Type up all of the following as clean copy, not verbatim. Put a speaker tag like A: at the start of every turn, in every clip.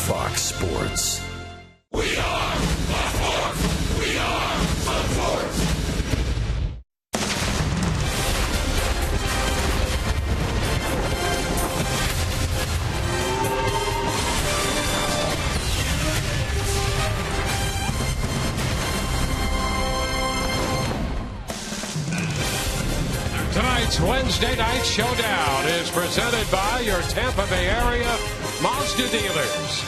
A: Fox Sports.
B: We are Fox Sports. We are Fox Sports.
C: Tonight's Wednesday night showdown is presented by your Tampa Bay area Mazda dealers.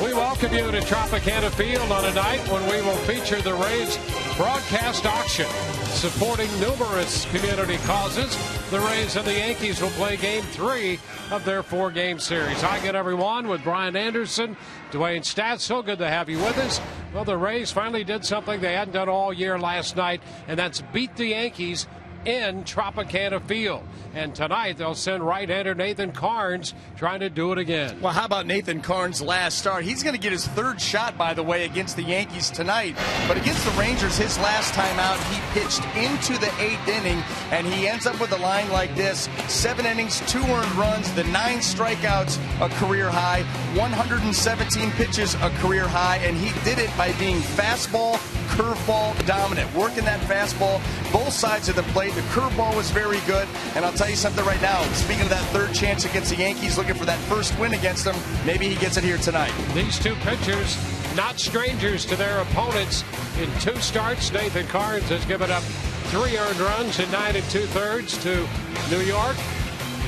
C: We welcome you to Tropicana Field on a night when we will feature the Rays broadcast auction. Supporting numerous community causes, the Rays and the Yankees will play Game 3 of their 4-game series. Hi again, everyone, with Brian Anderson, Dwayne Statsel. Good to have you with us. Well, the Rays finally did something they hadn't done all year last night, and that's beat the Yankees in Tropicana Field. And tonight they'll send right-hander Nathan Carnes trying to do it again.
D: Well, how about Nathan Carnes' last start? He's going to get his third shot, by the way, against the Yankees tonight. But against the Rangers, his last time out, he pitched into the 8th inning, and he ends up with a line like this: 7 innings, 2 earned runs, the 9 strikeouts, a career high, 117 pitches, a career high, and he did it by being fastball, curveball dominant, working that fastball both sides of the plate. The curveball was very good, and I'll tell you something right now. Speaking of that third chance against the Yankees, looking for that first win against them, maybe he gets it here tonight.
C: These two pitchers, not strangers to their opponents. In 2 starts, Nathan Carnes has given up 3 earned runs in 9 2/3 to New York.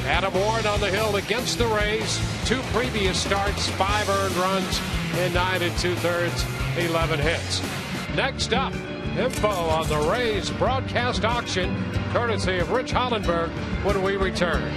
C: Adam Warren on the hill against the Rays. 2 previous starts, 5 earned runs in 9 2/3, 11 hits. Next up, info on the Rays broadcast auction, courtesy of Rich Hollenberg, when we return.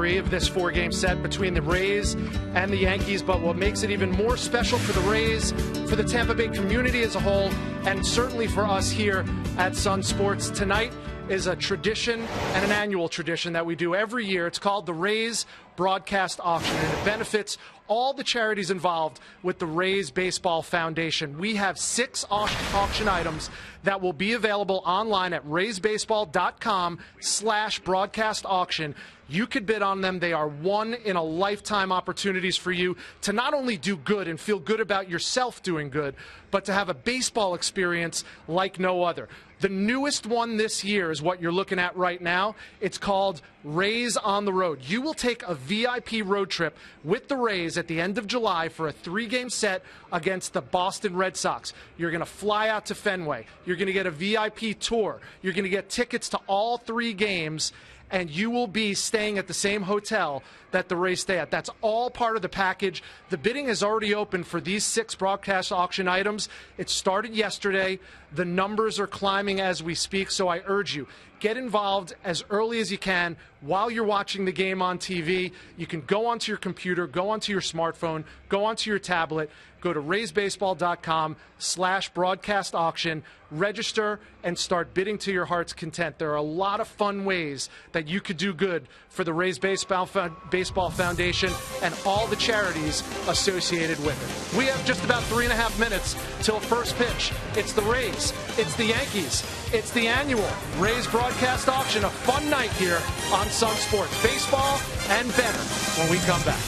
A: 3 of this 4-game set between the Rays and the Yankees. But what makes it even more special for the Rays, for the Tampa Bay community as a whole, and certainly for us here at Sun Sports, tonight is a tradition and an annual tradition that we do every year. It's called the Rays Broadcast Auction, and it benefits all the charities involved with the Rays Baseball Foundation. We have 6 auction items that will be available online at raysbaseball.com/broadcast auction. You could bid on them. They are one-in-a-lifetime opportunities for you to not only do good and feel good about yourself doing good, but to have a baseball experience like no other. The newest one this year is what you're looking at right now. It's called Rays on the Road. You will take a VIP road trip with the Rays at the end of July for a 3-game set against the Boston Red Sox. You're going to fly out to Fenway. You're going to get a VIP tour. You're going to get tickets to all 3 games, and you will be staying at the same hotel that the Rays stay at. That's all part of the package. The bidding has already opened for these 6 broadcast auction items. It started yesterday. The numbers are climbing as we speak, so I urge you, get involved as early as you can while you're watching the game on TV. You can go onto your computer, go onto your smartphone, go onto your tablet, go to raysbaseball.com/broadcast auction, register, and start bidding to your heart's content. There are a lot of fun ways that you could do good for the Rays Baseball Foundation and all the charities associated with it. We have just about 3.5 minutes till first pitch. It's the Rays, it's the Yankees, it's the annual Rays Broadcast Auction. A fun night here on Sun Sports. Baseball and better when we come back.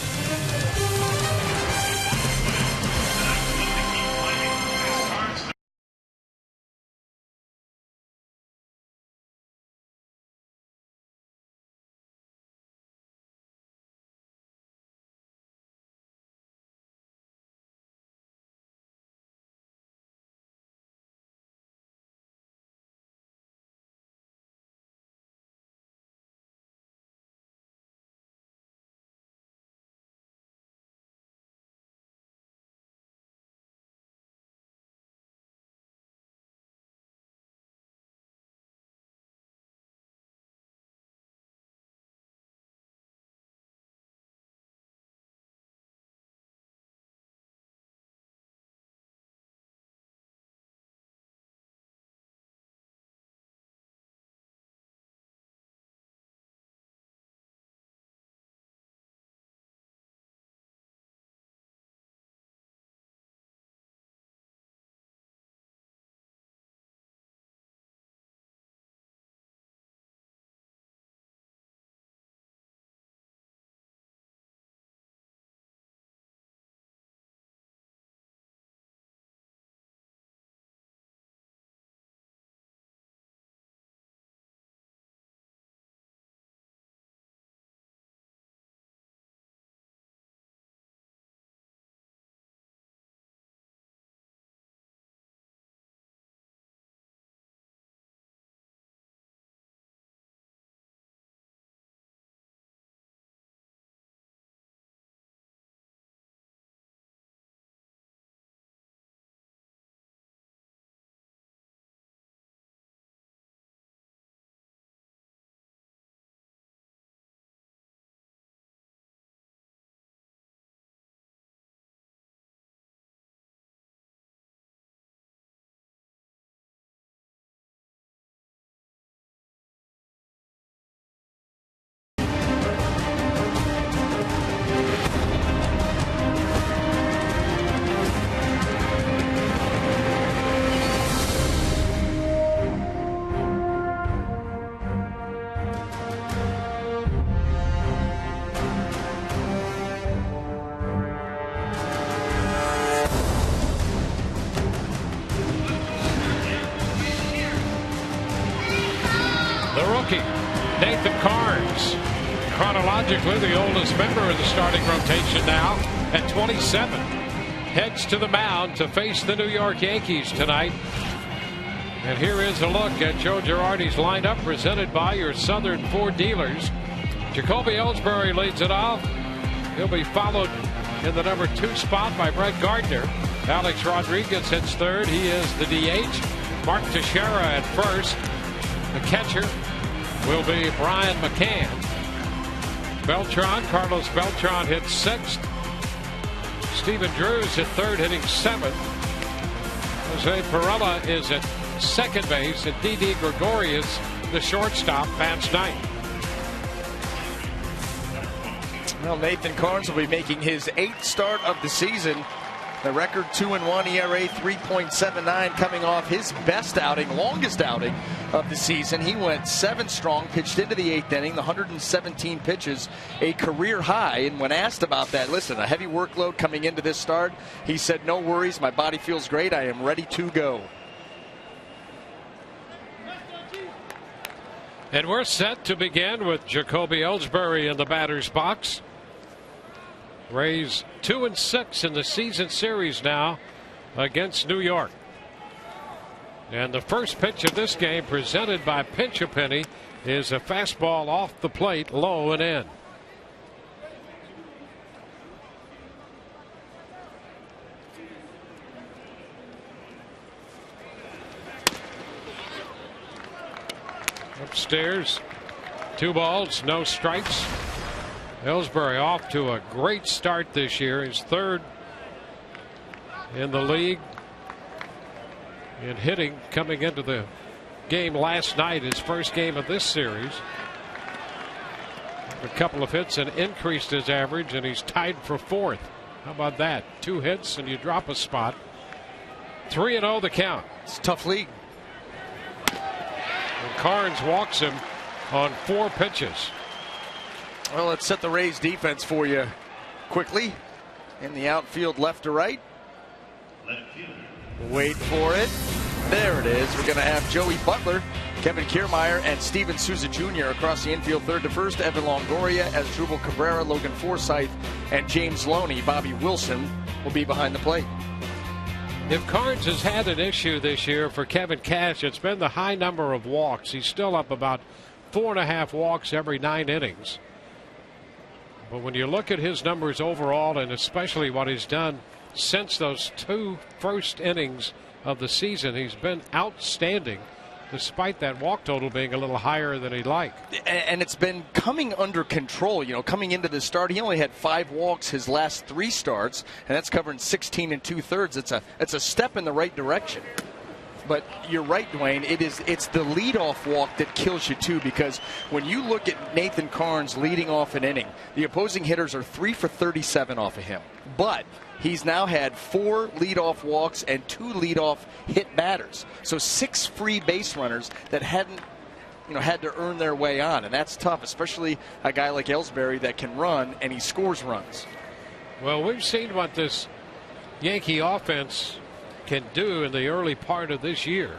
C: Nathan Carnes, chronologically the oldest member of the starting rotation now at 27, heads to the mound to face the New York Yankees tonight. And here is a look at Joe Girardi's lineup presented by your Southern Ford dealers. Jacoby Ellsbury leads it off. He'll be followed in the number 2 spot by Brett Gardner. Alex Rodriguez hits third. He is the DH. Mark Teixeira at first. The catcher will be Brian McCann. Beltran, Carlos Beltran hit 6th. Steven Drews at 3rd, hitting 7th. Jose Pirela is at 2nd base, and Didi Gregorius, the shortstop, bats 9th.
D: Well, Nathan Carnes will be making his 8th start of the season. The record 2-1 ERA 3.79 coming off his best outing, longest outing of the season. He went 7 strong, pitched into the 8th inning, the 117 pitches, a career high. And when asked about that, listen, a heavy workload coming into this start, he said, no worries, my body feels great, I am ready to go.
C: And we're set to begin with Jacoby Ellsbury in the batter's box. Rays 2-6 in the season series now against New York. And the first pitch of this game, presented by Pinch a Penny, is a fastball off the plate, low and in. Upstairs, 2 balls, no strikes. Ellsbury off to a great start this year. He's 3rd in the league in hitting coming into the game last night, his first game of this series. A couple of hits and increased his average, and he's tied for 4th. How about that? 2 hits and you drop a spot. 3-0 the count.
D: It's a tough league.
C: And Carnes walks him on 4 pitches.
D: Well, let's set the Rays defense for you quickly. In the outfield, left to right. Wait for it. There it is. We're going to have Joey Butler, Kevin Kiermaier, and Steven Souza Jr. across the infield, 3rd to 1st. Evan Longoria, Asdrubal Cabrera, Logan Forsythe, and James Loney. Bobby Wilson will be behind the plate.
C: If Carnes has had an issue this year for Kevin Cash, it's been the high number of walks. He's still up about 4.5 walks every 9 innings. But when you look at his numbers overall, and especially what he's done since those 2 first innings of the season, he's been outstanding, despite that walk total being a little higher than he'd like.
D: And it's been coming under control. You know, coming into this start, he only had 5 walks his last 3 starts, and that's covering 16 2/3. It's a step in the right direction. But you're right, Dwayne. It's the leadoff walk that kills you too, because when you look at Nathan Carnes leading off an inning, the opposing hitters are 3 for 37 off of him. But he's now had 4 leadoff walks and 2 leadoff hit batters. So 6 free base runners that hadn't, had to earn their way on, and that's tough, especially a guy like Ellsbury that can run and he scores runs.
C: Well, we've seen what this Yankee offense can do in the early part of this year,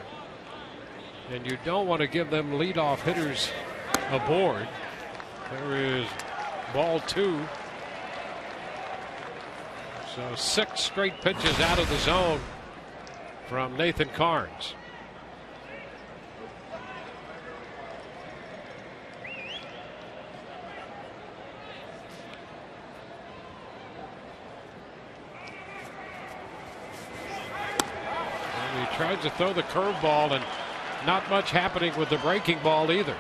C: and you don't want to give them leadoff hitters aboard. There is ball 2. So 6 straight pitches out of the zone from Nathan Carnes. He tries to throw the curveball, and not much happening with the breaking ball either.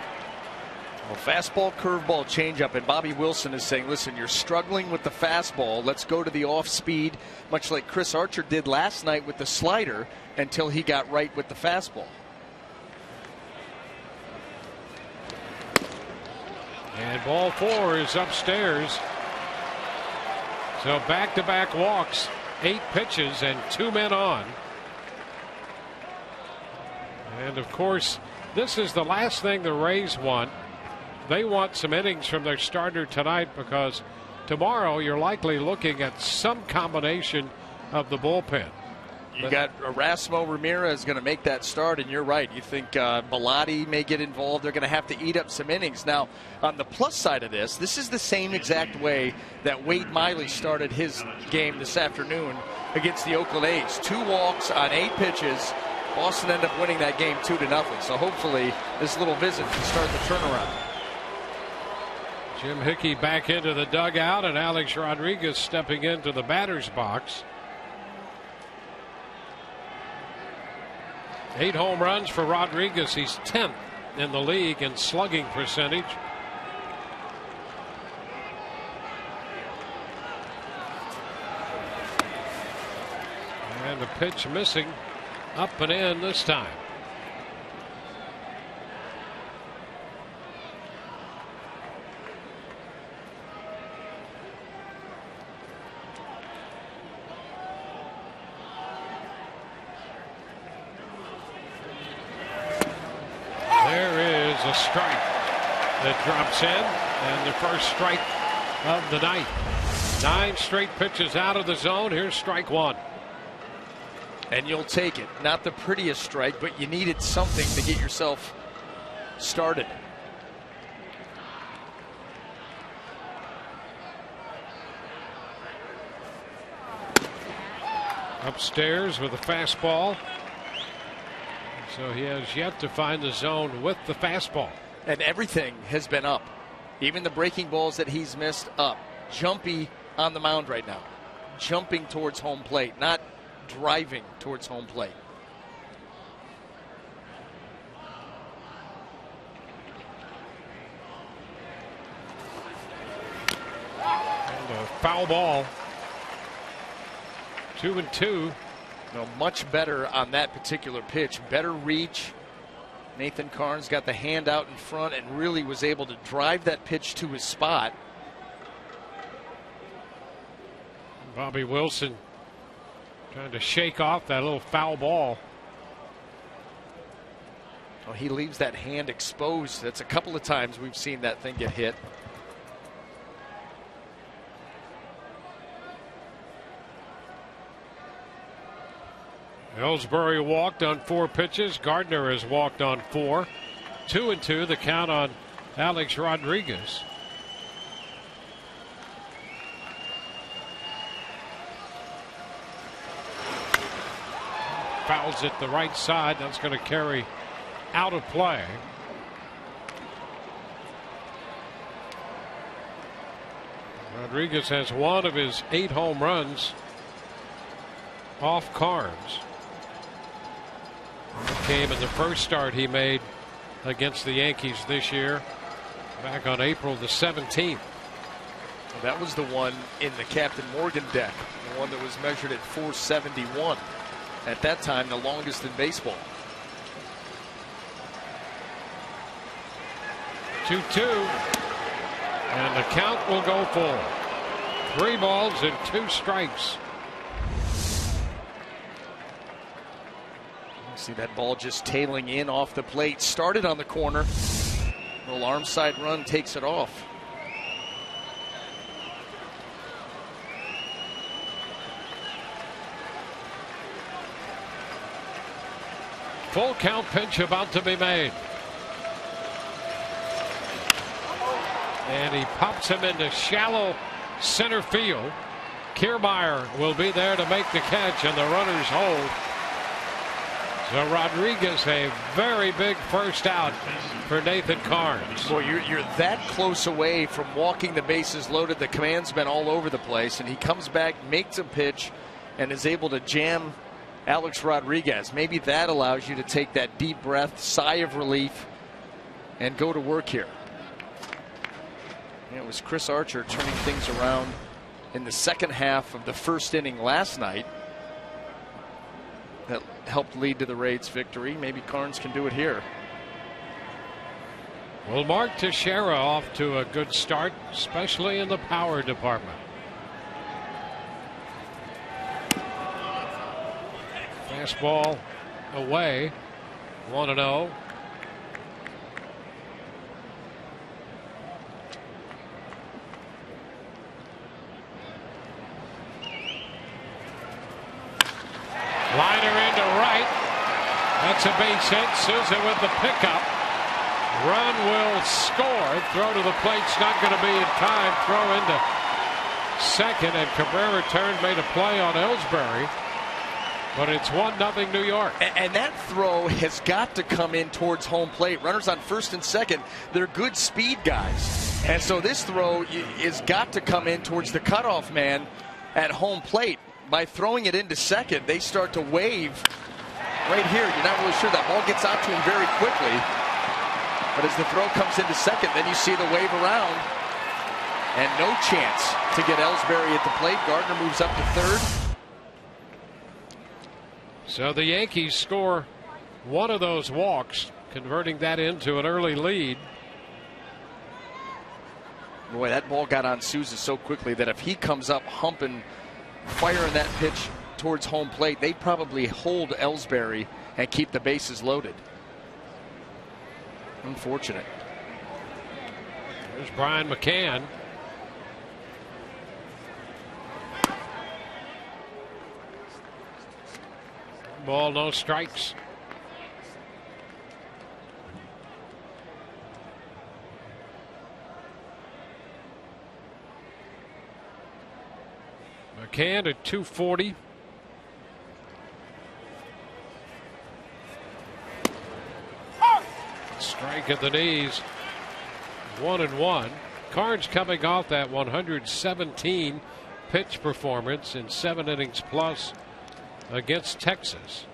D: Well, fastball, curveball, changeup, and Bobby Wilson is saying, listen, you're struggling with the fastball. Let's go to the off speed, much like Chris Archer did last night with the slider, until he got right with the fastball.
C: And ball 4 is upstairs. So back-to-back walks, 8 pitches, and 2 men on. And of course, this is the last thing the Rays want. They want some innings from their starter tonight, because tomorrow you're likely looking at some combination of the bullpen.
D: You got Erasmo Ramirez going to make that start, and you're right. You think Bellotti may get involved. They're going to have to eat up some innings. Now, on the plus side of this is the same exact way that Wade Miley started his game this afternoon against the Oakland A's. 2 walks on 8 pitches. Boston ended up winning that game 2-0. So hopefully this little visit can start the turnaround.
C: Jim Hickey back into the dugout, and Alex Rodriguez stepping into the batter's box. 8 home runs for Rodriguez. He's 10th in the league in slugging percentage. And the pitch missing, up and in this time. There is a strike that drops in, and the first strike of the night. 9 straight pitches out of the zone. Here's strike 1.
D: And you'll take it. Not the prettiest strike, but you needed something to get yourself started.
C: Upstairs with a fastball. So he has yet to find the zone with the fastball.
D: And everything has been up. Even the breaking balls that he's missed, up. Jumpy on the mound right now. Jumping towards home plate, not driving towards home plate.
C: And a foul ball. 2-2.
D: No, much better on that particular pitch. Better reach. Nathan Karns got the hand out in front and really was able to drive that pitch to his spot.
C: Bobby Wilson trying to shake off that little foul ball.
D: Oh, he leaves that hand exposed. That's a couple of times we've seen that thing get hit.
C: Ellsbury walked on 4 pitches. Gardner has walked on 4. 2-2 the count on Alex Rodriguez. Fouls it the right side. That's going to carry out of play. Rodriguez has 1 of his 8 home runs off Karns. Came in the first start he made against the Yankees this year, back on April the 17th.
D: That was the one in the Captain Morgan deck, the one that was measured at 471. At that time, the longest in baseball.
C: 2-2, and the count will go full. 3 balls and 2 strikes.
D: See that ball just tailing in off the plate. Started on the corner. Little arm side run takes it off.
C: Full count pitch about to be made. And he pops him into shallow center field. Kiermaier will be there to make the catch, and the runners hold. So Rodriguez, a very big first out for Nathan Karns.
D: Boy, you're that close away from walking the bases loaded. The command's been all over the place, and he comes back, makes a pitch, and is able to jam Alex Rodriguez. Maybe that allows you to take that deep breath, sigh of relief, and go to work here. And it was Chris Archer turning things around in the second half of the first inning last night that helped lead to the Rays' victory. Maybe Karns can do it here.
C: Well, Mark Teixeira off to a good start, especially in the power department. Fastball away, 1-0. Liner into right. That's a base hit. Souza with the pickup. Run will score. Throw to the plate's not going to be in time. Throw into second, and Cabrera turned, made a play on Ellsbury. But it's 1-0 New York.
D: And that throw has got to come in towards home plate. Runners on first and second, they're good speed guys. And so this throw is got to come in towards the cutoff man at home plate. By throwing it into second, they start to wave right here. You're not really sure that ball gets out to him very quickly. But as the throw comes into second, then you see the wave around. And no chance to get Ellsbury at the plate. Gardner moves up to third.
C: So the Yankees score one of those walks, converting that into an early lead.
D: Boy, that ball got on Souza so quickly that if he comes up humping, firing that pitch towards home plate, they'd probably hold Ellsbury and keep the bases loaded. Unfortunate.
C: There's Brian McCann. Ball, no strikes. McCann at 240. Strike at the knees. 1-1. Carnes coming off that 117 pitch performance in 7 innings plus against Texas.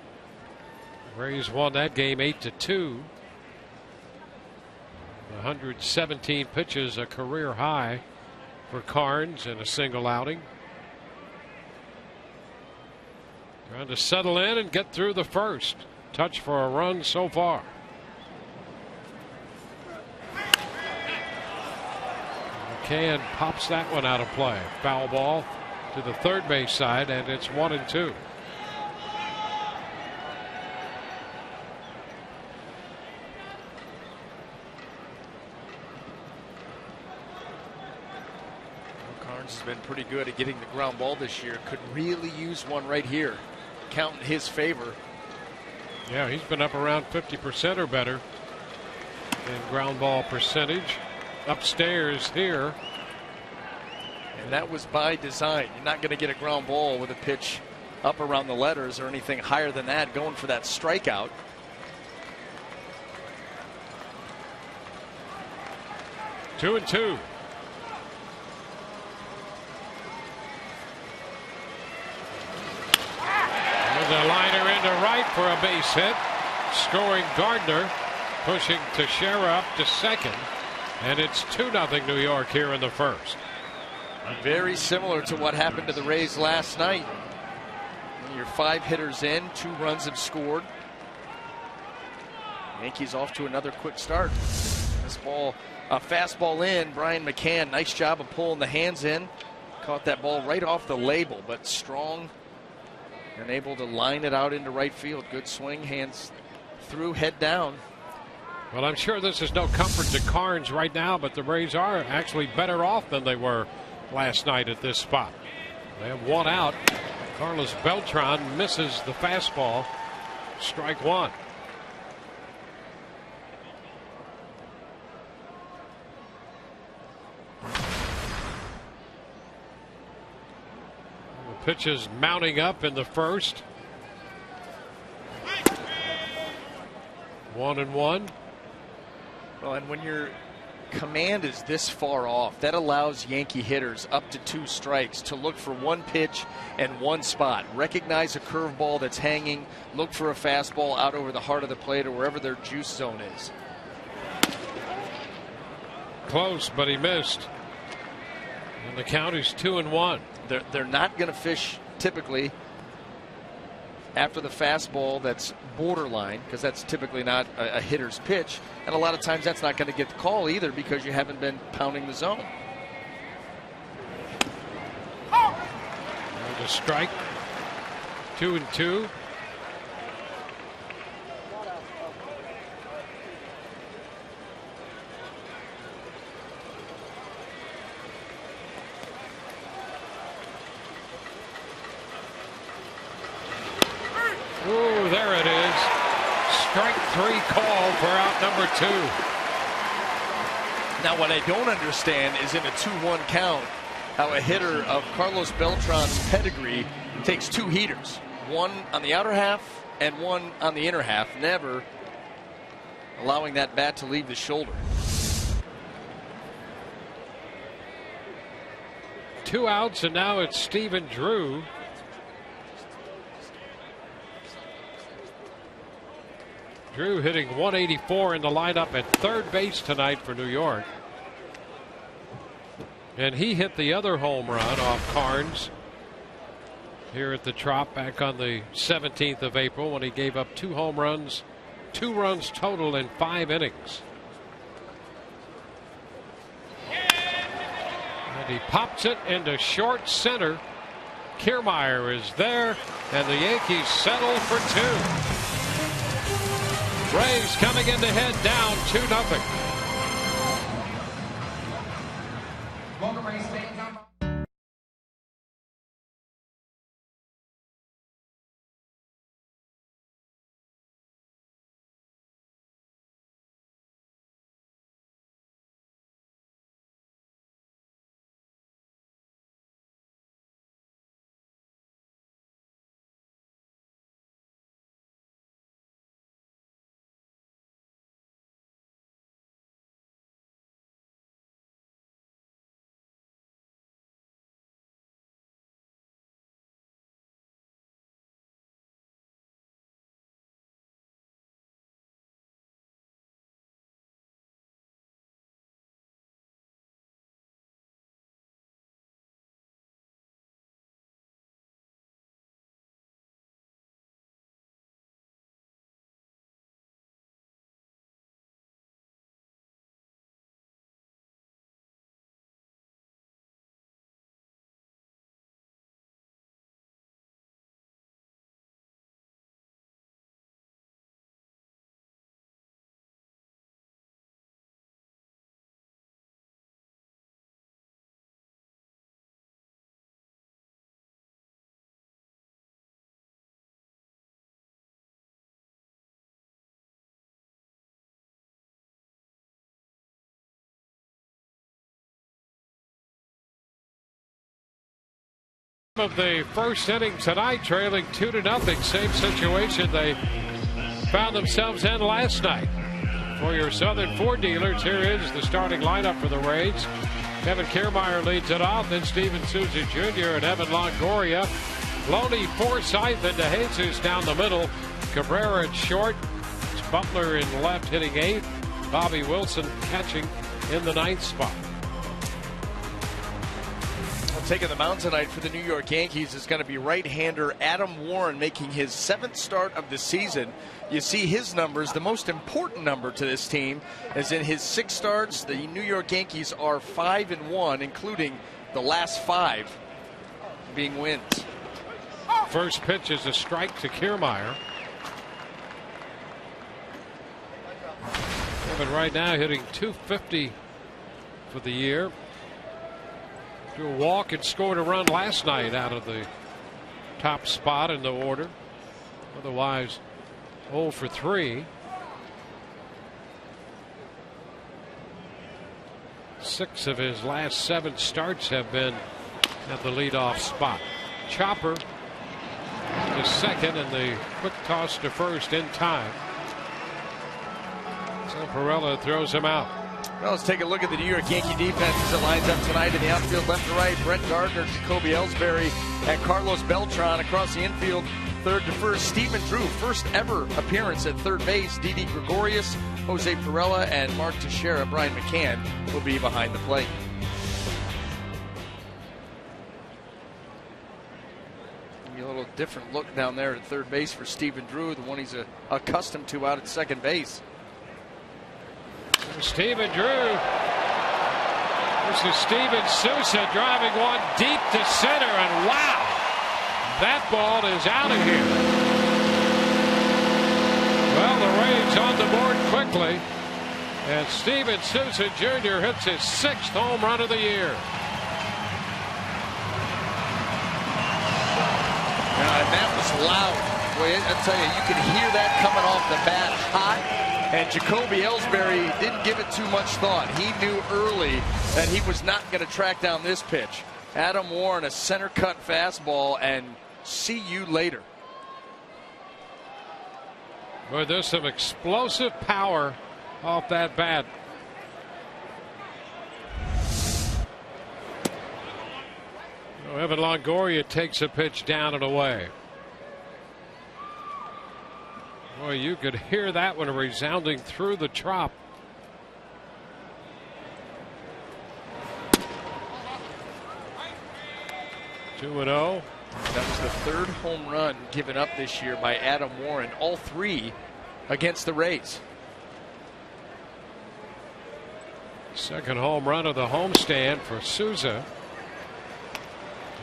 C: Rays won that game 8-2. 117 pitches, a career high for Carnes in a single outing. Trying to settle in and get through the first. Touch for a run so far. McCann pops that one out of play. Foul ball to the third base side, and it's 1-2.
D: Carnes has been pretty good at getting the ground ball this year. Could really use one right here. Count in his favor.
C: Yeah, he's been up around 50% or better in ground ball percentage. Upstairs here.
D: And that was by design. You're not going to get a ground ball with a pitch up around the letters or anything higher than that, going for that strikeout.
C: Two and two. There's a liner into right for a base hit. Scoring Gardner, pushing Teixeira up to second. And it's 2-0 New York here in the first.
D: Very similar to what happened to the Rays last night. You're 5 hitters in, 2 runs have scored. Yankees off to another quick start. This ball, a fastball in. Brian McCann, nice job of pulling the hands in. Caught that ball right off the label, but strong and able to line it out into right field. Good swing, hands through, head down.
C: Well, I'm sure this is no comfort to Carnes right now, but the Rays are actually better off than they were last night at this spot. They have one out. Carlos Beltran misses the fastball. Strike one. The pitch is mounting up in the first. 1-1.
D: Well, and when your command is this far off, that allows Yankee hitters up to 2 strikes to look for one pitch and one spot. Recognize a curveball that's hanging, look for a fastball out over the heart of the plate or wherever their juice zone is.
C: Close, but he missed. And the count is 2-1.
D: They're not going to fish typically after the fastball that's borderline, because that's typically not a hitter's pitch, and a lot of times that's not going to get the call either because you haven't been pounding the zone.
C: And a strike. 2-2. Ooh, there it is. Strike 3 call for out number 2.
D: Now, what I don't understand is in a 2-1 count, how a hitter of Carlos Beltran's pedigree takes 2 heaters. One on the outer half and one on the inner half, never allowing that bat to leave the shoulder.
C: 2 outs, and now it's Stephen Drew. Drew hitting 184 in the lineup at third base tonight for New York. And he hit the other home run off Carnes here at the Trop back on the 17th of April when he gave up 2 home runs, 2 runs total in 5 innings. And he pops it into short center. Kiermaier is there, and the Yankees settle for 2. Rays coming in to head down 2-0. Of the first inning tonight, trailing 2-0. Same situation they found themselves in last night. For your Southern Ford dealers, here is the starting lineup for the Rays. Kevin Kiermaier leads it off, then Steven Souza Jr. and Evan Longoria. Loney Forsythe and DeJesus down the middle. Cabrera at short. Butler in left hitting 8th. Bobby Wilson catching in the 9th spot.
D: Taking the mound tonight for the New York Yankees is going to be right-hander Adam Warren, making his 7th start of the season. You see his numbers. The most important number to this team is in his 6 starts. The New York Yankees are 5-1, including the last 5 being wins.
C: First pitch is a strike to Kiermaier. But right now hitting .250 for the year. Drew a walk and scored a run last night out of the top spot in the order. Otherwise 0 for 3. 6 of his last 7 starts have been at the leadoff spot. Chopper to second and the quick toss to first in time. So Perella throws him out.
D: Well, let's take a look at the New York Yankee defense as it lines up tonight in the outfield left to right. Brett Gardner, Jacoby Ellsbury, and Carlos Beltran across the infield. Third to first, Stephen Drew, first ever appearance at third base. Didi Gregorius, Jose Perella, and Mark Teixeira. Brian McCann will be behind the plate. A little different look down there at third base for Stephen Drew, the one he's accustomed to out at second base.
C: Stephen Drew. This is Steven Souza driving one deep to center, and wow, that ball is out of here. Well, the Rays on the board quickly, and Steven Souza Jr. hits his 6th home run of the year.
D: And that was loud. Boy, I tell you, you could hear that coming off the bat hot. And Jacoby Ellsbury didn't give it too much thought. He knew early that he was not going to track down this pitch. Adam Warren, a center cut fastball, and see you later.
C: Boy, there's some explosive power off that bat. Oh, Evan Longoria takes a pitch down and away. Boy, you could hear that one resounding through the Trop. Two 2-0.
D: That was the third home run given up this year by Adam Warren, all three against the Rays.
C: Second home run of the homestand for Souza.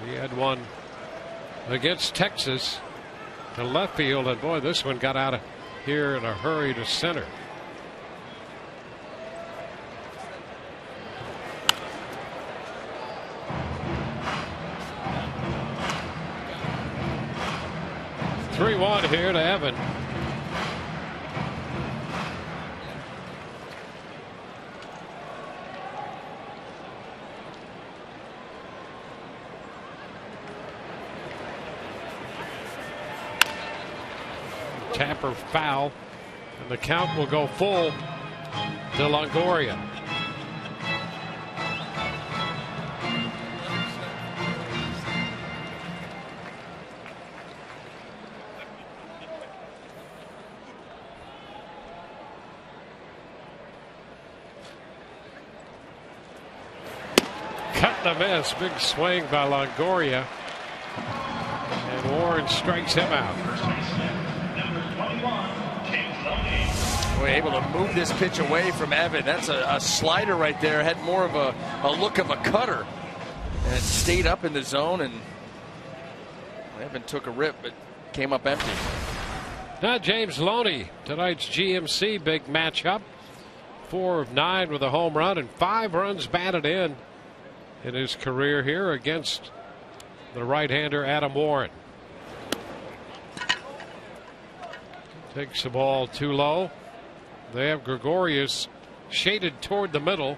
C: He had one against Texas to left field, and boy, this one got out of here in a hurry to center. Three-1 here to Evan. Tapper foul, and the count will go full to Longoria. Cut the miss, big swing by Longoria, and Warren strikes him out.
D: We're able to move this pitch away from Evan. That's a slider right there. Had more of a look of a cutter. And it stayed up in the zone, and Evan took a rip, but came up empty.
C: Now James Loney, tonight's GMC big matchup. 4 of 9 with a home run and 5 runs batted in his career here against the right-hander Adam Warren. Takes the ball too low. They have Gregorius shaded toward the middle.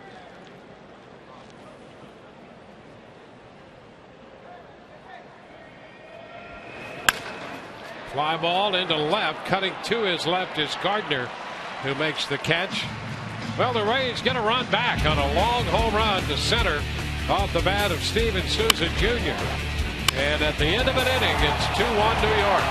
C: Fly ball into left. Cutting to his left is Gardner, who makes the catch. Well, the Rays get a run back on a long home run to center off the bat of Steven Souza Jr. And at the end of an inning, it's 2-1 New York.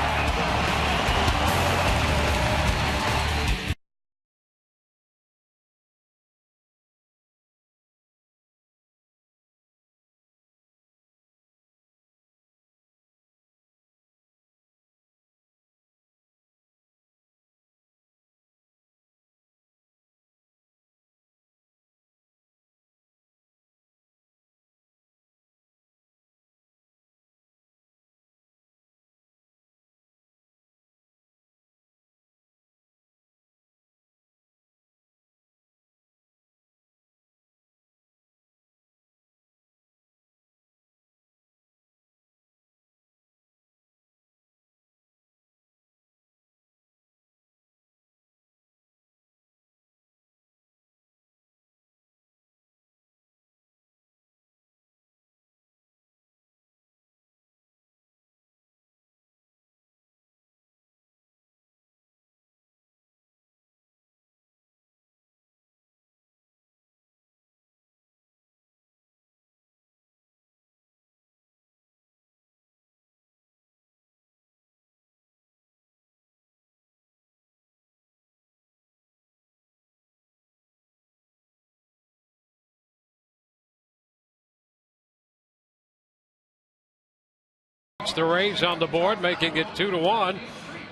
C: The Rays on the board, making it 2-1.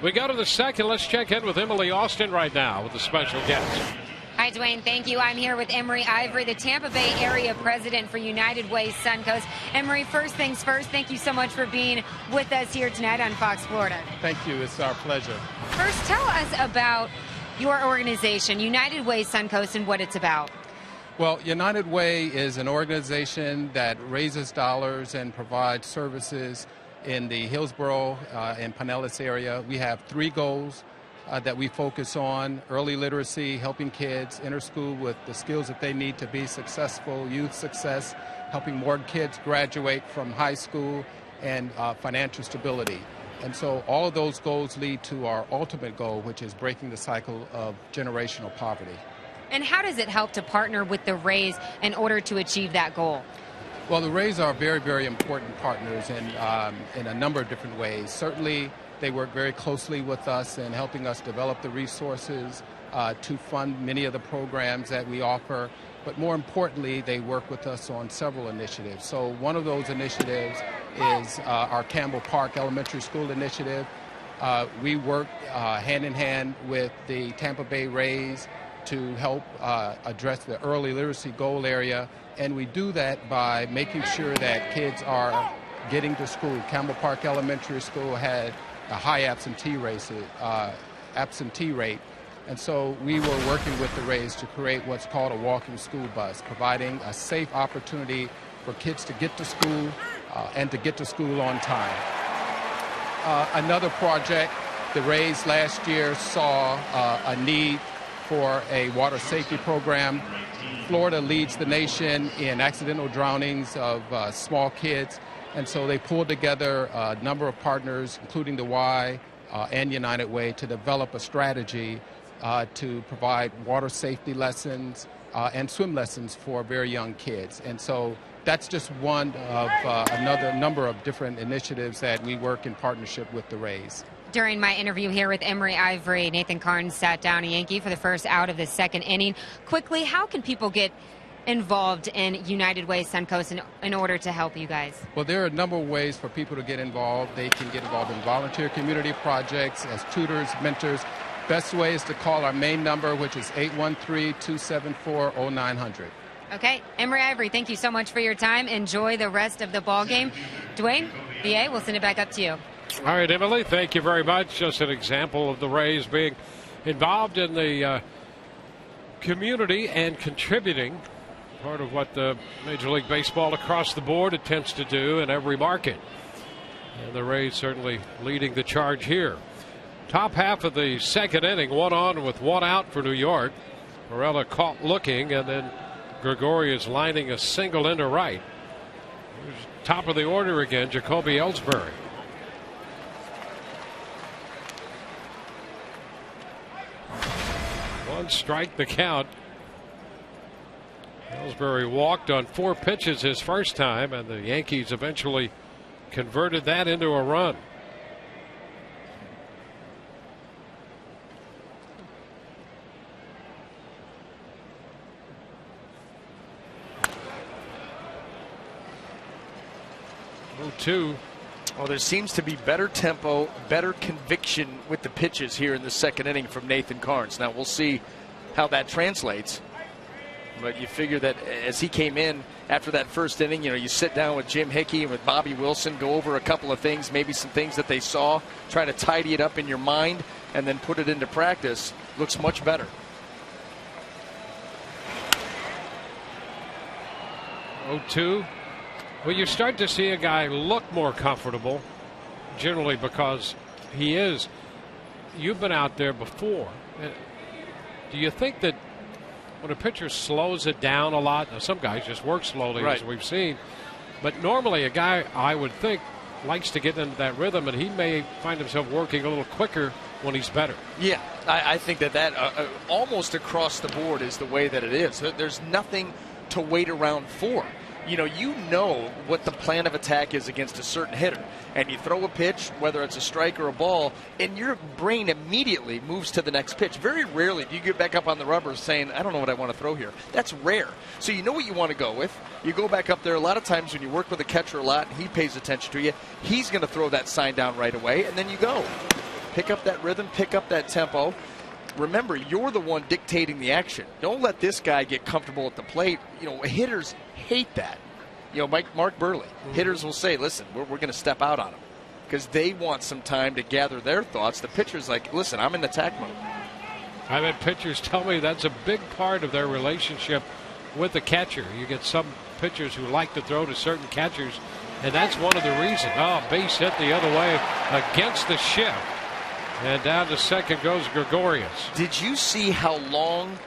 C: We go to the second. Let's check in with Emily Austin right now with a special guest.
E: Hi, Dwayne. Thank you. I'm here with Emery Ivory, the Tampa Bay area president for United Way Suncoast. Emery, first things first, thank you so much for being with us here tonight on Fox Florida.
F: Thank you. It's our pleasure.
E: First, tell us about your organization, United Way Suncoast, and what it's about.
F: Well, United Way is an organization that raises dollars and provides services in the Hillsborough and Pinellas area. We have 3 goals that we focus on: early literacy, helping kids enter school with the skills that they need to be successful, youth success, helping more kids graduate from high school, and financial stability. And so all of those goals lead to our ultimate goal, which is breaking the cycle of generational poverty.
E: And how does it help to partner with the Rays in order to achieve that goal?
F: Well, the Rays are very, very important partners in a number of different ways. Certainly, They work very closely with us in helping us develop the resources to fund many of the programs that we offer. But more importantly, they work with us on several initiatives. So one of those initiatives is our Campbell Park Elementary School initiative. We work hand in hand with the Tampa Bay Rays to help address the early literacy goal area. And we do that by making sure that kids are getting to school. Campbell Park Elementary School had a high absentee rate. And so we were working with the Rays to create what's called a walking school bus, providing a safe opportunity for kids to get to school and to get to school on time. Another project, the Rays last year saw a need for a water safety program. Florida leads the nation in accidental drownings of small kids. And so they pulled together a number of partners, including the Y and United Way, to develop a strategy to provide water safety lessons and swim lessons for very young kids. And so that's just one of another number of different initiatives that we work in partnership with the Rays.
E: During my interview here with Emory Ivory, Nathan Karns sat down a Yankee for the first out of the second inning. Quickly, how can people get involved in United Way Suncoast in order to help you guys?
F: Well, there are a number of ways for people to get involved. They can get involved in volunteer community projects as tutors, mentors. Best way is to call our main number, which is 813-274-0900.
E: Okay, Emory Ivory, thank you so much for your time. Enjoy the rest of the ball game. Dwayne, BA, we'll send it back up to you.
C: All right, Emily, thank you very much. Just an example of the Rays being involved in the community and contributing, part of what the Major League Baseball across the board attempts to do in every market. And the Rays certainly leading the charge here. Top half of the second inning, 1 on with 1 out for New York. Morella caught looking, and then Gregorius lining a single into right. Here's top of the order again, Jacoby Ellsbury. One strike the count. Ellsbury walked on 4 pitches his first time, and the Yankees eventually converted that into a run. Two.
D: Well, there seems to be better tempo, better conviction with the pitches here in the second inning from Nathan Karns. Now, we'll see how that translates. But you figure that as he came in after that first inning, you sit down with Jim Hickey and with Bobby Wilson, go over a couple of things, maybe some things that they saw, try to tidy it up in your mind, and then put it into practice. Looks much better.
C: 0-2. Well, you start to see a guy look more comfortable, generally because he is. You've been out there before. Do you think that when a pitcher slows it down a lot, now some guys just work slowly,
D: right,
C: as we've seen, but normally a guy, I would think, likes to get into that rhythm, and he may find himself working a little quicker when he's better.
D: Yeah, I think that almost across the board is the way that it is. There's nothing to wait around for. You know what the plan of attack is against a certain hitter, and you throw a pitch, whether it's a strike or a ball, and your brain immediately moves to the next pitch. Very rarely do you get back up on the rubber saying, I don't know what I want to throw here. That's rare. So you know what you want to go with. You go back up there. A lot of times when you work with a catcher a lot and he pays attention to you, he's going to throw that sign down right away, and then you go. Pick up that rhythm, pick up that tempo. Remember, you're the one dictating the action. Don't let this guy get comfortable at the plate. Hitters hate that. Mark Burley, hitters will say, listen, we're going to step out on him because they want some time to gather their thoughts. The pitcher's like, listen, I'm in attack mode.
C: I've had pitchers tell me that's a big part of their relationship with the catcher. You get some pitchers who like to throw to certain catchers, and that's one of the reasons. Oh, base hit the other way against the shift. And down to second goes Gregorius.
D: Did you see how long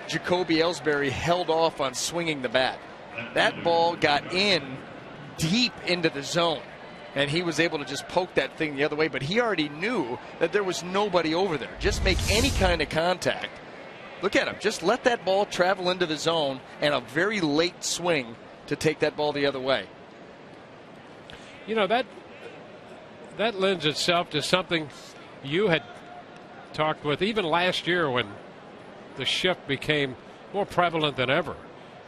D: Jacoby Ellsbury held off on swinging the bat? That ball got in deep into the zone, and he was able to just poke that thing the other way, but he already knew that there was nobody over there. Just make any kind of contact. Look at him. Just let that ball travel into the zone, and a very late swing to take that ball the other way.
C: that lends itself to something you had talked with even last year when the shift became more prevalent than ever,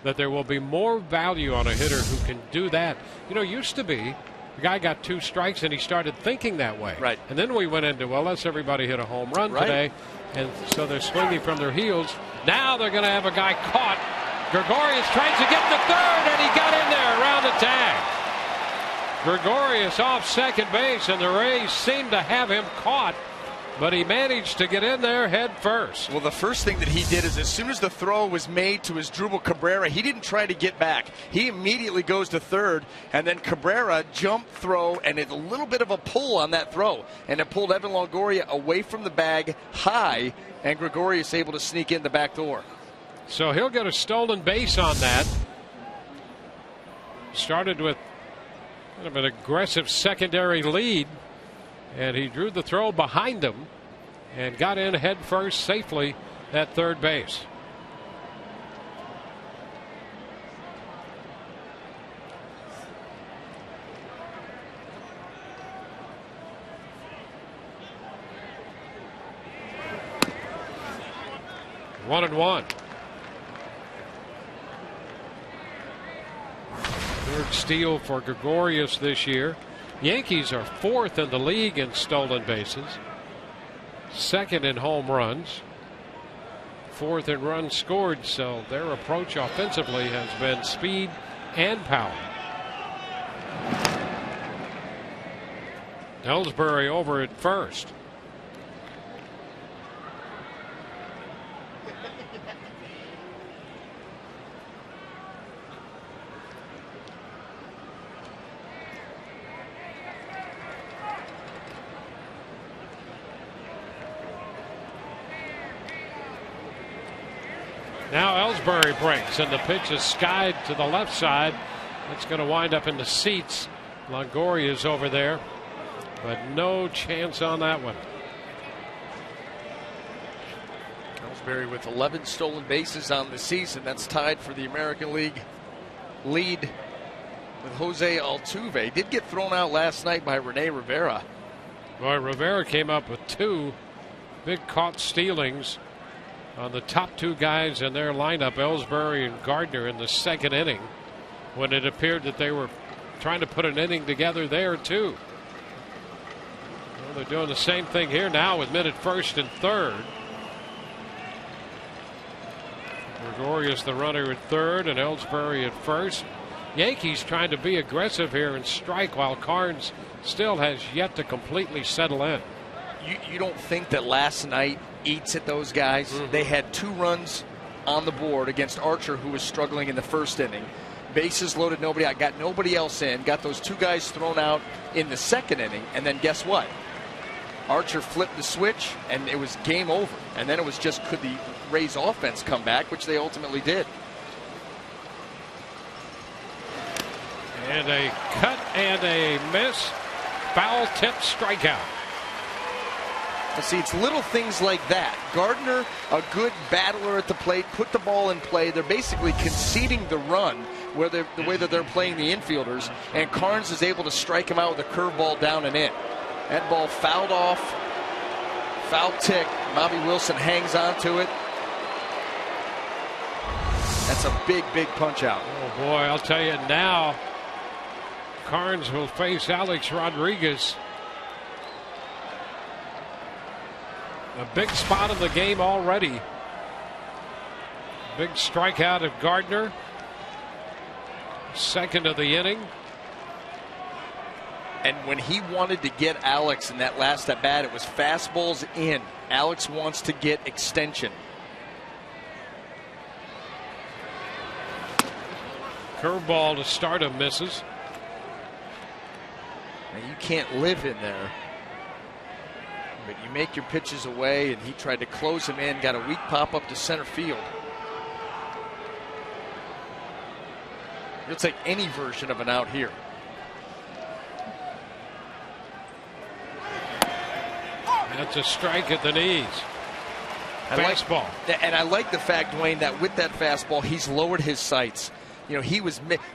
C: that there will be more value on a hitter who can do that. You know, used to be the guy got 2 strikes and he started thinking that way.
D: Right.
C: And then we went into, well, let's everybody hit a home run today. And so they're swinging from their heels. Now they're going to have a guy caught. Gregorius tries to get to third, and he got in there around the tag. Gregorius off second base, and the Rays seem to have him caught, but he managed to get in there head first.
D: Well, the first thing that he did is as soon as the throw was made to his Drupal Cabrera, he didn't try to get back. He immediately goes to third, and then Cabrera jump throw, and it's a little bit of a pull on that throw. And it pulled Evan Longoria away from the bag high, and Gregorius able to sneak in the back door.
C: So he'll get a stolen base on that. Started with kind of an aggressive secondary lead, and he drew the throw behind him and got in head first safely at third base. One and one. Third steal for Gregorius this year. Yankees are 4th in the league in stolen bases, 2nd in home runs, 4th in runs scored, so their approach offensively has been speed and power. Ellsbury over at first. Now Ellsbury breaks, and the pitch is skied to the left side. It's going to wind up in the seats. Longoria is over there, but no chance on that one.
D: Ellsbury with 11 stolen bases on the season. That's tied for the American League lead with Jose Altuve. Did get thrown out last night by Rene Rivera.
C: Boy, Rivera came up with 2 big caught stealings on the top 2 guys in their lineup, Ellsbury and Gardner, in the 2nd inning, when it appeared that they were trying to put an inning together there too. Well, they're doing the same thing here now with men at 1st and 3rd. Gregorius the runner at 3rd and Ellsbury at 1st. Yankees trying to be aggressive here and strike, while Carnes still has yet to completely settle in.
D: You don't think that last night eats at those guys? Mm-hmm. They had 2 runs on the board against Archer, who was struggling in the 1st inning. Bases loaded, nobody out, got nobody else in, got those 2 guys thrown out in the 2nd inning, and then guess what? Archer flipped the switch, and it was game over. And then it was just, could the Rays offense come back, which they ultimately did.
C: And a cut and a miss. Foul tip strikeout.
D: See, it's little things like that. Gardner, a good battler at the plate, put the ball in play. They're basically conceding the run the way that they're playing the infielders, and Carnes is able to strike him out with a curveball down and in. That ball fouled off, foul tick. Bobby Wilson hangs on to it. That's a big, big punch out.
C: Oh boy, I'll tell you now, Carnes will face Alex Rodriguez. A big spot in the game already. Big strikeout of Gardner. 2nd of the inning.
D: And when he wanted to get Alex in that last at bat, it was fastballs in. Alex wants to get extension.
C: Curveball to start him, misses.
D: Now you can't live in there. But you make your pitches away, and he tried to close him in, got a weak pop up to center field. You'll take any version of an out here.
C: That's a strike at the knees. Fastball.
D: And I like the fact, Dwayne, that with that fastball, he's lowered his sights.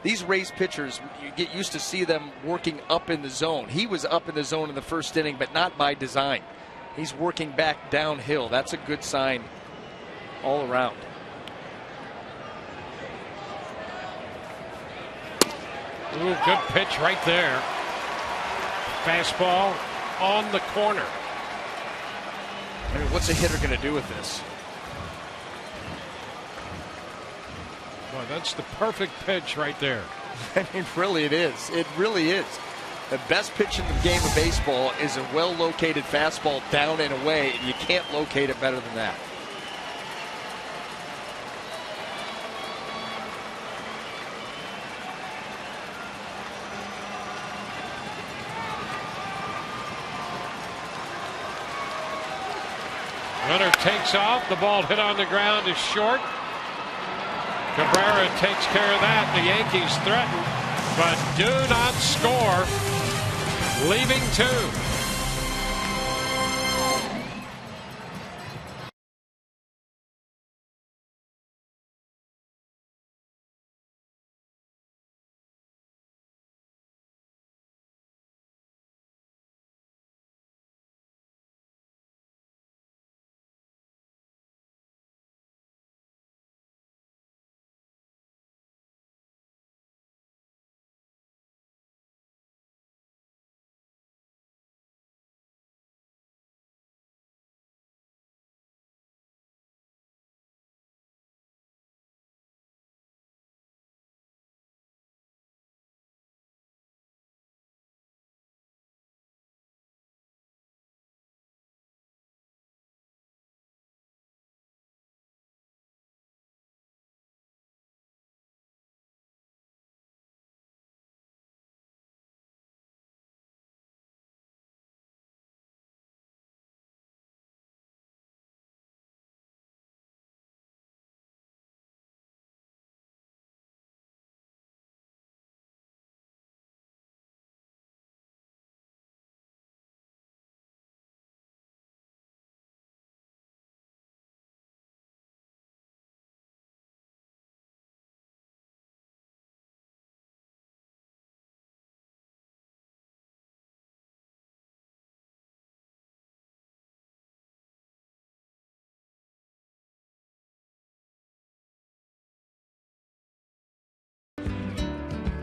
D: these Rays pitchers, you get used to see them working up in the zone. He was up in the zone in the first inning, but not by design. He's working back downhill. That's a good sign all around.
C: Ooh, good pitch right there. Fastball on the corner.
D: I mean, what's a hitter going to do with this?
C: Boy, that's the perfect pitch right there.
D: I mean, really it is. It really is. The best pitch in the game of baseball is a well-located fastball down and away, and you can't locate it better than that.
C: Runner takes off. The ball hit on the ground is short. Cabrera takes care of that. The Yankees threaten, but do not score, leaving 2.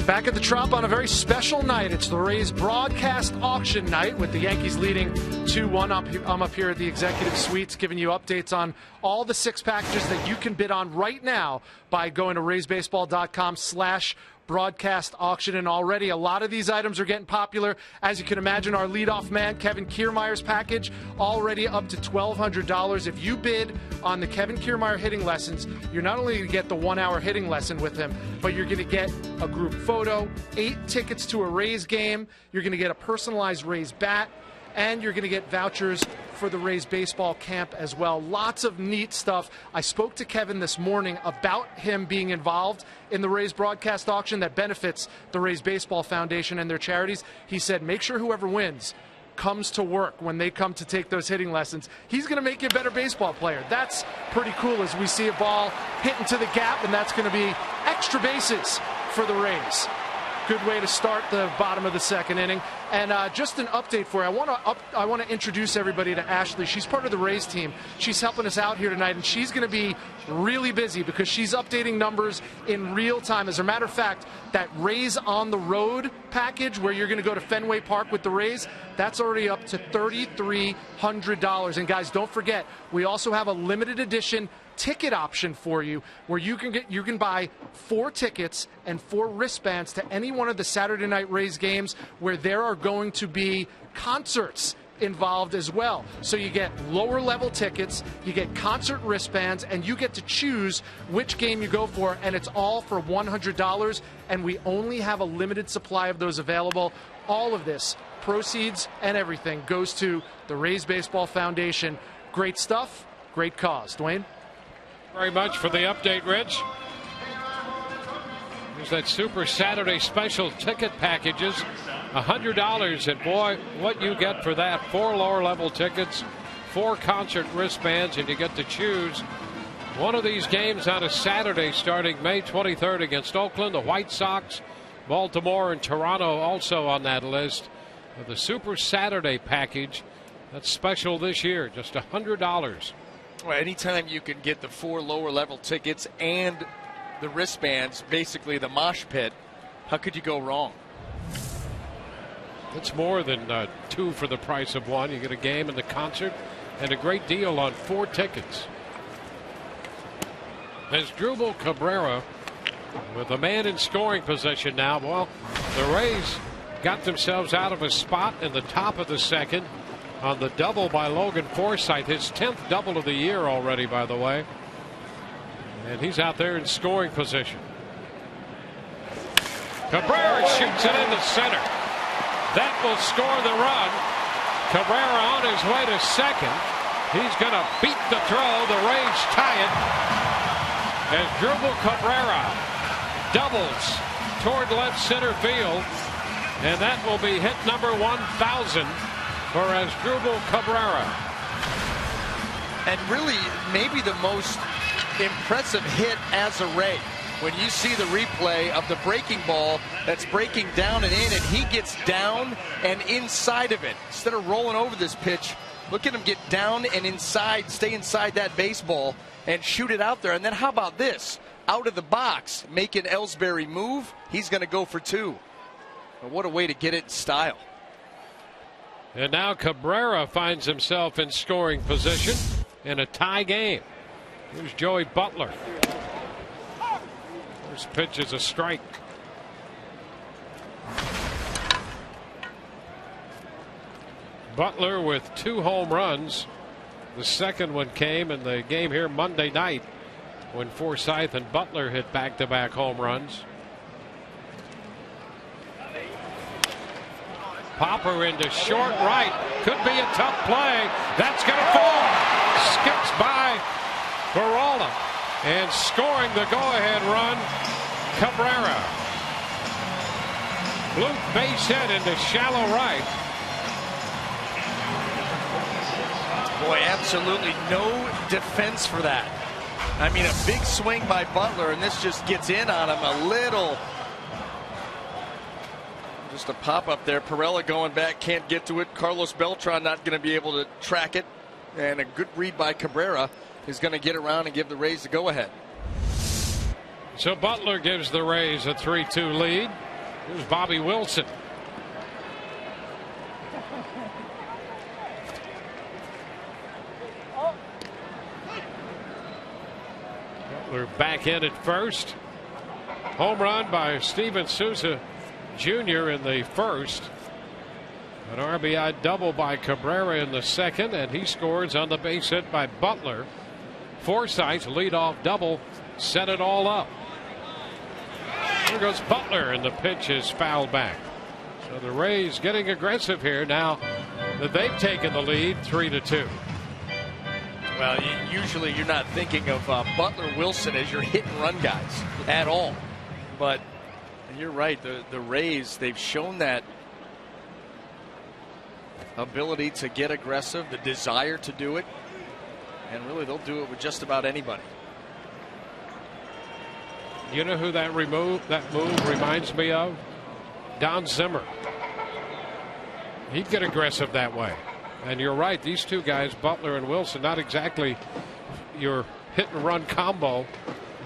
A: Back at the Trop on a very special night. It's the Rays broadcast auction night with the Yankees leading 2-1. I'm up here at the Executive Suites giving you updates on all the 6 packages that you can bid on right now by going to raysbaseball.com/broadcast auction. And already a lot of these items are getting popular. As you can imagine, our leadoff man, Kevin Kiermaier's package, already up to $1,200. If you bid on the Kevin Kiermaier hitting lessons, you're not only going to get the 1-hour hitting lesson with him, but you're going to get a group photo, 8 tickets to a Rays game, you're going to get a personalized Rays bat, and you're going to get vouchers for the Rays baseball camp as well. Lots of neat stuff. I spoke to Kevin this morning about him being involved in the Rays broadcast auction that benefits the Rays Baseball Foundation and their charities. He said, make sure whoever wins comes to work when they come to take those hitting lessons. He's going to make you a better baseball player. That's pretty cool as we see a ball hit into the gap, and that's going to be extra bases for the Rays. Good way to start the bottom of the second inning. And just an update for you. I want to introduce everybody to Ashley. She's part of the Rays team. She's helping us out here tonight, and she's going to be really busy because she's updating numbers in real time. As a matter of fact, that Rays on the Road package where you're going to go to Fenway Park with the Rays, that's already up to $3,300. And guys, don't forget, we also have a limited edition ticket option for you where you can buy 4 tickets and 4 wristbands to any one of the Saturday Night Rays games where there are going to be concerts involved as well. So you get lower level tickets, you get concert wristbands, and you get to choose which game you go for, and it's all for $100, and we only have a limited supply of those available. All of this, proceeds and everything, goes to the Rays Baseball Foundation. Great stuff, great cause. Dwayne?
C: Very much for the update, Rich. There's that Super Saturday special ticket packages, $100, and boy, what you get for that: 4 lower level tickets, 4 concert wristbands, and you get to choose One of these games on a Saturday starting May 23rd against Oakland. The White Sox, Baltimore, and Toronto also on that list. The Super Saturday package that's special this year, just $100.
D: Well, anytime you can get the 4 lower level tickets and the wristbands, basically the mosh pit, how could you go wrong?
C: It's more than 2 for the price of 1. You get a game and the concert and a great deal on 4 tickets. As Drupal Cabrera with a man in scoring position now. Well, the Rays got themselves out of a spot in the top of the second on the double by Logan Forsythe, his 10th double of the year already, by the way. And he's out there in scoring position. Cabrera shoots it into center. That will score the run. Cabrera on his way to second. He's going to beat the throw. The Rays tie it as Drupal Cabrera doubles toward left center field. And that will be hit number 1,000 for Asdrubal Cabrera.
D: And really, maybe the most impressive hit as a Ray. When you see the replay of the breaking ball that's breaking down and in, and he gets down and inside of it. Instead of rolling over this pitch, look at him get down and inside, stay inside that baseball and shoot it out there. And then how about this? Out of the box, making Ellsbury move. He's going to go for 2. But what a way to get it in style.
C: And now Cabrera finds himself in scoring position in a tie game. Here's Joey Butler. First pitch is a strike. Butler with 2 home runs. The second one came in the game here Monday night when Forsythe and Butler hit back-to-back home runs. Popper into short right. Could be a tough play. That's going to fall. Skips by Barola. And scoring the go-ahead run, Cabrera. Blue base hit into shallow right.
D: Boy, absolutely no defense for that. I mean, a big swing by Butler, and this just gets in on him a little. Just a pop up there. Pirela going back, can't get to it. Carlos Beltran not going to be able to track it. And a good read by Cabrera is going to get around and give the Rays the go ahead.
C: So Butler gives the Rays a 3-2 lead. Here's Bobby Wilson. Butler back in at first. Home run by Steven Souza Jr. in the first. An RBI double by Cabrera in the second, and he scores on the base hit by Butler. Forsythe's leadoff double set it all up. Here goes Butler, and the pitch is fouled back. So the Rays getting aggressive here now that they've taken the lead 3-2.
D: Well, usually you're not thinking of Butler Wilson as your hit and run guys at all. But you're right, the Rays, they've shown that ability to get aggressive, the desire to do it, and really they'll do it with just about anybody.
C: You know who that move reminds me of? Don Zimmer. He'd get aggressive that way. And you're right, these two guys, Butler and Wilson, not exactly your hit and run combo,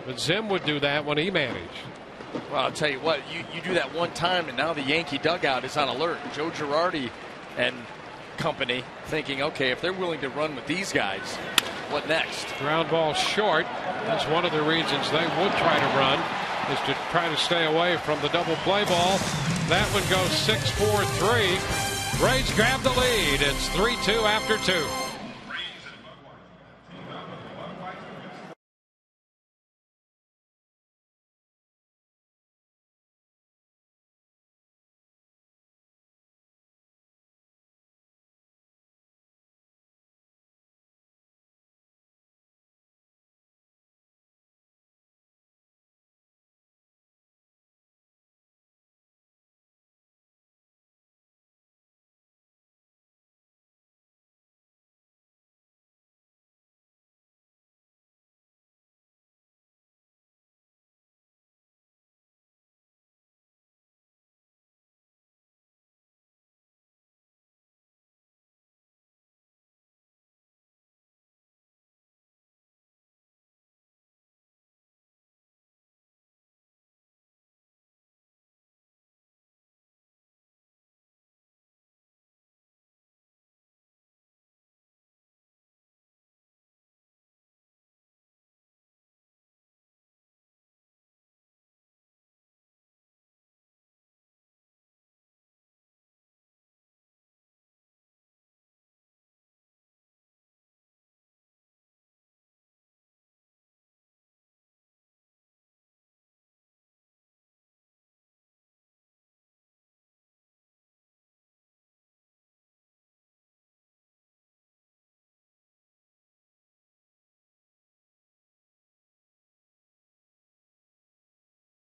C: but Zim would do that when he managed.
D: Well, I'll tell you what, you do that one time and now the Yankee dugout is on alert. Joe Girardi and company thinking, okay, if they're willing to run with these guys, what next?
C: Ground ball short. That's one of the reasons they would try to run, is to try to stay away from the double play ball. That one goes 6-4-3. Rays grab the lead. It's 3-2 after 2.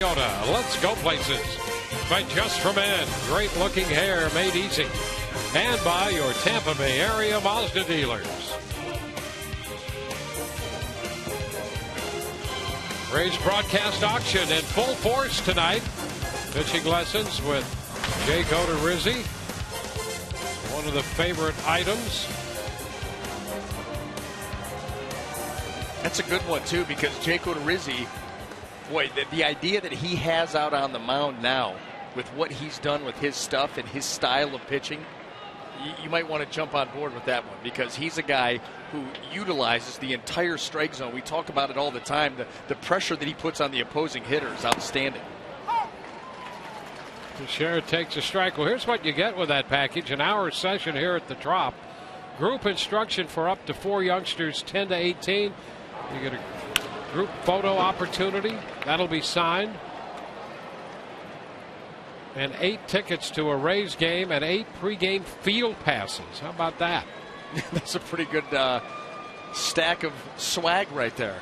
C: Toyota, let's go places. By Just for Men, great looking hair made easy. And by your Tampa Bay area Mazda dealers. Rays broadcast auction in full force tonight. Pitching lessons with Jake Odorizzi. One of the favorite items.
D: That's a good one, too, because Jake Odorizzi, boy, the idea that he has out on the mound now with what he's done with his stuff and his style of pitching, you might want to jump on board with that one because he's a guy who utilizes the entire strike zone. We talk about it all the time. The pressure that he puts on the opposing hitter is outstanding.
C: Teixeira takes a strike. Well, here's what you get with that package. An hour session here at the Trop. Group instruction for up to 4 youngsters, 10 to 18. You get a group photo opportunity. That'll be signed. And 8 tickets to a Rays game and 8 pregame field passes. How about that?
D: That's a pretty good stack of swag right there.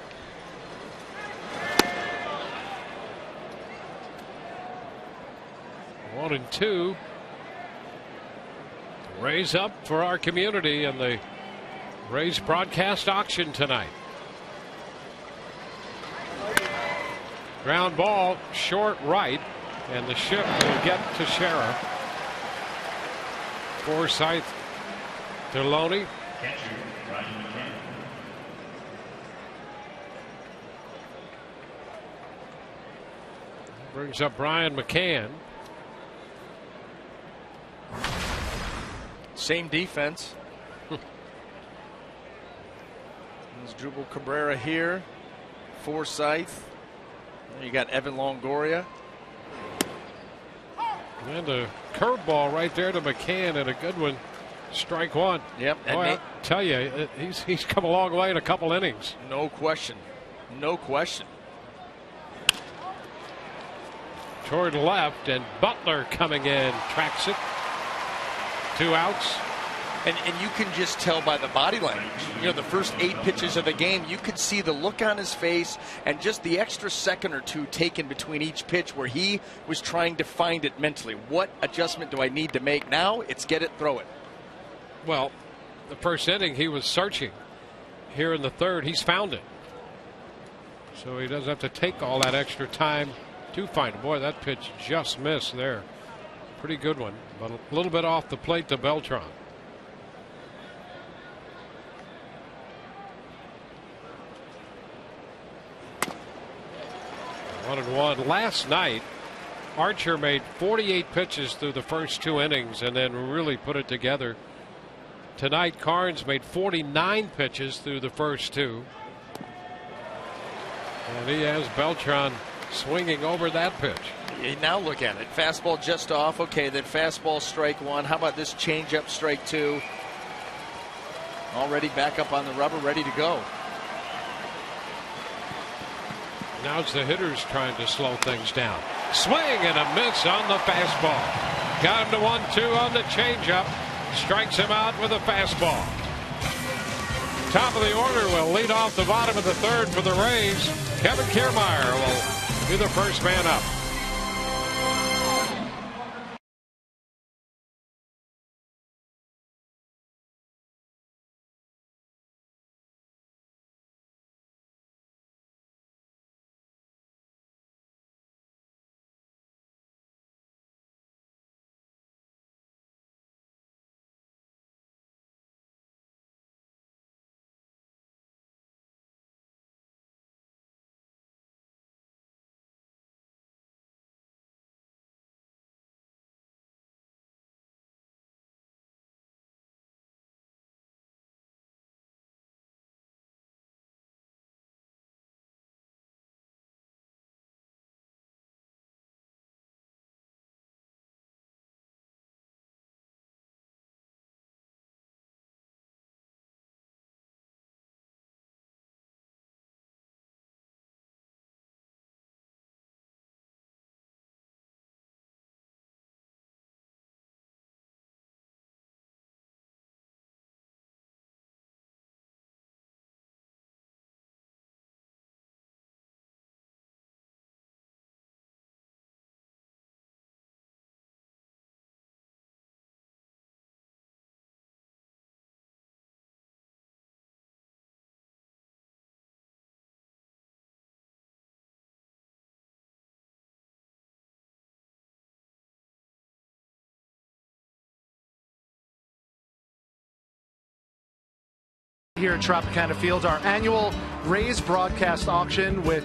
C: One and two. Rays up for our community in the Rays broadcast auction tonight. Ground ball short right, and the shift will get to Teixeira. Forsythe to Loney. Brings up Brian McCann.
D: Same defense. There's Drupal Cabrera here. Forsythe. You got Evan Longoria.
C: And a curveball right there to McCann, and a good one. Strike one.
D: Yep.
C: Boy, I tell you, he's come a long way in a couple innings.
D: No question. No question.
C: Toward left, and Butler coming in. Tracks it. 2 outs.
D: And you can just tell by the body language. You know, the first 8 pitches of the game, you could see the look on his face and just the extra second or two taken between each pitch where he was trying to find it mentally. What adjustment do I need to make now? It's get it, throw it.
C: Well, the first inning he was searching. Here in the third, he's found it. So he doesn't have to take all that extra time to find it. Boy, that pitch just missed there. Pretty good one, but a little bit off the plate to Beltran. 1-1. Last night, Archer made 48 pitches through the first 2 innings and then really put it together. Tonight, Carnes made 49 pitches through the first 2. And he has Beltran swinging over that pitch.
D: Now look at it. Fastball just off. Okay, then fastball strike 1. How about this changeup strike 2? Already back up on the rubber, ready to go.
C: Now it's the hitters trying to slow things down. Swing and a miss on the fastball. Got him to 1-2 on the changeup. Strikes him out with a fastball. Top of the order will lead off the bottom of the third for the Rays. Kevin Kiermaier will be the first man up.
A: Here at Tropicana Field, our annual Rays broadcast auction with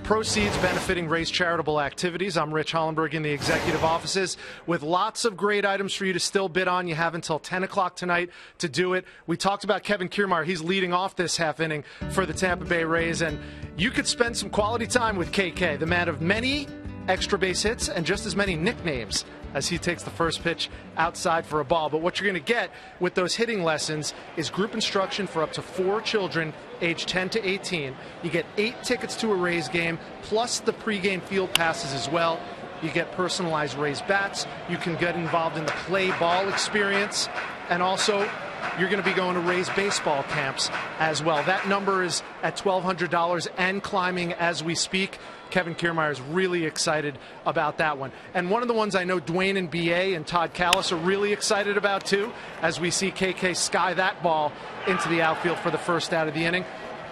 A: proceeds benefiting Rays charitable activities. I'm Rich Hollenberg in the executive offices with lots of great items for you to still bid on. You have until 10 o'clock tonight to do it. We talked about Kevin Kiermaier. He's leading off this half inning for the Tampa Bay Rays, and you could spend some quality time with KK, the man of many extra base hits and just as many nicknames, as he takes the first pitch outside for a ball. But what you're going to get with those hitting lessons is group instruction for up to 4 children aged 10 to 18. You get 8 tickets to a Rays game, plus the pregame field passes as well. You get personalized Rays bats. You can get involved in the play ball experience. And also, you're going to be going to Rays baseball camps as well. That number is at $1,200 and climbing as we speak. Kevin Kiermaier is really excited about that one. And one of the ones I know Dwayne and BA and Todd Callis are really excited about too, as we see KK sky that ball into the outfield for the first out of the inning.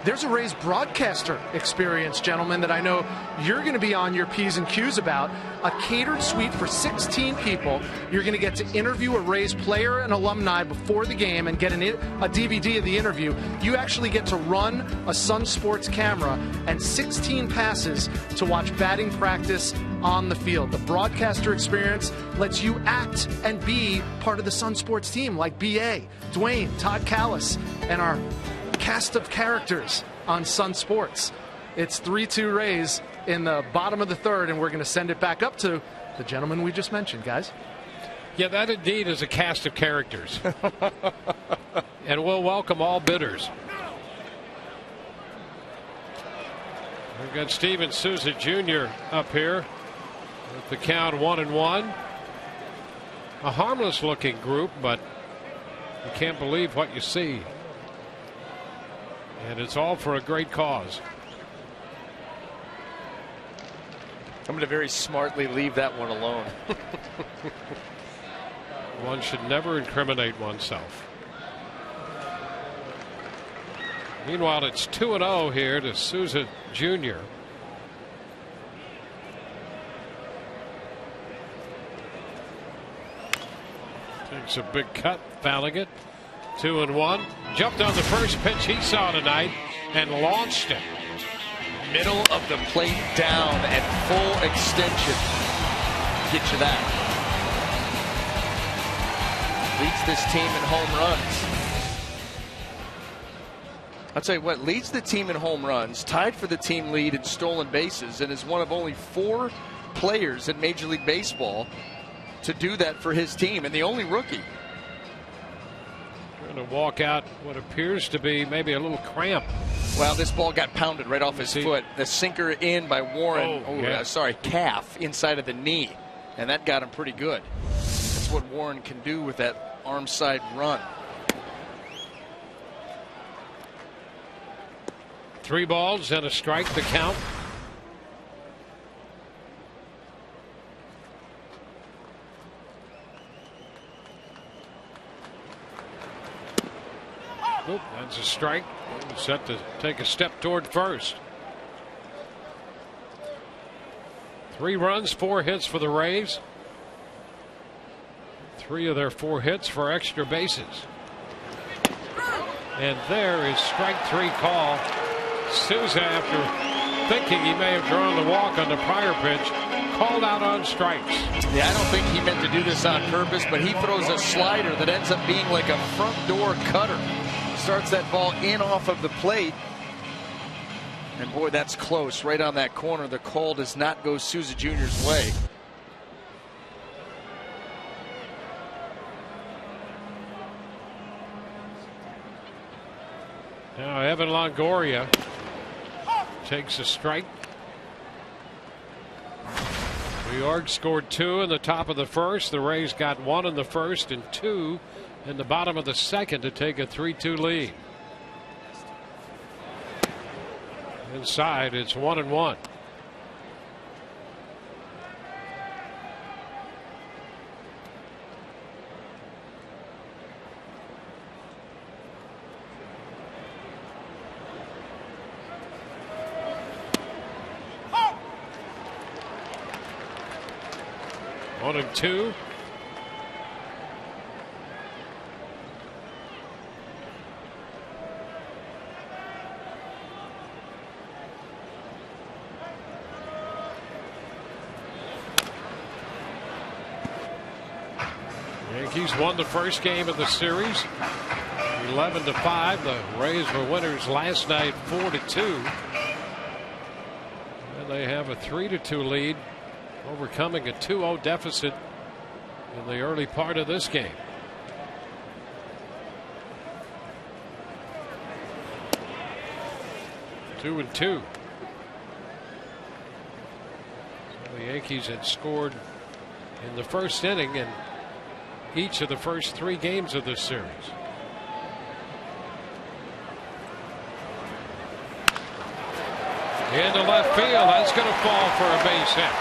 A: There's a Rays broadcaster experience, gentlemen, that I know you're going to be on your P's and Q's about. A catered suite for 16 people. You're going to get to interview a Rays player and alumni before the game and get a DVD of the interview. You actually get to run a Sun Sports camera and 16 passes to watch batting practice on the field. The broadcaster experience lets you act and be part of the Sun Sports team, like BA, Dwayne, Todd Callis, and our cast of characters on Sun Sports. It's 3-2 Rays in the bottom of the third, and we're going to send it back up to the gentleman we just mentioned, guys.
C: Yeah, that indeed is a cast of characters. And we'll welcome all bidders. We've got Steven Souza Jr. up here with the count 1-1. A harmless looking group, but you can't believe what you see. And it's all for a great cause.
D: I'm going to very smartly leave that one alone.
C: One should never incriminate oneself. Meanwhile, it's 2-0 here to Souza Jr. Takes a big cut, fouling it. 2-1. Jumped on the first pitch he saw tonight and launched it.
D: Middle of the plate down at full extension. Get you that. Leads this team in home runs. I'll tell you what, leads the team in home runs, tied for the team lead in stolen bases, and is one of only 4 players in Major League Baseball to do that for his team, and the only rookie.
C: Trying to walk out what appears to be maybe a little cramp.
D: Well, this ball got pounded right off his foot. The sinker in by Warren. Calf inside of the knee. And that got him pretty good. That's what Warren can do with that arm side run.
C: 3 balls and a strike to count. Oop, that's a strike. Set to take a step toward first. 3 runs, 4 hits for the Rays. 3 of their 4 hits for extra bases. And there is strike 3 call. Souza, after thinking he may have drawn the walk on the prior pitch, called out on strikes.
D: Yeah, I don't think he meant to do this on purpose, but he throws a slider that ends up being like a front door cutter. Starts that ball in off of the plate. And boy, that's close. Right on that corner. The call does not go Souza Jr.'s way.
C: Now Evan Longoria takes a strike. New York scored 2 in the top of the first. The Rays got 1 in the first and 2 in the bottom of the second to take a 3-2 lead. Inside, it's 1-1. One and 2. Yankees won the first game of the series 11-5. The Rays were winners last night 4-2. And they have a 3-2 lead, overcoming a 2-0 deficit in the early part of this game. Two and two. So the Yankees had scored in the first inning in each of the first 3 games of this series. Into left field. That's going to fall for a base hit.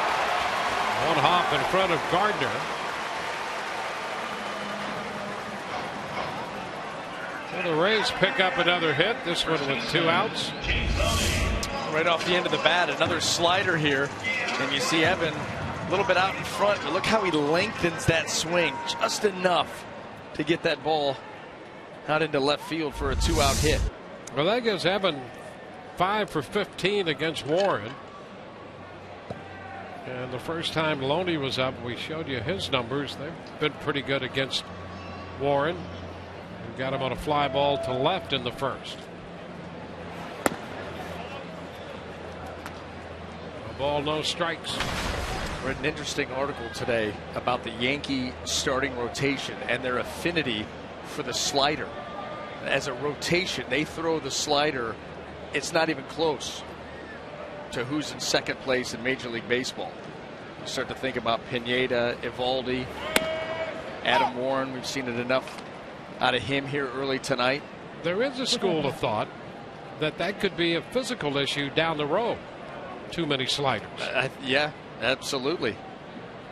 C: One hop in front of Gardner. So the Rays pick up another hit. This one with 2 outs.
D: Right off the end of the bat, another slider here. And you see Evan a little bit out in front. But look how he lengthens that swing just enough to get that ball out into left field for a 2-out hit.
C: Well, that gives Evan 5 for 15 against Warren. And the first time Loney was up, we showed you his numbers. They've been pretty good against Warren. We got him on a fly ball to left in the first. A ball, no strikes.
D: I read an interesting article today about the Yankee starting rotation and their affinity for the slider. As a rotation, they throw the slider. It's not even close to who's in second place in Major League Baseball. You start to think about Pineda, Eovaldi, Adam Warren. We've seen it enough out of him here early tonight.
C: There is a school of thought that that could be a physical issue down the road. Too many sliders.
D: Yeah, absolutely.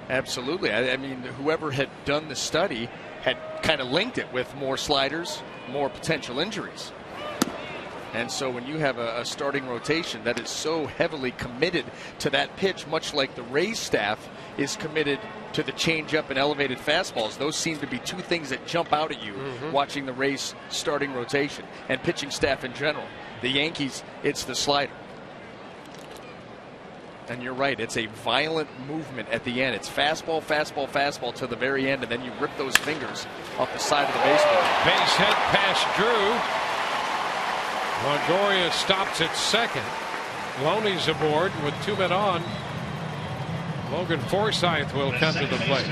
D: Absolutely. I mean, whoever had done the study had kind of linked it with more sliders, more potential injuries. And so when you have a starting rotation that is so heavily committed to that pitch, much like the Rays staff is committed to the changeup and elevated fastballs, those seem to be 2 things that jump out at you watching the Rays starting rotation and pitching staff in general. The Yankees, it's the slider. And you're right, it's a violent movement at the end. It's fastball, fastball, fastball to the very end, and then you rip those fingers off the side of the baseball.
C: Base hit past Drew. Longoria stops at second. Loney's aboard with 2 men on. Logan Forsythe will come to the plate.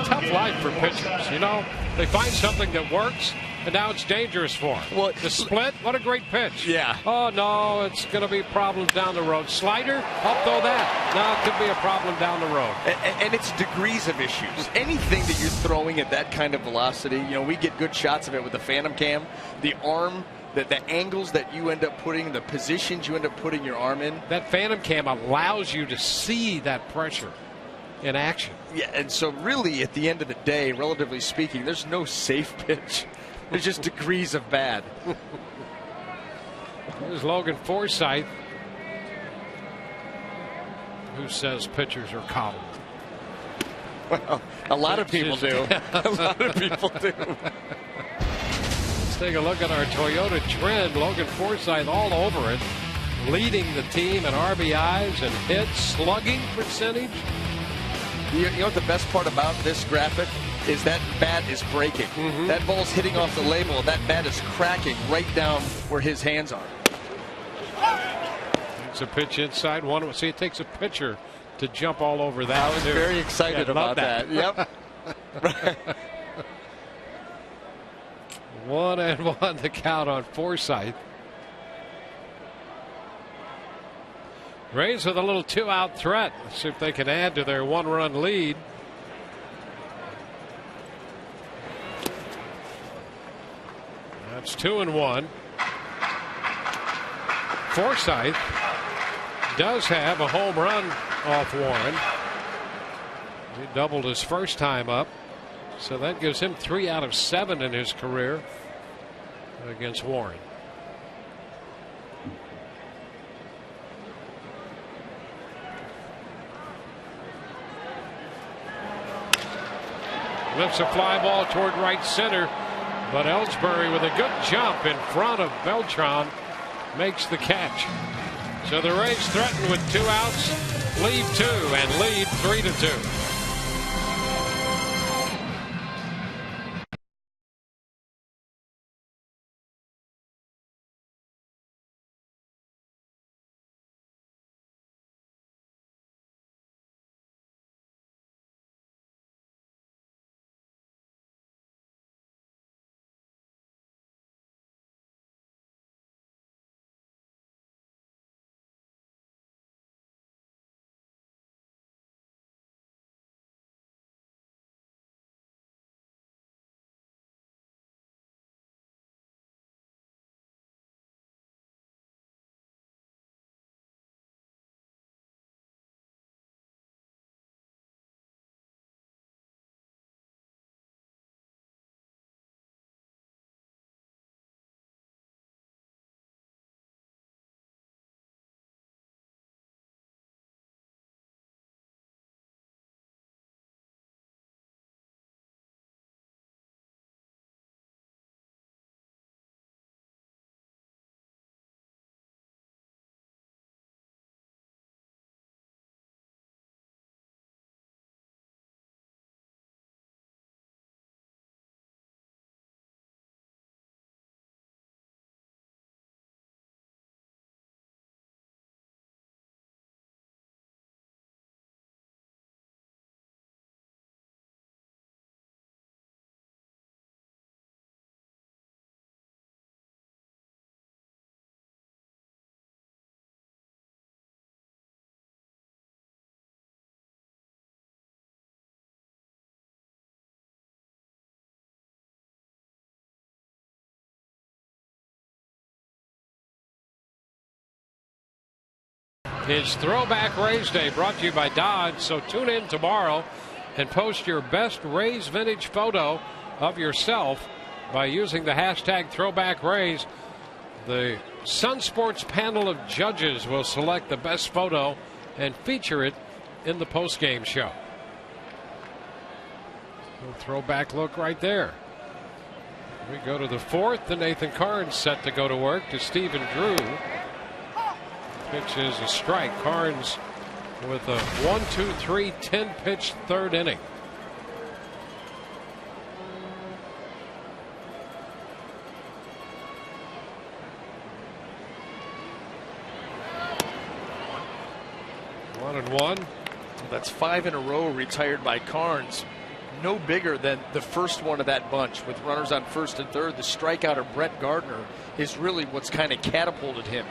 C: Tough life for pitchers. You know, they find something that works, and now it's dangerous for them.
D: Well,
C: the split, what a great pitch.
D: Yeah.
C: Oh, no, it's going to be problems down the road. Slider, I'll throw that. No, it could be a problem down the road.
D: And it's degrees of issues. Anything that you're throwing at that kind of velocity, you know, we get good shots of it with the Phantom Cam. The arm, the angles that you end up putting, the positions you end up putting your arm in.
C: That Phantom Cam allows you to see that pressure in action.
D: Yeah, and so really at the end of the day, relatively speaking, there's no safe pitch. There's just degrees of bad.
C: There's Logan Forsythe, who says pitchers are coddled.
D: Well, a lot of people do. A lot of people do.
C: Let's take a look at our Toyota trend. Logan Forsythe all over it, leading the team in RBIs and hits, slugging percentage.
D: You know what the best part about this graphic is? That bat is breaking. That ball's hitting off the label. That bat is cracking right down where his hands are.
C: It's a pitch inside one. See, it takes a pitcher to jump all over that.
D: I was very excited about that. Yep.
C: 1-1 the count on Forsythe. Rays with a little 2-out threat. Let's see if they can add to their 1-run lead. That's 2-1. Forsythe does have a home run off Warren. He doubled his first time up, so that gives him 3 out of 7 in his career against Warren. Lifts a fly ball toward right center, but Ellsbury with a good jump in front of Beltran makes the catch. So the Rays threaten with 2 outs, lead 2 and lead 3-2. is Throwback Rays Day, brought to you by Dodge. So tune in tomorrow and post your best Rays vintage photo of yourself by using the hashtag Throwback Rays. The Sun Sports panel of judges will select the best photo and feature it in the post-game show. A throwback look right there. We go to the fourth, and Nathan Karns set to go to work to Stephen Drew. Pitch is a strike. Karns with a 1-2-3 10-pitch third inning. One and one.
D: That's 5 in a row retired by Karns. No bigger than the first one of that bunch with runners on first and third. The strikeout of Brett Gardner is really what's kind of catapulted him.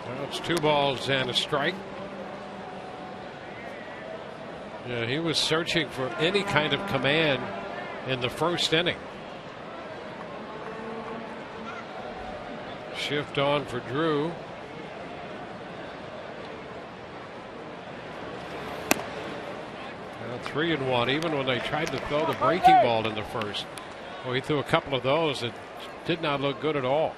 C: Well, it's 2 balls and a strike. Yeah, he was searching for any kind of command in the first inning. Shift on for Drew. Now 3-1. Even when they tried to throw the breaking ball in the first, well, he threw a couple of those that did not look good at all.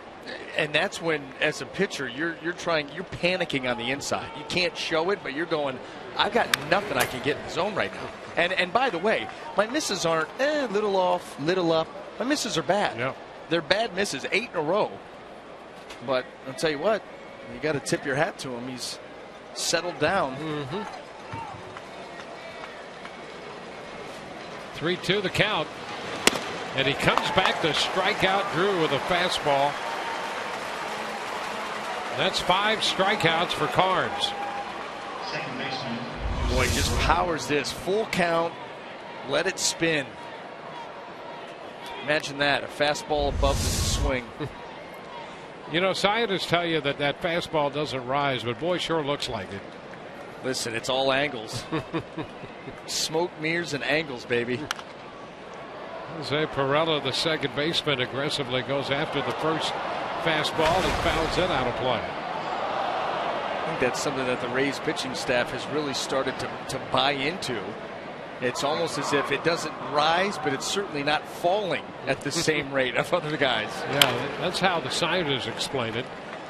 D: And that's when, as a pitcher, you're panicking on the inside. You can't show it, but you're going, I've got nothing I can get in the zone right now. And by the way, my misses aren't little off, little up. My misses are bad.
C: Yep.
D: They're bad misses, 8 in a row. But I'll tell you what, you got to tip your hat to him. He's settled down.
C: 3-2 the count. And he comes back to strike out Drew with a fastball. That's 5 strikeouts for Karns.
D: Boy, he just powers this. Full count. Let it spin. Imagine that. A fastball above the swing.
C: You know, scientists tell you that that fastball doesn't rise, but boy, sure looks like it.
D: Listen, it's all angles. Smoke, mirrors, and angles, baby.
C: Jose Pirela, the second baseman, aggressively goes after the first fastball and fouls it out of play.
D: I think that's something that the Rays pitching staff has really started to buy into. It's almost as if it doesn't rise, but it's certainly not falling at the same rate of other guys.
C: Yeah, that's how the scientists explain it.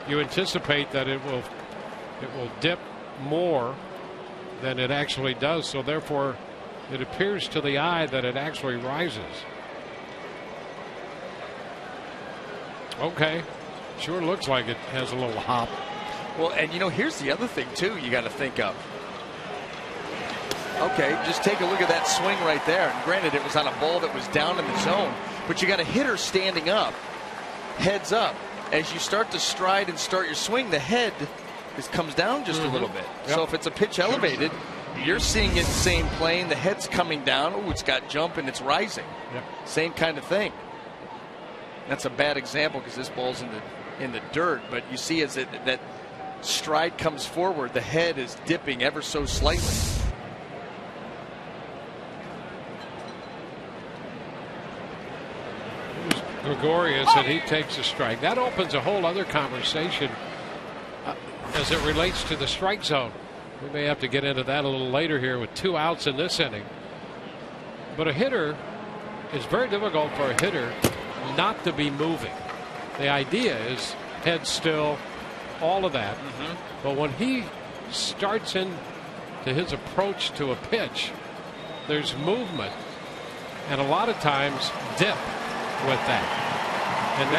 C: You anticipate that it will dip more than it actually does, so therefore it appears to the eye that it actually rises. Okay, sure looks like it has a little hop.
D: Well, and you know, here's the other thing too you got to think of. Okay, just take a look at that swing right there. And granted, it was on a ball that was down in the zone, but you got a hitter standing up, heads up. As you start to stride and start your swing, the head comes down just a little bit.
C: Yep.
D: So if it's a pitch elevated, you're seeing it the same plane. The head's coming down. Oh, it's got jump and it's rising.
C: Yep.
D: Same kind of thing. That's a bad example because this ball's in the dirt. But you see as that stride comes forward, the head is dipping ever so slightly.
C: Gregorius, and he takes a strike. That opens a whole other conversation as it relates to the strike zone. We may have to get into that a little later here with 2 outs in this inning. But a hitter, it's very difficult for a hitter not to be moving. The idea is head still, all of that. But when he starts into his approach to a pitch, there's movement and a lot of times dip with that. And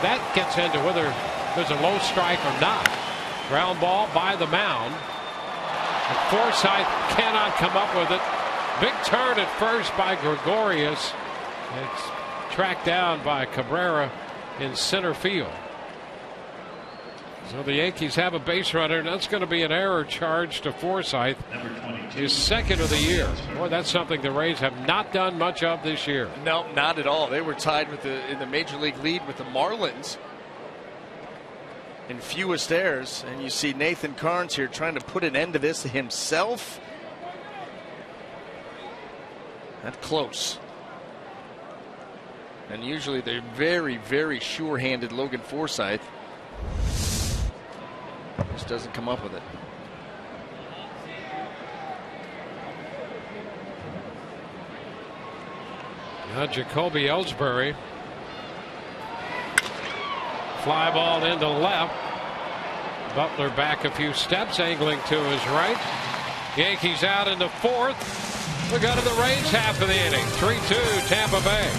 C: that gets into whether there's a low strike or not. Ground ball by the mound. And Forsythe cannot come up with it. Big turn at first by Gregorius. It's tracked down by Cabrera in center field. So the Yankees have a base runner, and that's going to be an error charge to Forsythe. His second of the year. Boy, that's something the Rays have not done much of this year.
D: No, not at all. They were tied with in the major league lead with the Marlins in fewest errors, and you see Nathan Karns here trying to put an end to this himself. That's close. And usually they're very, very sure-handed, Logan Forsythe. Just doesn't come up with it.
C: Now Jacoby Ellsbury. Fly ball into left. Butler back a few steps, angling to his right. Yankees out in the fourth. We go to the Rays half of the inning. 3-2 Tampa Bay.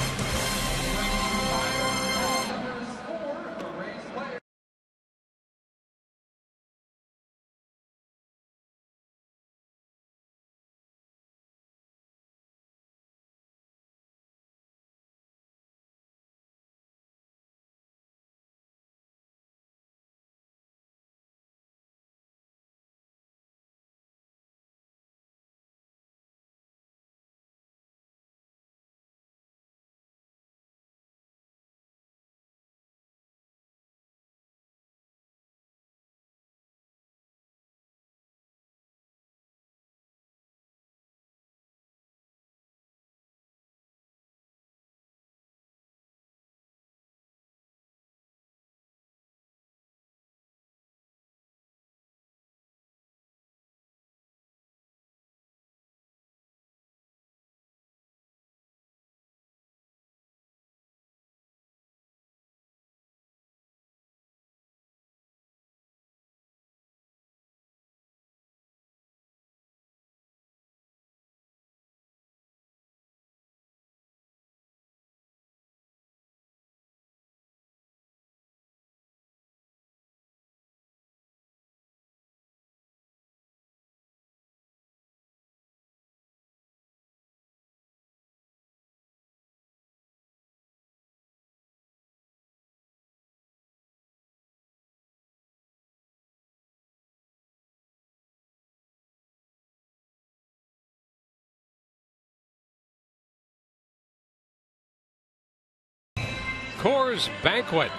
C: Coors Banquet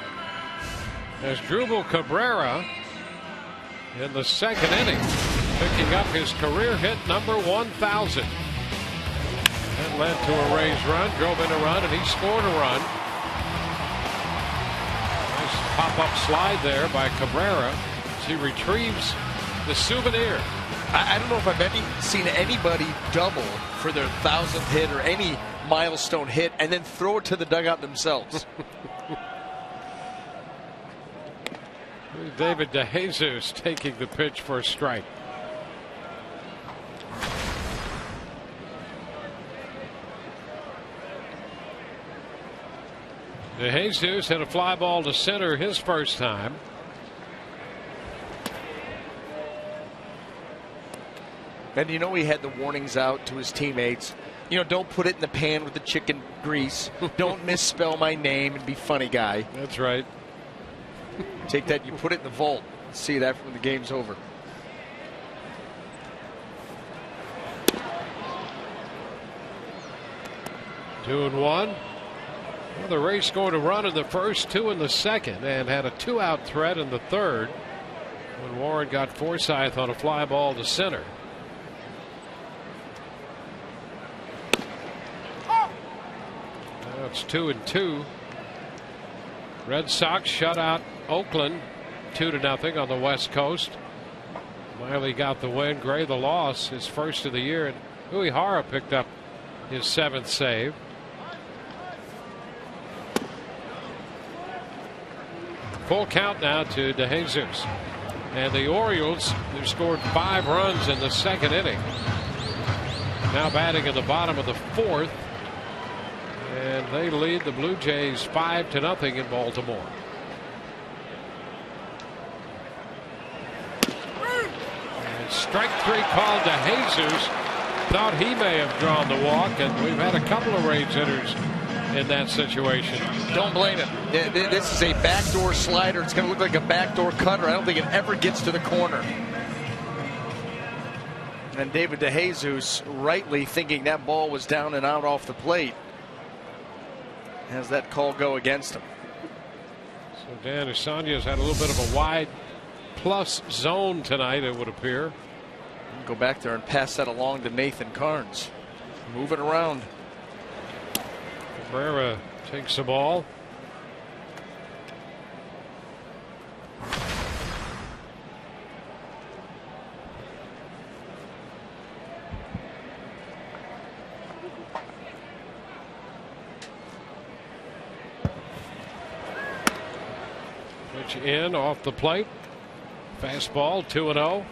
C: as Drupal Cabrera in the second inning, picking up his career hit number 1,000. That led to a Rays run, drove in a run, and he scored a run. Nice pop-up slide there by Cabrera as he retrieves the souvenir.
D: I don't know if I've seen anybody double for their 1,000th hit or any milestone hit and then throw it to the dugout themselves.
C: David DeJesus taking the pitch for a strike. DeJesus hit a fly ball to center his first time.
D: And you know he had the warnings out to his teammates. You know, don't put it in the pan with the chicken grease. Don't misspell my name and be funny, guy.
C: That's right.
D: Take that, you put it in the vault. See that when the game's over.
C: Two and one. Well, the Rays scored a run in the first, two in the second, and had a two-out threat in the third when Warren got Forsythe on a fly ball to center. Now it's 2-2. Red Sox shut out Oakland 2-0 on the West Coast. Miley got the win, Gray the loss, his first of the year, and Uehara picked up his 7th save. Full count now to DeJesus. And the Orioles, who scored 5 runs in the second inning, now batting in the bottom of the fourth. And they lead the Blue Jays 5-0 in Baltimore. And strike 3 called to Jesus. Thought he may have drawn the walk, and we've had a couple of Rays hitters in that situation.
D: Don't blame him. This is a backdoor slider. It's going to look like a backdoor cutter. I don't think it ever gets to the corner. And David DeJesus, rightly thinking that ball was down and out off the plate, has that call go against him.
C: So Dan Usanya's had a little bit of a wide plus zone tonight, it would appear.
D: Go back there and pass that along to Nathan Carnes. Move it around.
C: Cabrera takes the ball. Pitch in off the plate. Fastball 2-0.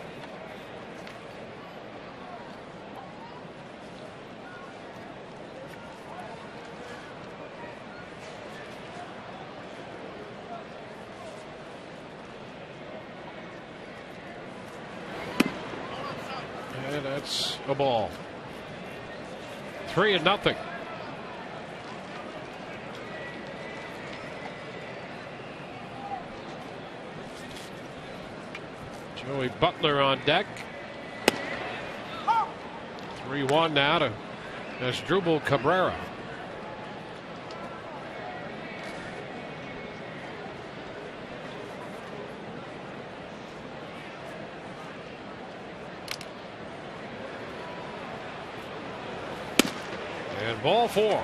C: And that's a ball. 3-0. Joey Butler on deck. 3-1 now to Asdrubal Cabrera. And ball 4.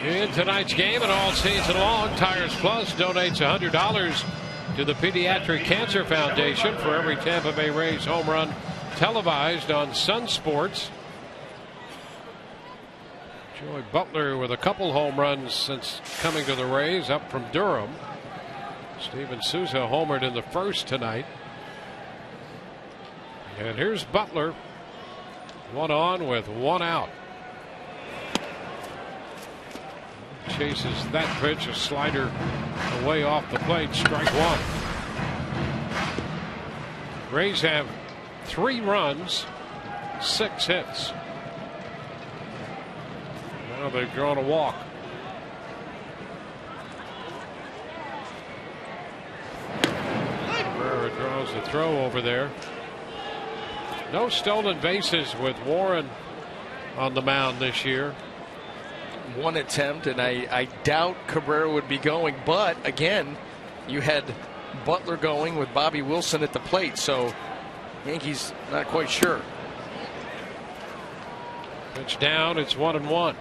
C: In tonight's game and all season long, Tires Plus donates $100 to the Pediatric Cancer Foundation for every Tampa Bay Rays home run televised on Sun Sports. Joey Butler with a couple home runs since coming to the Rays, up from Durham. Steven Souza homered in the first tonight. And here's Butler, 1 on with 1 out. Chases that pitch, a slider away off the plate, strike 1. Rays have 3 runs, 6 hits. Now they've drawn a walk. Cabrera draws the throw over there. No stolen bases with Warren on the mound this year.
D: 1 attempt, and I doubt Cabrera would be going, but again, you had Butler going with Bobby Wilson at the plate, so Yankees not quite sure.
C: Pitch down, it's 1-1.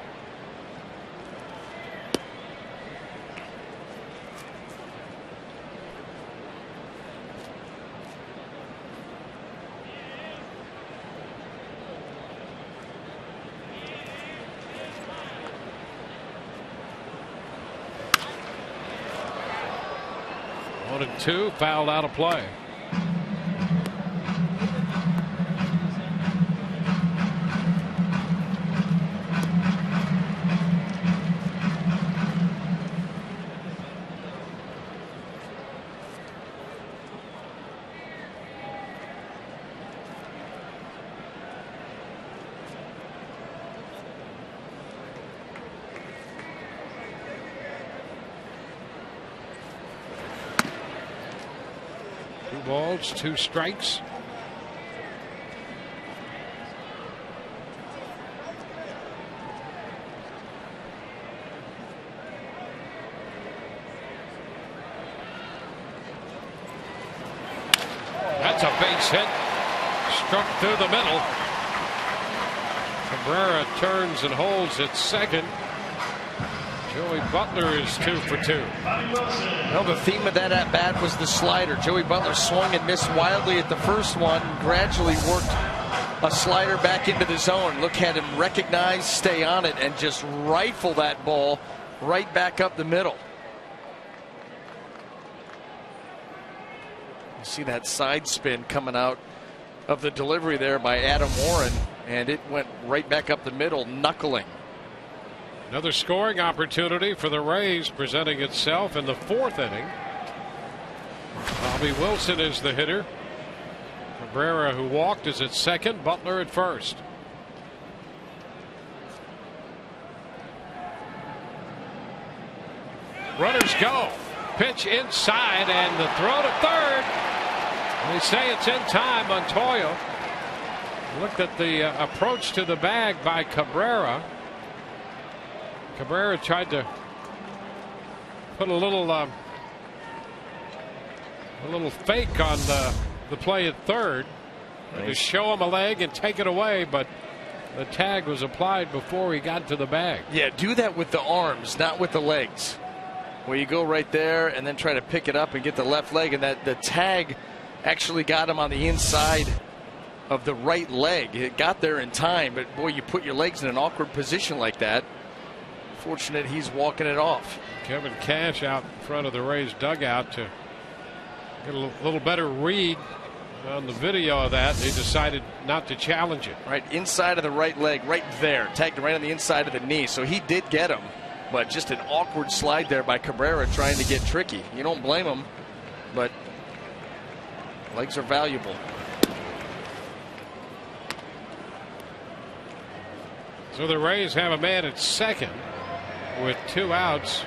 C: One and 2, fouled out of play. Balls, 2 strikes. That's a base hit. Struck through the middle. Cabrera turns and holds at second. Joey Butler is 2 for 2.
D: Well, the theme of that at bat was the slider. Joey Butler swung and missed wildly at the first one, gradually worked a slider back into the zone. Look at him recognize, stay on it, and just rifle that ball right back up the middle. You see that side spin coming out of the delivery there by Adam Warren, and it went right back up the middle, knuckling.
C: Another scoring opportunity for the Rays presenting itself in the 4th inning. Bobby Wilson is the hitter. Cabrera, who walked, is at second. Butler at first. Runners go. Pitch inside and the throw to third. They say it's in time. Montoya looked at the approach to the bag by Cabrera. Cabrera tried to put a little fake on the play at third, to show him a leg and take it away, but the tag was applied before he got to the bag.
D: Yeah, do that with the arms, not with the legs, where you go right there and then try to pick it up and get the left leg, and that the tag actually got him on the inside of the right leg. It got there in time, but boy, you put your legs in an awkward position like that. Fortunate he's walking it off.
C: Kevin Cash out in front of the Rays dugout to get a little better read on the video of that. They decided not to challenge it.
D: Right inside of the right leg, right there, tagged right on the inside of the knee. So he did get him, but just an awkward slide there by Cabrera trying to get tricky. You don't blame him, but legs are valuable.
C: So the Rays have a man at second with 2 outs.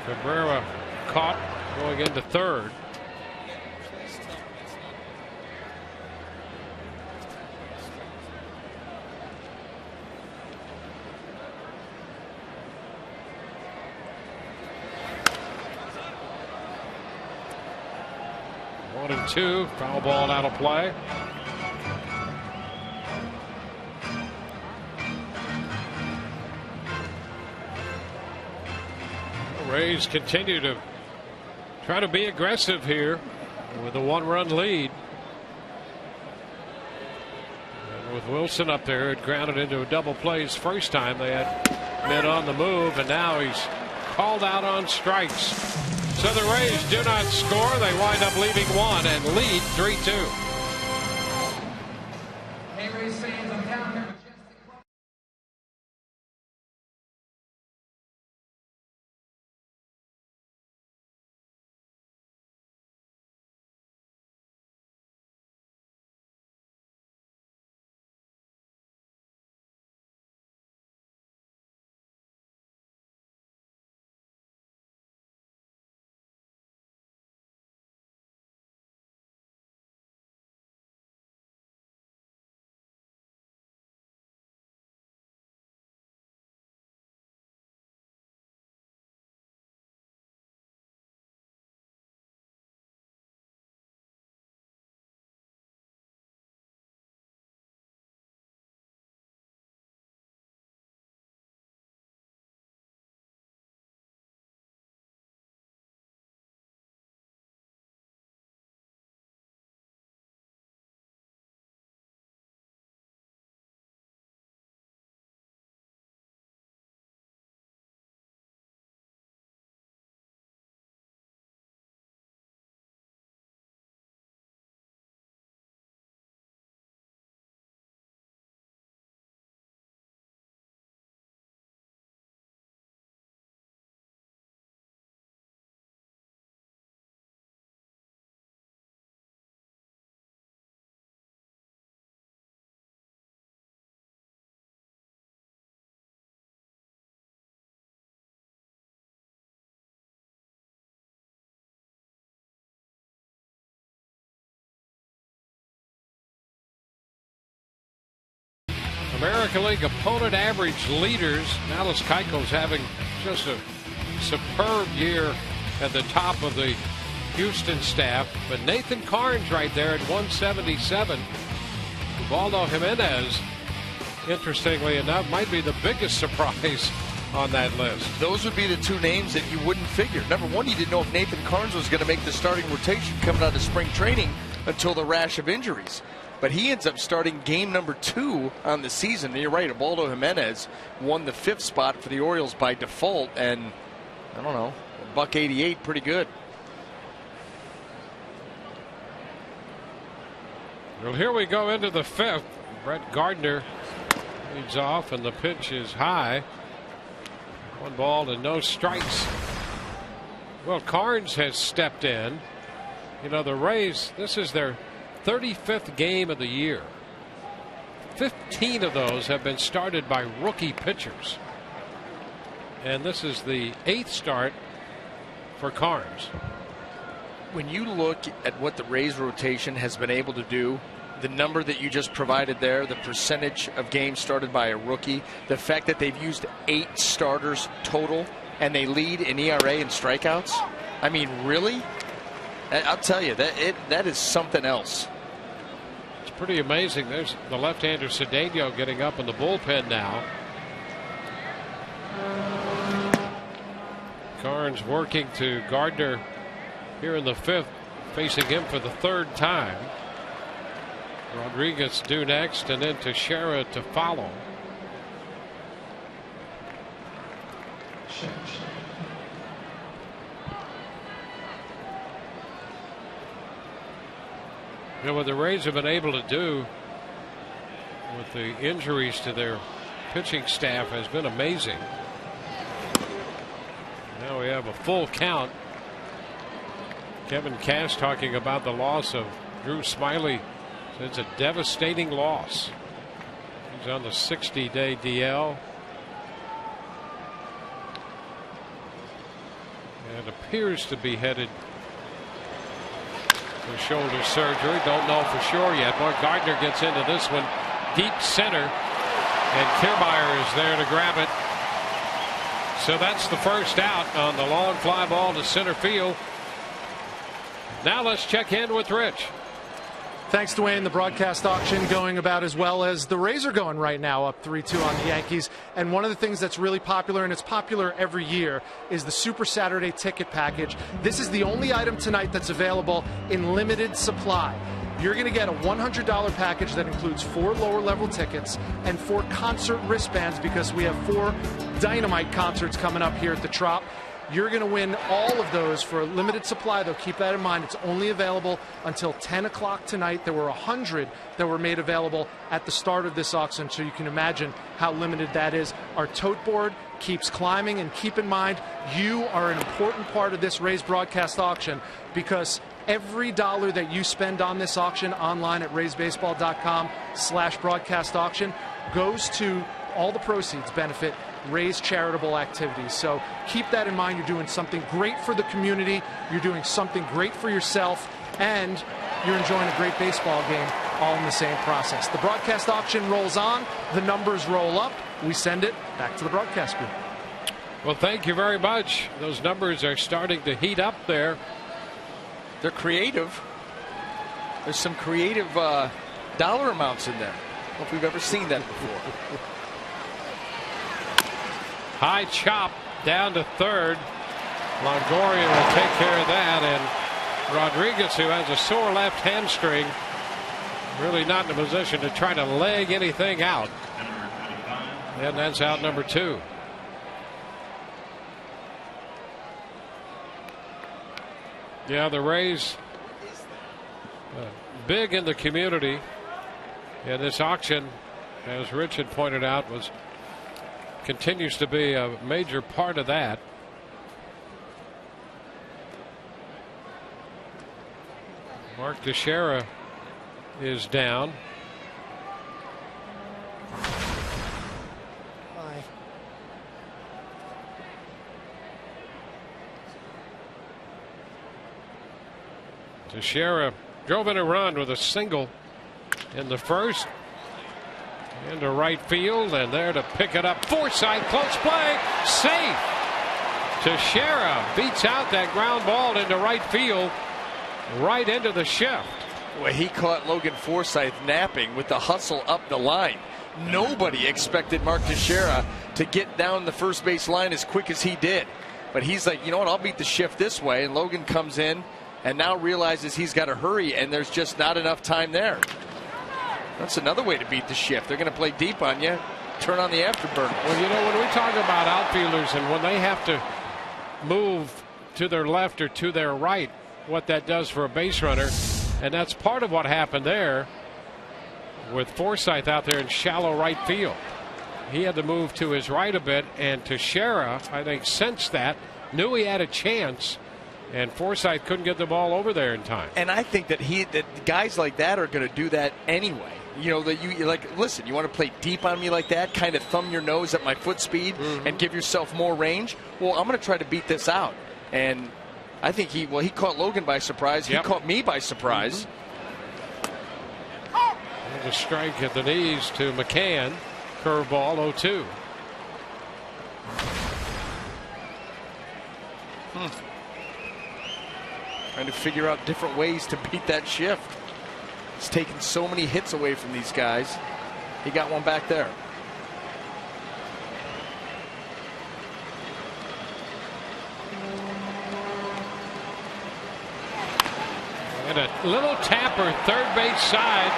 C: Cabrera caught going into third. One and 2, foul ball out of play. The Rays continue to try to be aggressive here with a 1-run lead. And with Wilson up there, it grounded into a double play his first time. They had men on the move, and now he's called out on strikes. So the Rays do not score. They wind up leaving 1 and lead 3-2.
G: Hey, Rays fans, I'm down here.
C: American League opponent average leaders. Dallas Keuchel's having just a superb year at the top of the Houston staff. But Nathan Karns right there at 177. Ubaldo Jimenez, interestingly enough, might be the biggest surprise on that list.
D: Those would be the 2 names that you wouldn't figure. Number one, you didn't know if Nathan Karns was going to make the starting rotation coming out of spring training until the rash of injuries. But he ends up starting game number 2 on the season. And you're right, Ubaldo Jimenez won the 5th spot for the Orioles by default. And, I don't know, $188, pretty good.
C: Well, here we go into the 5th. Brett Gardner leads off, and the pitch is high. 1 ball and no strikes. Well, Karns has stepped in. You know, the Rays, this is their 35th game of the year. 15 of those have been started by rookie pitchers. And this is the 8th start for Karns.
D: When you look at what the Rays rotation has been able to do, the number that you just provided there, the percentage of games started by a rookie, the fact that they've used 8 starters total and they lead in ERA and strikeouts. I mean, really? I'll tell you, that is something else.
C: It's pretty amazing. There's the left-hander Cedeno getting up in the bullpen now. Karns working to Gardner here in the 5th, facing him for the 3rd time. Rodriguez due next, and then Teixeira to follow. You know, what the Rays have been able to do with the injuries to their pitching staff has been amazing. Now we have a full count. Kevin Cash talking about the loss of Drew Smyly. It's a devastating loss. He's on the 60-day DL. And appears to be headed for shoulder surgery. Don't know for sure yet. Mark Gardner gets into this one deep center, and Kiermaier is there to grab it. So that's the first out on the long fly ball to center field. Now let's check in with Rich.
A: Thanks, Dwayne. The broadcast auction going about as well as the Rays are going right now, up 3-2 on the Yankees. And one of the things that's really popular, and it's popular every year, is the Super Saturday ticket package. This is the only item tonight that's available in limited supply. You're going to get a $100 package that includes 4 lower-level tickets and 4 concert wristbands, because we have 4 Dynamite concerts coming up here at the Trop. You're going to win all of those for a limited supply, though. Keep that in mind. It's only available until 10 o'clock tonight. There were 100 that were made available at the start of this auction, so you can imagine how limited that is. Our tote board keeps climbing, and keep in mind, you are an important part of this Rays broadcast auction, because every dollar that you spend on this auction online at raysbaseball.com/broadcast auction goes to all the proceeds benefit Rays charitable activities. So keep that in mind. You're doing something great for the community. You're doing something great for yourself, and you're enjoying a great baseball game all in the same process. The broadcast auction rolls on. The numbers roll up. We send it back to the broadcast group.
C: Well, thank you very much. Those numbers are starting to heat up there.
D: They're creative. There's some creative dollar amounts in there. I don't know if we've ever seen that before.
C: High chop down to third. Longoria will take care of that, and Rodriguez, who has a sore left hamstring, really not in a position to try to leg anything out. And that's out number 2. Yeah, the Rays big in the community, and this auction, as Rich had pointed out, continues to be a major part of that. Mark Teixeira is down. Teixeira drove in a run with a single in the first. Into right field, and there to pick it up. Forsythe, close play, safe. Teixeira beats out that ground ball into right field, right into the shift.
D: Well, he caught Logan Forsythe napping with the hustle up the line. Nobody expected Mark Teixeira to get down the first base line as quick as he did. But he's like, you know what, I'll beat the shift this way. And Logan comes in and now realizes he's got to hurry, and there's just not enough time there. That's another way to beat the shift. They're going to play deep on you, turn on the afterburner.
C: Well, you know, when we talk about outfielders and when they have to move to their left or to their right, what that does for a base runner, and that's part of what happened there with Forsythe out there in shallow right field. He had to move to his right a bit, and Teixeira, I think, sensed that, knew he had a chance, and Forsythe couldn't get the ball over there in time.
D: And I think that guys like that are going to do that anyway. You know, that you like, listen, you want to play deep on me like that, kind of thumb your nose at my foot speed and give yourself more range. Well, I'm going to try to beat this out. And I think he caught Logan by surprise. He caught me by surprise.
C: And a strike at the knees to McCann. Curveball 0-2.
D: Trying to figure out different ways to beat that shift. He's taken so many hits away from these guys. He got one back there.
C: And a little tapper third base side.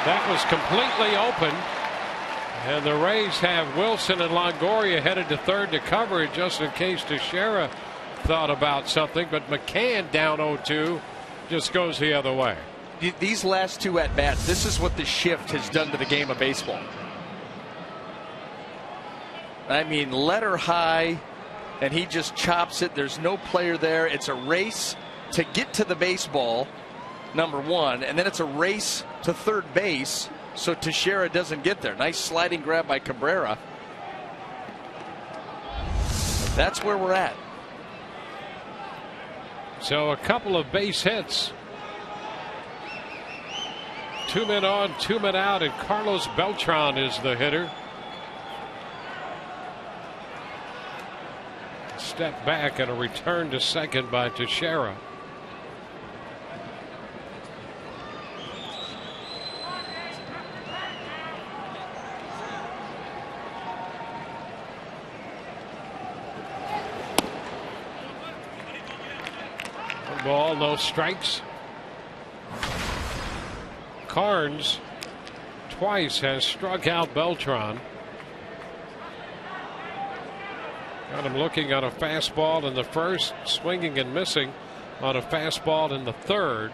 C: That was completely open. And the Rays have Wilson and Longoria headed to third to cover it just in case Teixeira thought about something. But McCann down 0-2 just goes the other way.
D: These last two at bats, this is what the shift has done to the game of baseball. I mean, letter high, and he just chops it. There's no player there. It's a race to get to the baseball, number one, and then it's a race to third base so Teixeira doesn't get there. Nice sliding grab by Cabrera. That's where we're at.
C: So a couple of base hits. 2 men on, 2 men out, and Carlos Beltran is the hitter. Step back and a return to second by Teixeira. One ball, no strikes. Carnes twice has struck out Beltran. Got him looking on a fastball in the first, swinging and missing on a fastball in the third.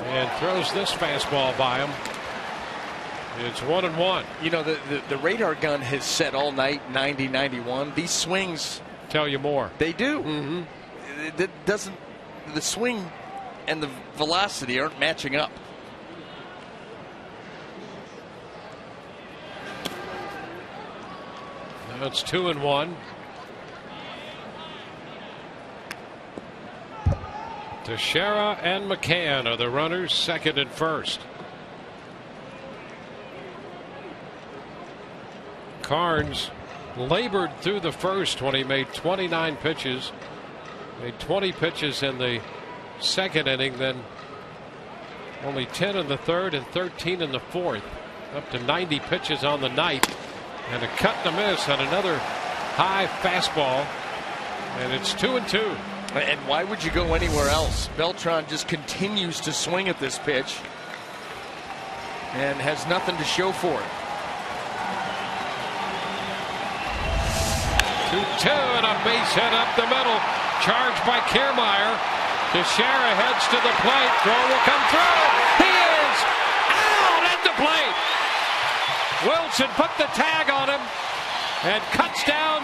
C: And throws this fastball by him. It's 1-1.
D: You know, the radar gun has said all night 90-91. These swings
C: tell you more.
D: They do.
C: Mm-hmm.
D: It doesn't. The swing and the velocity aren't matching up.
C: Now it's 2-1. Teixeira and McCann are the runners, second and first. Carnes labored through the first when he made 29 pitches. Made 20 pitches in the second inning, then only 10 in the third and 13 in the fourth. Up to 90 pitches on the night. And a cut and a miss on another high fastball. And it's 2-2.
D: And why would you go anywhere else? Beltran just continues to swing at this pitch and has nothing to show for it.
C: 2-2 and a base hit up the middle. Charged by Kiermaier. Teixeira heads to the plate. Throw will come through. He is out at the plate. Wilson put the tag on him and cuts down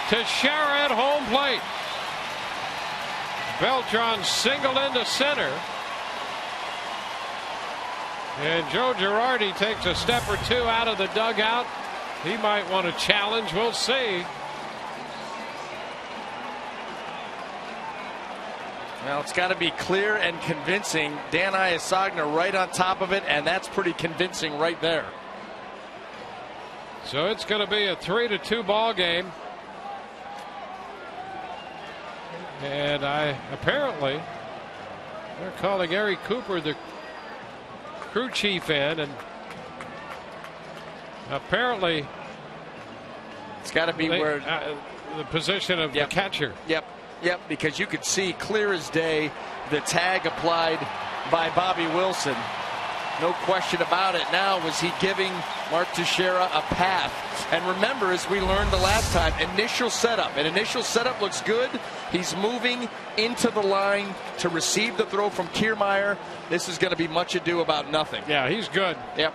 C: Teixeira at home plate. Beltran singled into center. And Joe Girardi takes a step or two out of the dugout. He might want to challenge. We'll see.
D: Well, it's got to be clear and convincing. Dan Iasagna right on top of it, and that's pretty convincing right there.
C: So it's going to be a 3-2 ball game. And apparently they're calling Eric Cooper the crew chief in, and apparently
D: it's got to be where
C: the position of the catcher.
D: Yep, because you could see clear as day the tag applied by Bobby Wilson. No question about it. Now, was he giving Mark Teixeira a path? And remember, as we learned the last time, initial setup. An initial setup looks good. He's moving into the line to receive the throw from Kiermaier. This is going to be much ado about nothing.
C: Yeah, he's good.
D: Yep.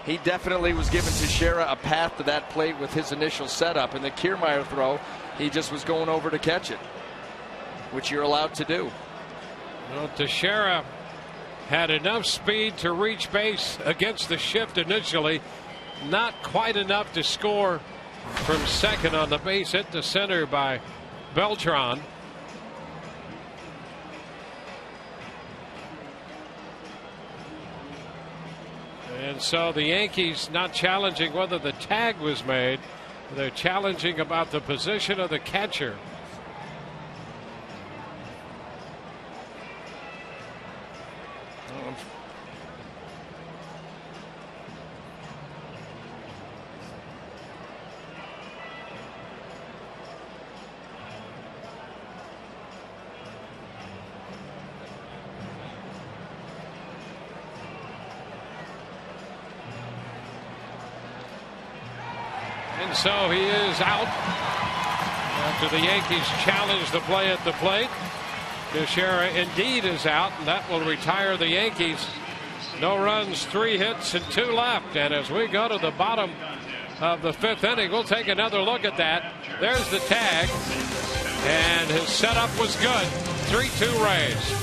D: He definitely was giving Teixeira a path to that plate with his initial setup. And the Kiermaier throw, he just was going over to catch it, which you're allowed to do.
C: Well, Teixeira had enough speed to reach base against the shift initially. Not quite enough to score from second on the base hit to center by Beltran. And so the Yankees not challenging whether the tag was made. They're challenging about the position of the catcher. And so he is out after the Yankees challenge the play at the plate. Teixeira indeed is out, and that will retire the Yankees. No runs, 3 hits, and 2 left. And as we go to the bottom of the 5th inning, we'll take another look at that. There's the tag, and his setup was good. 3-2 Rays.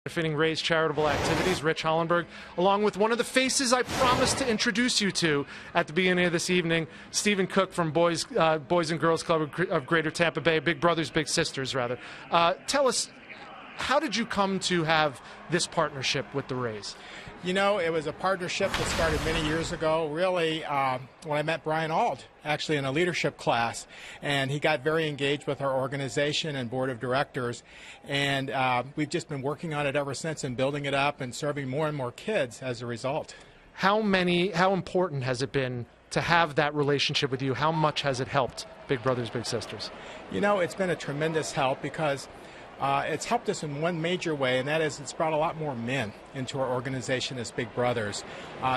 A: Benefiting Rays charitable activities, Rich Hollenberg, along with one of the faces I promised to introduce you to at the beginning of this evening, Stephen Cook from Boys and Girls Club of Greater Tampa Bay, Big Brothers Big Sisters, rather. Tell us, how did you come to have this partnership with the Rays?
H: You know, it was a partnership that started many years ago, really, when I met Brian Auld, actually in a leadership class. And he got very engaged with our organization and board of directors. And we've just been working on it ever since and building it up and serving more and more kids as a result.
A: How important has it been to have that relationship with you? How much has it helped Big Brothers Big Sisters?
H: You know, it's been a tremendous help because it's helped us in one major way, and that is it's brought a lot more men into our organization as Big Brothers.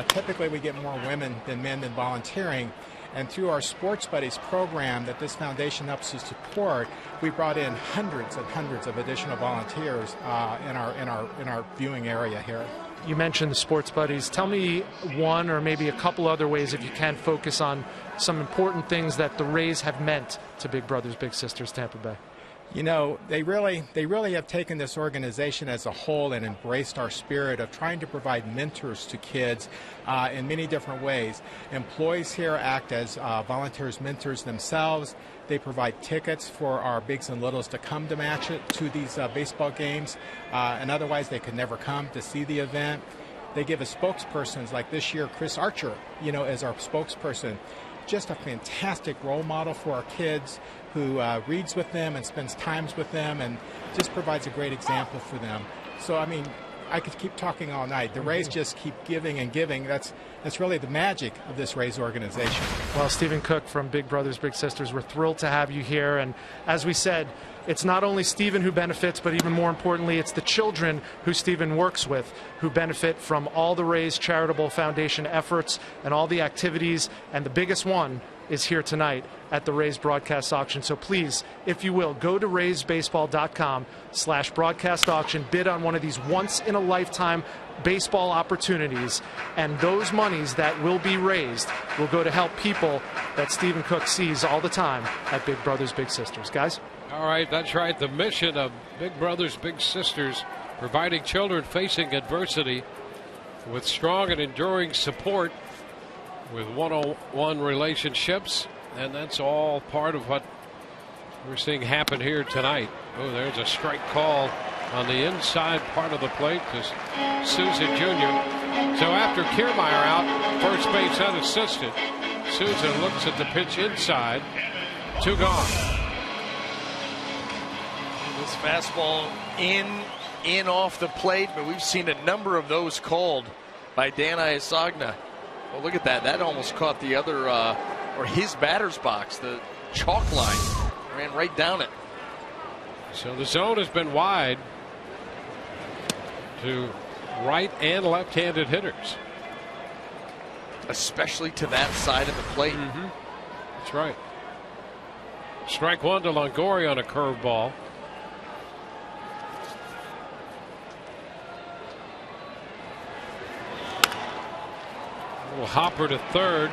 H: Typically, we get more women than men in volunteering, and through our Sports Buddies program that this foundation helps to support, we brought in hundreds and hundreds of additional volunteers in our viewing area here.
A: You mentioned the Sports Buddies. Tell me one or maybe a couple other ways, if you can, focus on some important things that the Rays have meant to Big Brothers Big Sisters Tampa Bay.
H: You know, they really have taken this organization as a whole and embraced our spirit of trying to provide mentors to kids in many different ways. Employees here act as volunteers, mentors themselves. They provide tickets for our bigs and littles to come to these baseball games, and otherwise they could never come to see the event. They give us spokespersons, like this year, Chris Archer, you know, as our spokesperson. Just a fantastic role model for our kids, who reads with them and spends times with them and just provides a great example for them. So, I mean, I could keep talking all night. The Rays just keep giving and giving. That's really the magic of this Rays organization.
A: Well, Stephen Cook from Big Brothers Big Sisters, we're thrilled to have you here. And as we said, it's not only Stephen who benefits, but even more importantly, it's the children who Stephen works with who benefit from all the Rays Charitable Foundation efforts and all the activities. And the biggest one is here tonight at the Rays broadcast auction. So please, if you will, go to raysbaseball.com/broadcast auction, bid on one of these once-in-a-lifetime baseball opportunities, and those monies that will be raised will go to help people that Stephen Cook sees all the time at Big Brothers Big Sisters. Guys?
C: All right, that's right. The mission of Big Brothers Big Sisters, providing children facing adversity with strong and enduring support, with one-on-one relationships, and that's all part of what we're seeing happen here tonight. Oh, there's a strike call on the inside part of the plate to Souza Jr. So after Kiermaier out, first base unassisted, Souza looks at the pitch inside, 2 gone.
D: This fastball in off the plate, but we've seen a number of those called by Dan Iasagna. Well, look at that. That almost caught the other, or his batter's box. The chalk line ran right down it.
C: So the zone has been wide to right and left-handed hitters.
D: Especially to that side of the plate.
C: Mm-hmm. That's right. Strike one to Longoria on a curveball. Little hopper to third.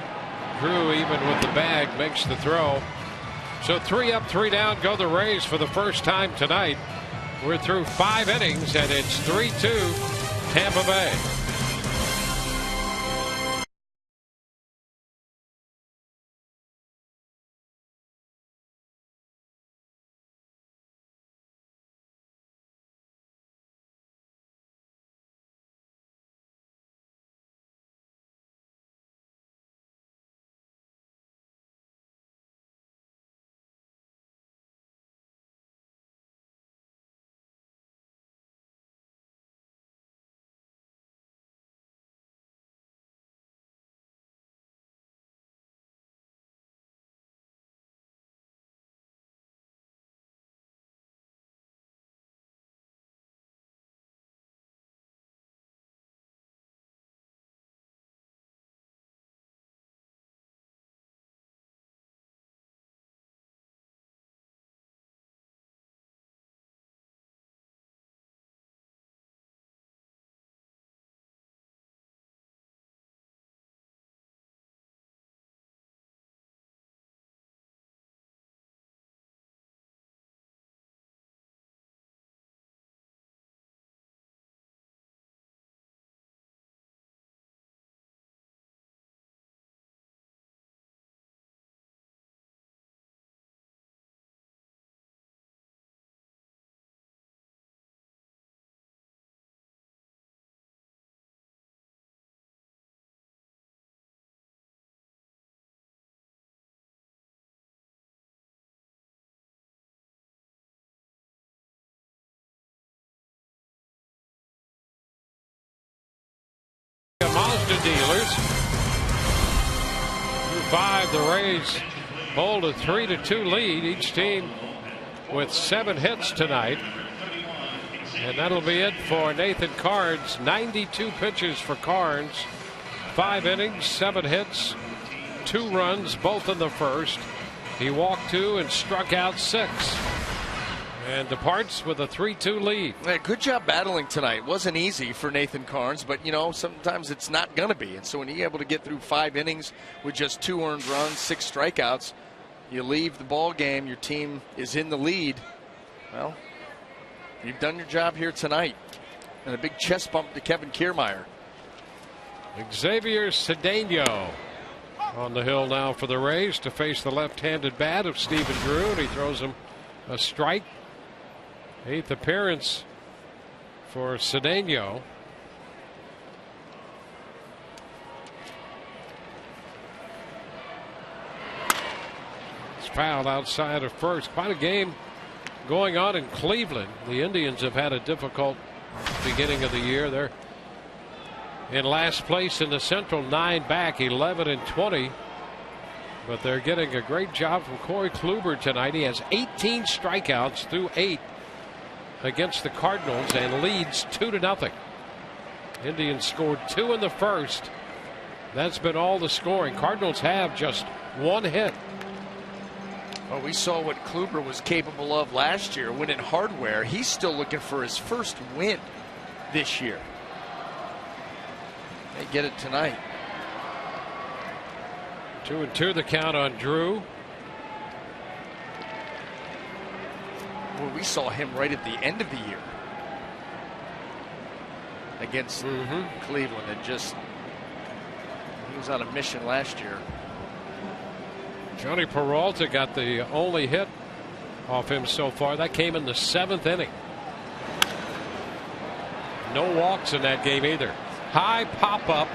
C: Drew, even with the bag, makes the throw. So 3 up, 3 down go the Rays for the first time tonight. We're through 5 innings, and it's 3-2 Tampa Bay. Mazda dealers. Through 5, the Rays hold a 3-2 lead. Each team with 7 hits tonight. And that'll be it for Nathan Carnes. 92 pitches for Carnes. 5 innings, 7 hits, 2 runs, both in the first. He walked 2 and struck out 6. And departs with a 3-2 lead.
D: Yeah, good job battling tonight. Wasn't easy for Nathan Carnes, but you know, sometimes it's not going to be. And so when you're able to get through 5 innings with just 2 earned runs, 6 strikeouts, you leave the ball game, your team is in the lead. Well, you've done your job here tonight. And a big chest bump to Kevin Kiermaier.
C: Xavier Cedeno on the hill now for the Rays to face the left-handed bat of Stephen Drew, and he throws him a strike. 8th appearance for Cedeno. It's fouled outside of first. Quite a game going on in Cleveland. The Indians have had a difficult beginning of the year. They're in last place in the Central, 9 back, 11-20. But they're getting a great job from Corey Kluber tonight. He has 18 strikeouts through 8 against the Cardinals and leads 2-0. Indians scored 2 in the first. That's been all the scoring. Cardinals have just 1 hit.
D: Well, we saw what Kluber was capable of last year, winning hardware. He's still looking for his first win this year. They get it tonight.
C: 2-2 the count on Drew.
D: Well, we saw him right at the end of the year against Cleveland, and just he was on a mission last year.
C: Johnny Peralta got the only hit off him so far. That came in the 7th inning. No walks in that game either. High pop up,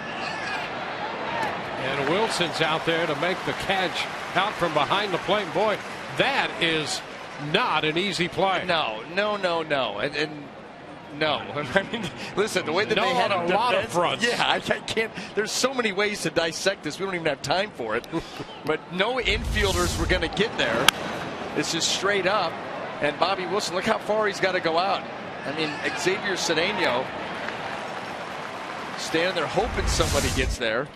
C: and Wilson's out there to make the catch out from behind the plate. Boy, that is not an easy play.
D: No. And no. I mean, listen, the way that they had
C: a lot of fronts.
D: Yeah, I can't. There's so many ways to dissect this. We don't even have time for it. But no infielders were going to get there. It's just straight up. And Bobby Wilson, look how far he's got to go out. I mean, Xavier Cedeno standing there hoping somebody gets there.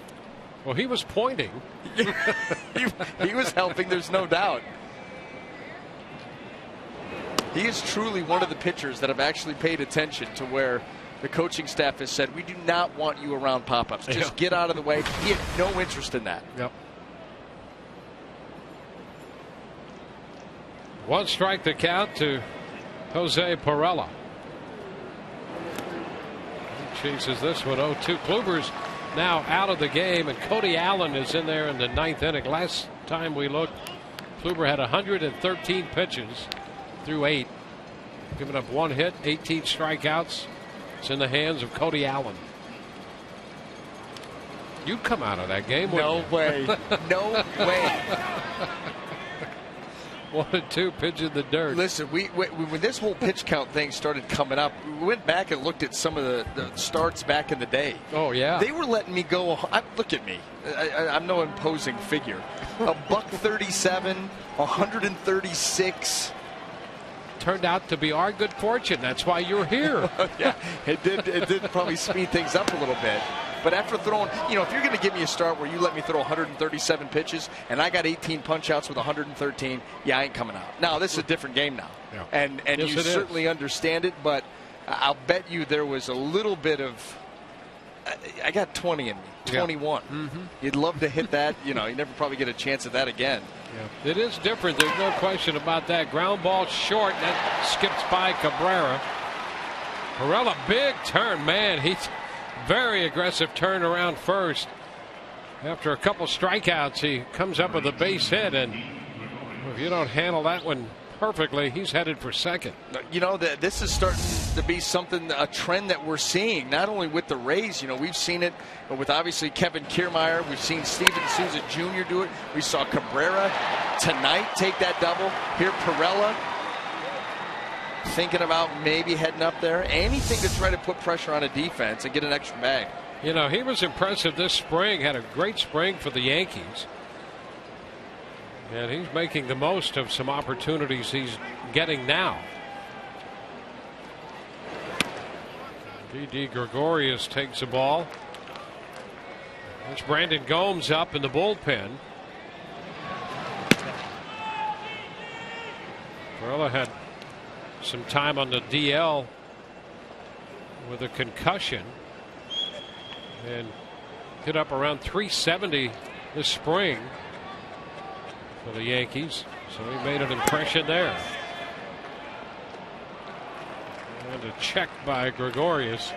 C: Well, he was pointing.
D: He was helping, there's no doubt. He is truly one of the pitchers that have actually paid attention to where the coaching staff has said, we do not want you around pop-ups. Just get out of the way. He had no interest in that.
C: Yep. One strike to count to Jose Pirela. He chases this one 0-2. Kluber's now out of the game, and Cody Allen is in there in the 9th inning. Last time we looked, Kluber had 113 pitches through 8, giving up 1 hit, 18 strikeouts. It's in the hands of Cody Allen. You come out of that game.
D: No way. No way.
C: 1-2 pitch in the dirt.
D: Listen, when this whole pitch count thing started coming up, we went back and looked at some of the starts back in the day.
C: Oh, yeah.
D: They were letting me go. Look at me. I'm no imposing figure. $137, 136.
C: Turned out to be our good fortune. That's why you're here.
D: Yeah, it did probably speed things up a little bit. But after throwing, if you're going to give me a start where you let me throw 137 pitches and I got 18 punch outs with 113, yeah, I ain't coming out. Now, this is a different game now. Yeah. And yes, you certainly understand it, but I'll bet you there was a little bit of, I got 20 in me, 21. Yeah. Mm-hmm. You'd love to hit that. You never probably get a chance at that again.
C: Yeah. It is different. There's no question about that. Ground ball short. That skips by Cabrera. Pirela, big turn. Man, he's very aggressive turn around first. After a couple strikeouts, he comes up with a base hit. And if you don't handle that one perfectly, he's headed for second.
D: This is starting to be a trend that we're seeing, not only with the Rays. We've seen it with obviously Kevin Kiermaier. We've seen Steven Souza Jr. do it. We saw Cabrera tonight take that double. Here, Pirela thinking about maybe heading up there. Anything to try to put pressure on a defense and get an extra bag.
C: He was impressive this spring. Had a great spring for the Yankees. And he's making the most of some opportunities he's getting now. Didi Gregorius takes the ball. There's Brandon Gomes up in the bullpen. Pirela had some time on the DL with a concussion and hit up around 370 this spring for the Yankees, so he made an impression there. And a check by Gregorius.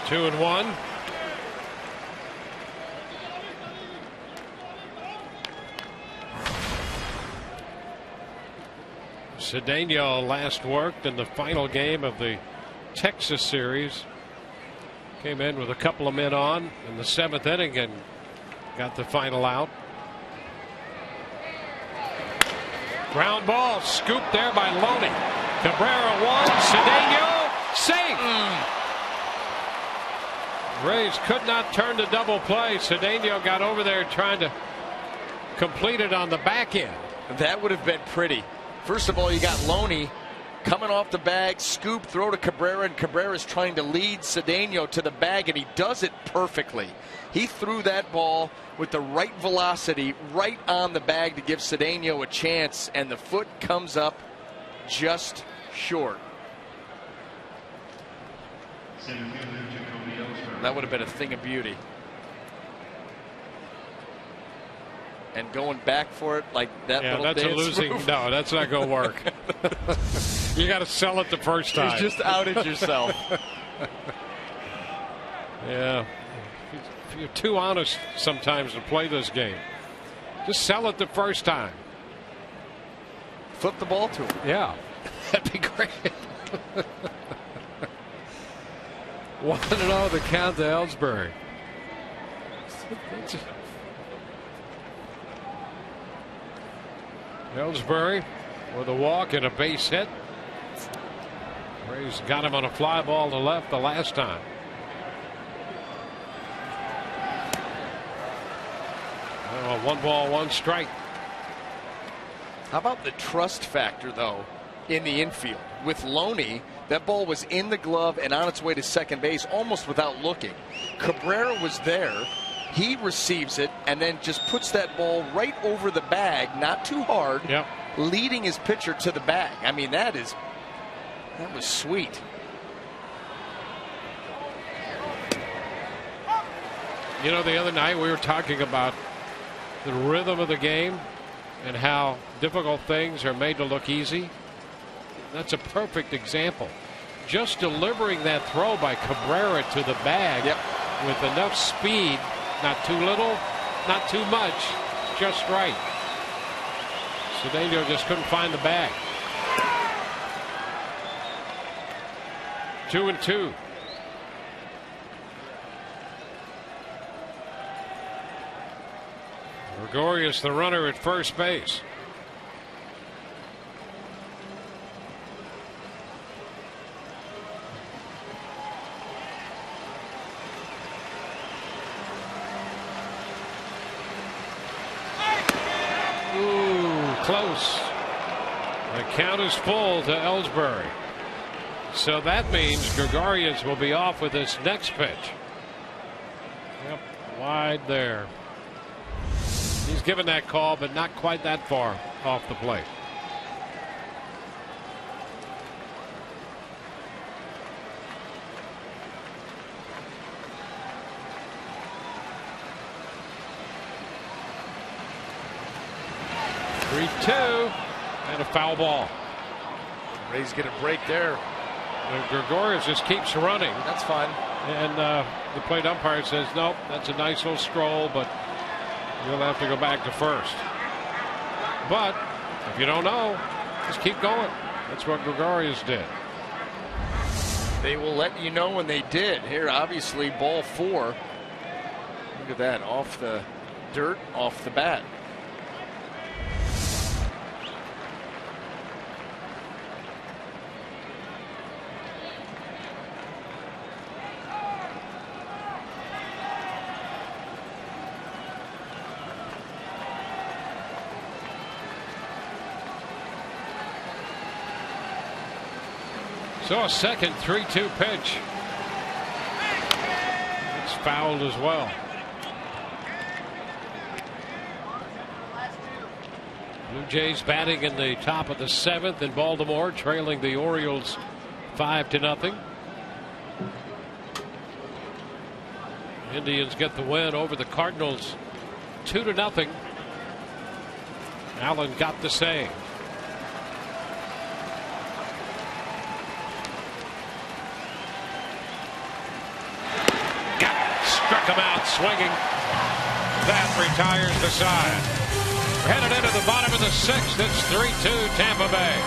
C: Two and one. Cedeno last worked in the final game of the Texas series. Came in with a couple of men on in the 7th inning and got the final out. Ground ball scooped there by Loney. Cabrera one. Cedeno safe. Rays could not turn to double play. Cedeno got over there trying to complete it on the back end.
D: That would have been pretty. First of all, you got Loney coming off the bag, scoop, throw to Cabrera, and Cabrera's trying to lead Cedeno to the bag, and he does it perfectly. He threw that ball with the right velocity right on the bag to give Cedeno a chance, and the foot comes up just short. That would have been a thing of beauty. And going back for it like that little
C: that's
D: dance
C: a losing
D: move.
C: No, that's not going to work. You got to sell it the first time.
D: You just outed yourself.
C: Yeah. You're too honest sometimes to play this game. Just sell it the first time.
D: Flip the ball to him.
C: Yeah.
D: That'd be great.
C: 1-0 the count to Ellsbury. Ellsbury with a walk and a base hit. Rays got him on a fly ball to left the last time. 1 ball, 1 strike.
D: How about the trust factor, though, in the infield? With Loney, that ball was in the glove and on its way to second base almost without looking. Cabrera was there. He receives it and then just puts that ball right over the bag, not too hard, leading his pitcher to the bag. I mean, that was sweet.
C: You know, the other night we were talking about the rhythm of the game and how difficult things are made to look easy. That's a perfect example. Just delivering that throw by Cabrera to the bag with enough speed, not too little, not too much, just right. Cedeno just couldn't find the bag. 2-2. Gregorius, the runner at first base. Ooh, close. The count is full to Ellsbury. So that means Gregorius will be off with this next pitch. Yep, wide there. He's given that call, but not quite that far off the plate. And a foul ball.
D: Rays get a break there.
C: Gregorius just keeps running.
D: That's fine.
C: And the plate umpire says, nope, that's a nice little stroll, but you'll have to go back to first. But if you don't know, just keep going. That's what Gregorius did.
D: They will let you know when they did. Here, obviously, ball 4. Look at that, off the dirt, off the bat.
C: So a second 3-2 pitch. It's fouled as well. Blue Jays batting in the top of the 7th in Baltimore, trailing the Orioles 5-0. Indians get the win over the Cardinals 2-0. Allen got the save. Struck him out swinging. That retires the side. We're headed into the bottom of the 6th. It's 3-2 Tampa Bay.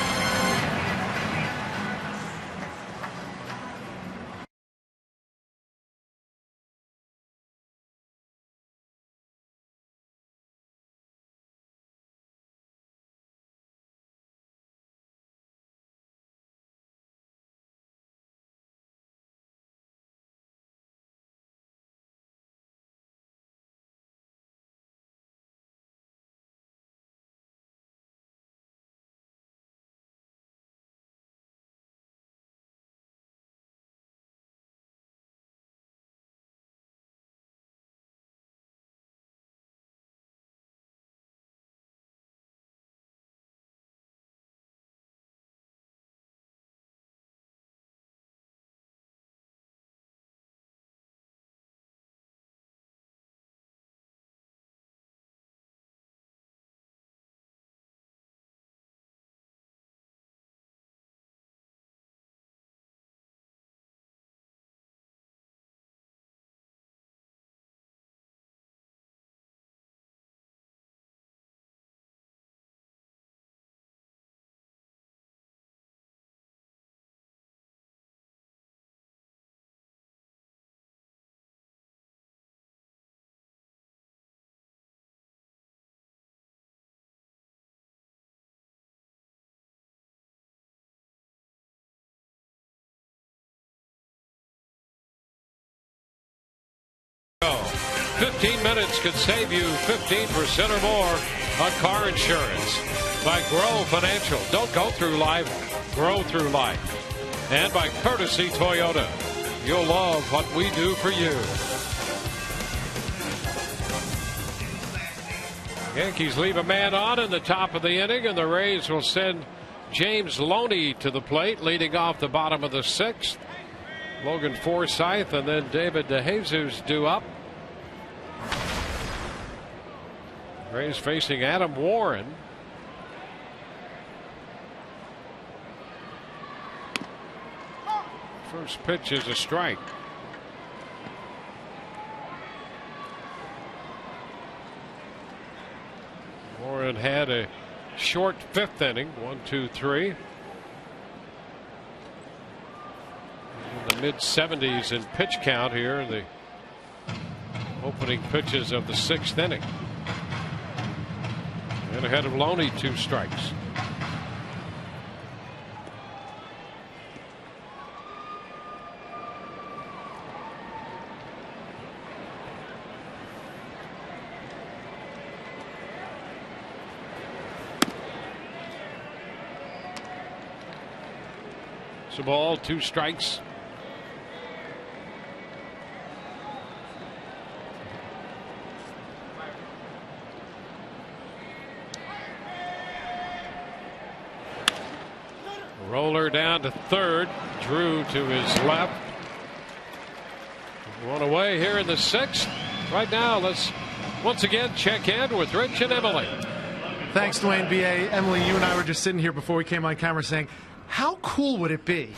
C: 15 minutes could save you 15% or more on car insurance. By Grow Financial. Don't go through life, grow through life. And by Courtesy Toyota. You'll love what we do for you. Yankees leave a man on in the top of the inning, and the Rays will send James Loney to the plate, leading off the bottom of the 6th. Logan Forsythe and then David DeJesus due up. Rays facing Adam Warren. First pitch is a strike. Warren had a short 5th inning. 1, 2, 3. In the mid-70s in pitch count here in the opening pitches of the 6th inning. And ahead of Loney, 2 strikes. It's a ball, 2 strikes. Roller down to third. Drew to his left. One away here in the 6th. Right now, let's once again check in with Rich and Emily.
A: Thanks, Dwayne B.A. Emily, you and I were just sitting here before we came on camera saying, how cool would it be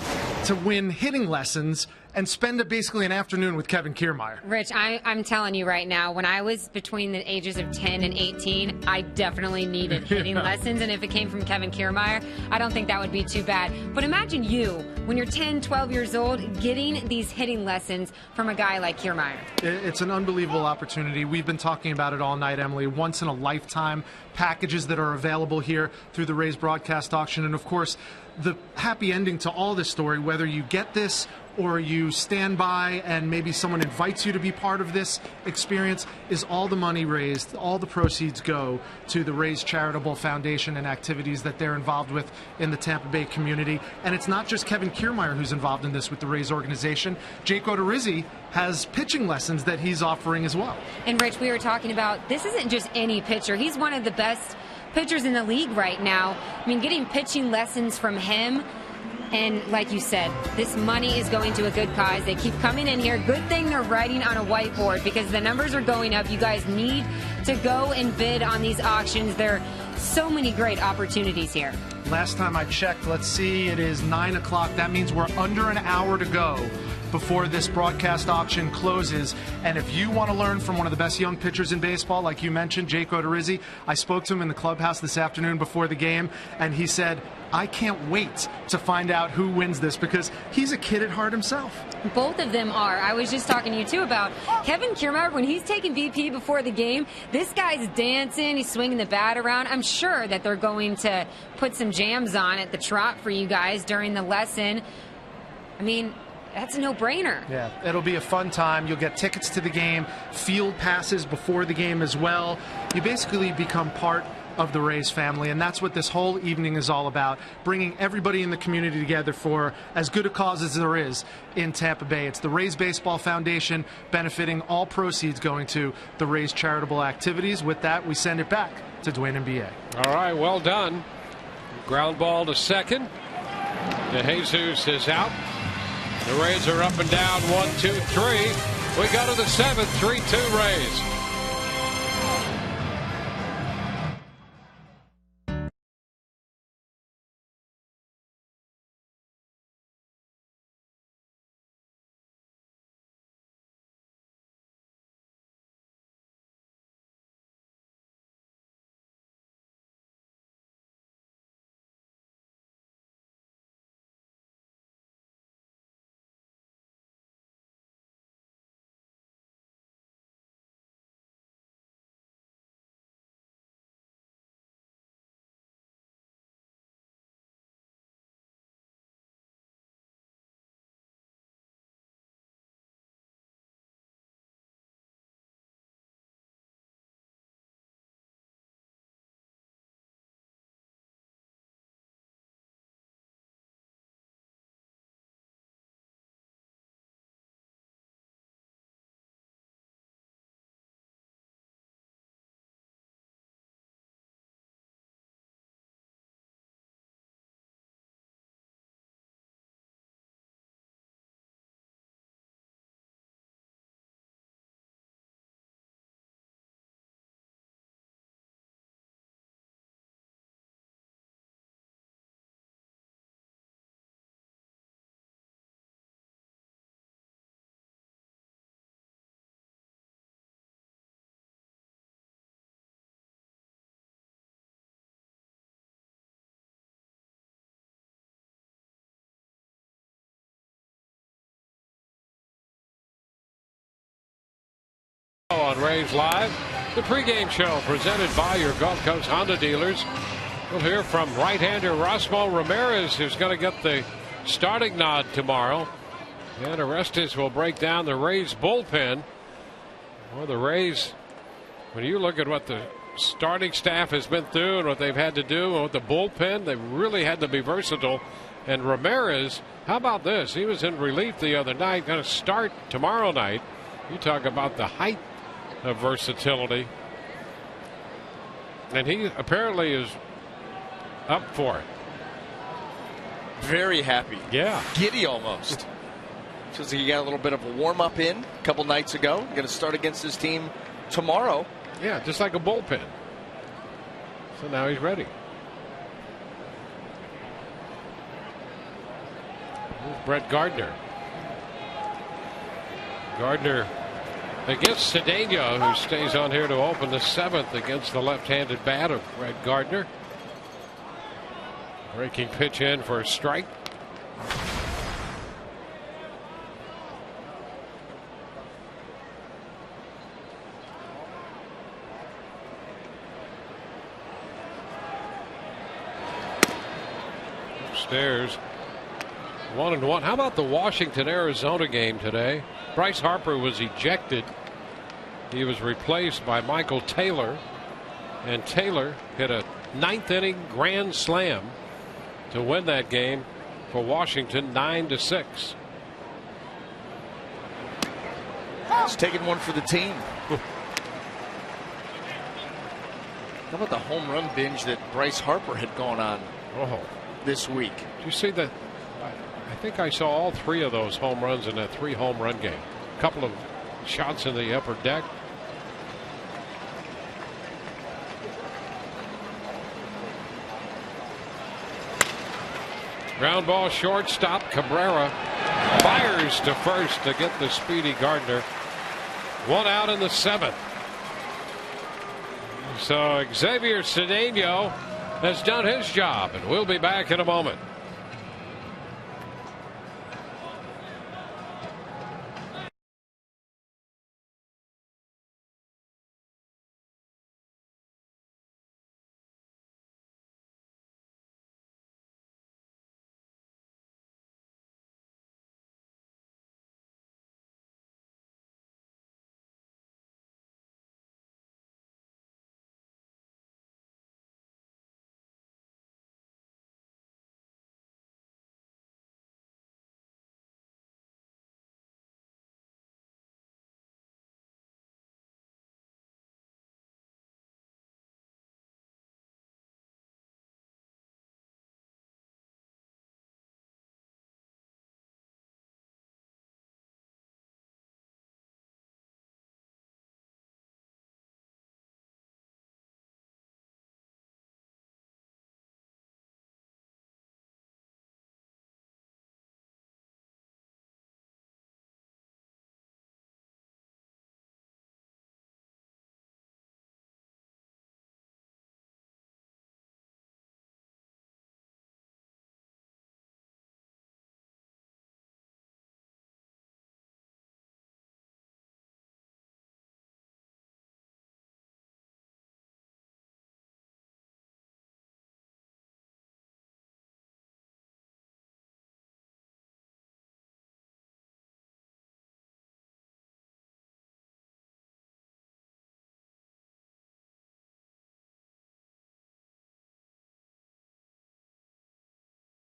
A: to win hitting lessons and spend basically an afternoon with Kevin Kiermaier?
E: Rich, I'm telling you right now, when I was between the ages of 10 and 18, I definitely needed hitting lessons. And if it came from Kevin Kiermaier, I don't think that would be too bad. But imagine you, when you're 10, 12 years old, getting these hitting lessons from a guy like Kiermaier.
A: It's an unbelievable opportunity. We've been talking about it all night, Emily. Once in a lifetime packages that are available here through the Rays broadcast auction. And of course, the happy ending to all this story, whether you get this or you stand by and maybe someone invites you to be part of this experience, is all the money raised, all the proceeds go to the Rays Charitable Foundation and activities that they're involved with in the Tampa Bay community. And it's not just Kevin Kiermaier who's involved in this with the Rays organization. Jake Odorizzi has pitching lessons that he's offering as well.
E: And Rich, we were talking about, this isn't just any pitcher. He's one of the best pitchers in the league right now. I mean, getting pitching lessons from him, and like you said, this money is going to a good cause. They keep coming in here. Good thing they're writing on a whiteboard because the numbers are going up. You guys need to go and bid on these auctions. There are so many great opportunities here.
A: Last time I checked, let's see, it is 9 o'clock. That means we're under an hour to go before this broadcast auction closes. And if you want to learn from one of the best young pitchers in baseball, like you mentioned, Jake Odorizzi, I spoke to him in the clubhouse this afternoon before the game, and he said, I can't wait to find out who wins this because he's a kid at heart himself.
E: Both of them are. I was just talking to you, too, about Kevin Kiermaier. When he's taking BP before the game, this guy's dancing. He's swinging the bat around. I'm sure that they're going to put some jams on at the trot for you guys during the lesson. I mean, that's a no-brainer.
A: Yeah, it'll be a fun time. You'll get tickets to the game, field passes before the game as well. You basically become part of the Rays family, and that's what this whole evening is all about, bringing everybody in the community together for as good a cause as there is in Tampa Bay. It's the Rays Baseball Foundation, benefiting, all proceeds going to the Rays charitable activities. With that, we send it back to Dwayne and B.A.
C: All right, well done. Ground ball to second. DeJesus is out. The Rays are up and down 1, 2, 3. We go to the 7th, 3-2 Rays. on Rays Live, the pregame show presented by your Gulf Coast Honda dealers. We'll hear from right-hander Rosmo Ramirez, who's going to get the starting nod tomorrow. And Orestes will break down the Rays bullpen. Well, the Rays, when you look at what the starting staff has been through and what they've had to do with the bullpen, they've really had to be versatile. And Ramirez, how about this? He was in relief the other night, going to start tomorrow night. You talk about the height of versatility. And he apparently is up for it.
D: Very happy.
C: Yeah.
D: Giddy almost. Feels like he got a little bit of a warm-up in a couple nights ago. Going to start against his team tomorrow.
C: Yeah, just like a bullpen. So now he's ready. Here's Brett Gardner. Gardner against Cedeno, who stays on here to open the 7th against the left-handed bat of Brett Gardner. Breaking pitch in for a strike. Upstairs. 1-1. How about the Washington Arizona game today? Bryce Harper was ejected. He was replaced by Michael Taylor, and Taylor hit a 9th inning grand slam to win that game for Washington 9-6.
D: He's taking one for the team. How about the home run binge that Bryce Harper had gone on this week?
C: Did you see that? I think I saw all 3 of those home runs in that 3 home run game. A couple of shots in the upper deck. Ground ball shortstop. Cabrera fires to first to get the speedy Gardner. 1 out in the 7th. So Xavier Cedeno has done his job, and we'll be back in a moment.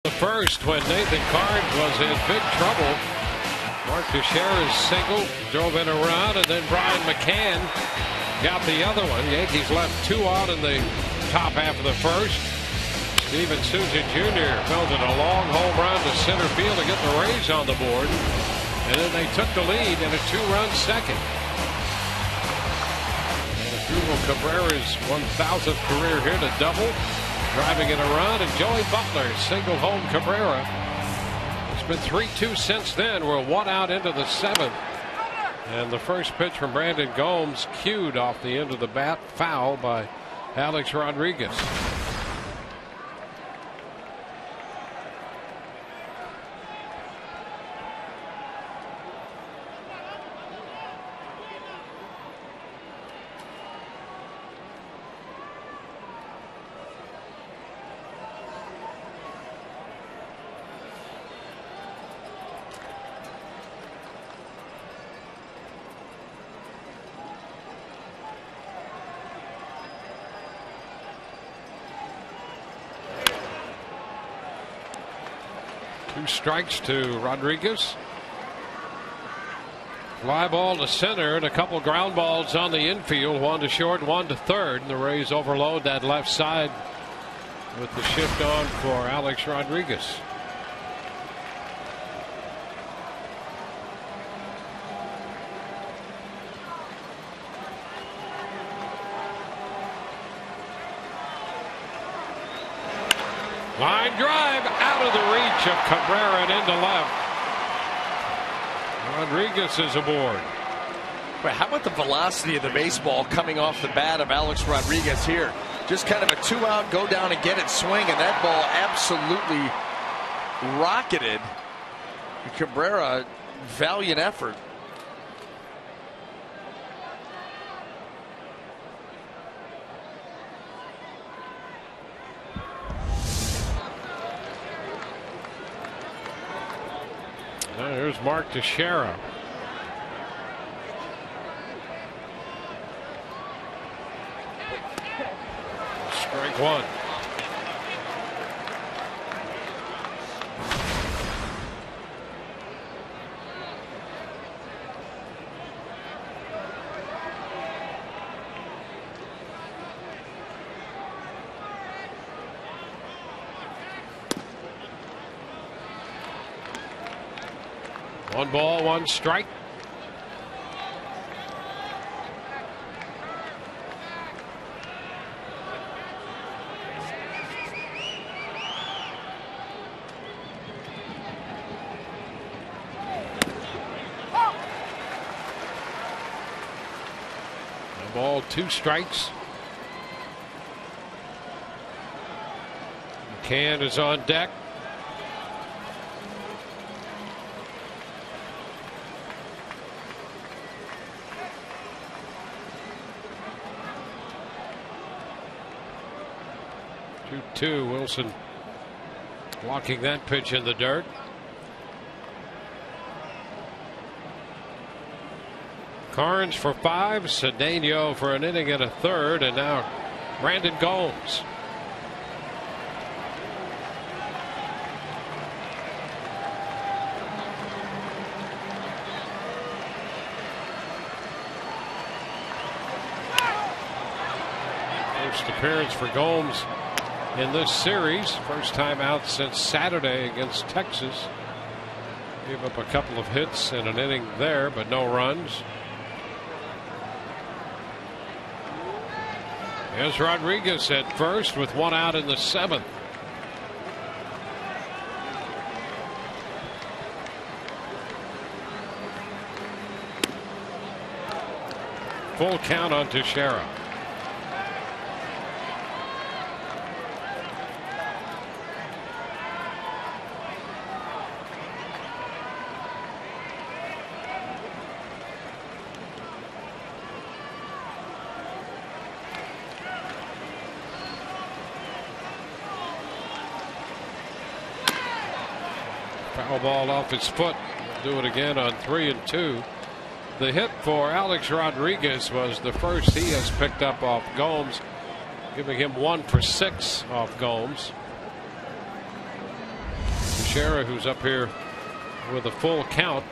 C: The first, when Nathan Carnes was in big trouble. Mark Teixeira's single drove in a run, and then Brian McCann got the other one. Yankees left 2 out in the top half of the first. Steven Souza Jr. belted a long home run to center field to get the Rays on the board, and then they took the lead in a 2-run second. And Hugo Cabrera's 1,000th career hit, a double, driving in a run, and Joey Butler singled home Cabrera. It's been 3-2 since then. We're 1 out into the 7th. And the first pitch from Brandon Gomes cued off the end of the bat, foul by Alex Rodriguez. 2 strikes to Rodriguez. Fly ball to center and a couple ground balls on the infield. 1 to short, 1 to third. And the Rays overload that left side with the shift on for Alex Rodriguez. Line drive out of the reach of Cabrera and into left. Rodriguez is aboard.
D: But how about the velocity of the baseball coming off the bat of Alex Rodriguez here? Just kind of a 2-out, go down and get it swing, and that ball absolutely rocketed. Cabrera, valiant effort.
C: There's Mark Teixeira. Strike 1. One ball, 1 strike. One ball, 2 strikes. McCann is on deck. Wilson walking that pitch in the dirt. Carnes for 5, Cedeno for an inning and a third, and now Brandon Gomes. First appearance for Gomes in this series. First time out since Saturday against Texas. Gave up a couple of hits in an inning there, but no runs. Here's Rodriguez at first with 1 out in the 7th. Full count on Teixeira. Foul ball off his foot. Do it again on 3 and 2. The hit for Alex Rodriguez was the first he has picked up off Gomes, giving him 1 for 6 off Gomes. Teixeira, who's up here with a full count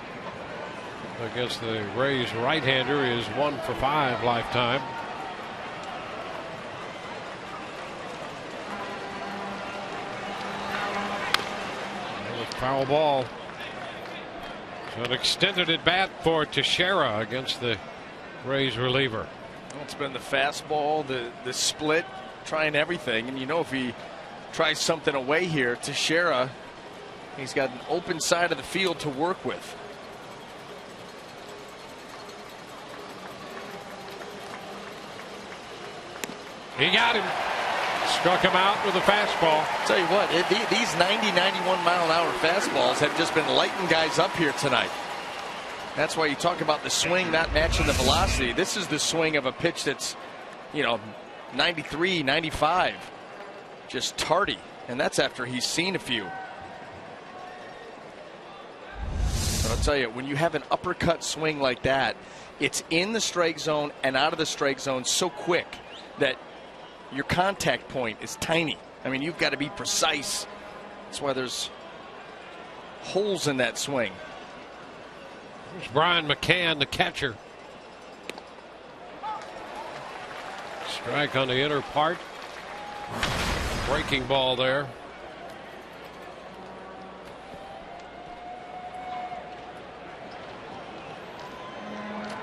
C: against the Rays right-hander, is 1 for 5 lifetime. Foul ball. So an extended at bat for Teixeira against the Rays reliever.
D: Well, it's been the fastball, the split, trying everything. And you know, if he tries something away here, Teixeira, he's got an open side of the field to work with.
C: He got him. Struck him out with a fastball.
D: Tell you what, these 90, 91 mile an hour fastballs have just been lighting guys up here tonight. That's why you talk about the swing not matching the velocity. This is the swing of a pitch that's, you know, 93, 95. Just tardy. And that's after he's seen a few. But I'll tell you, when you have an uppercut swing like that, it's in the strike zone and out of the strike zone so quick that your contact point is tiny. I mean, you've got to be precise. That's why there's holes in that swing.
C: There's Brian McCann, the catcher. Strike on the inner part. Breaking ball there.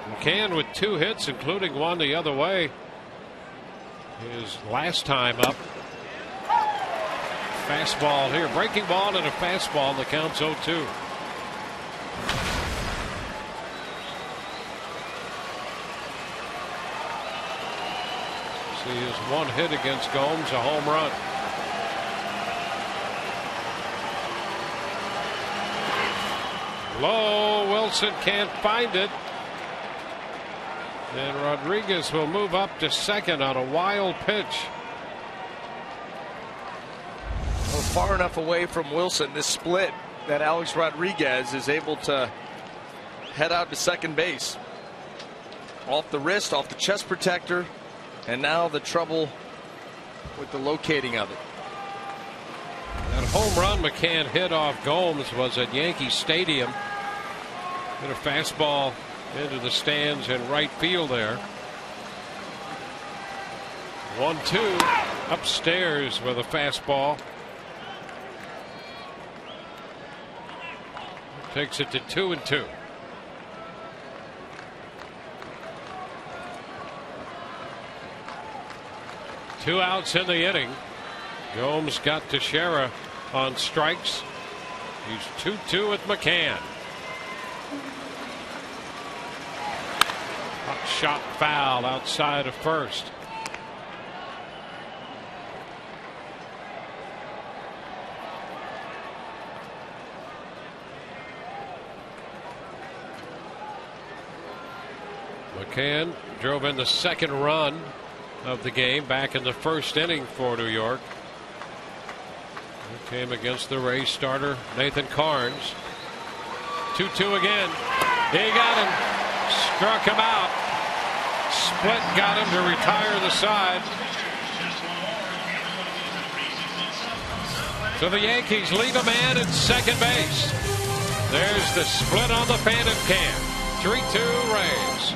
C: McCann with 2 hits, including one the other way. His last time up. Fastball here. Breaking ball and a fastball, and the count's 0-2. See his 1 hit against Gomes, a home run. Low, Wilson can't find it. And Rodriguez will move up to second on a wild pitch.
D: Well, far enough away from Wilson, this split, that Alex Rodriguez is able to head out to second base. Off the wrist, off the chest protector, and now the trouble with the locating of it.
C: That home run McCann hit off Gomes was at Yankee Stadium. Hit a fastball into the stands in right field there. 1-2 upstairs with a fastball. Takes it to 2-2. Two outs in the inning. Gomes got Teixeira on strikes. He's 2-2 with McCann. Hot shot foul outside of first. McCann drove in the second run of the game back in the first inning for New York. He came against the Rays starter Nathan Carnes. 2-2 again. He got him. Struck him out. Split got him to retire the side. So the Yankees leave a man at second base. There's the split on the Phantom Cam. 3-2 Rays.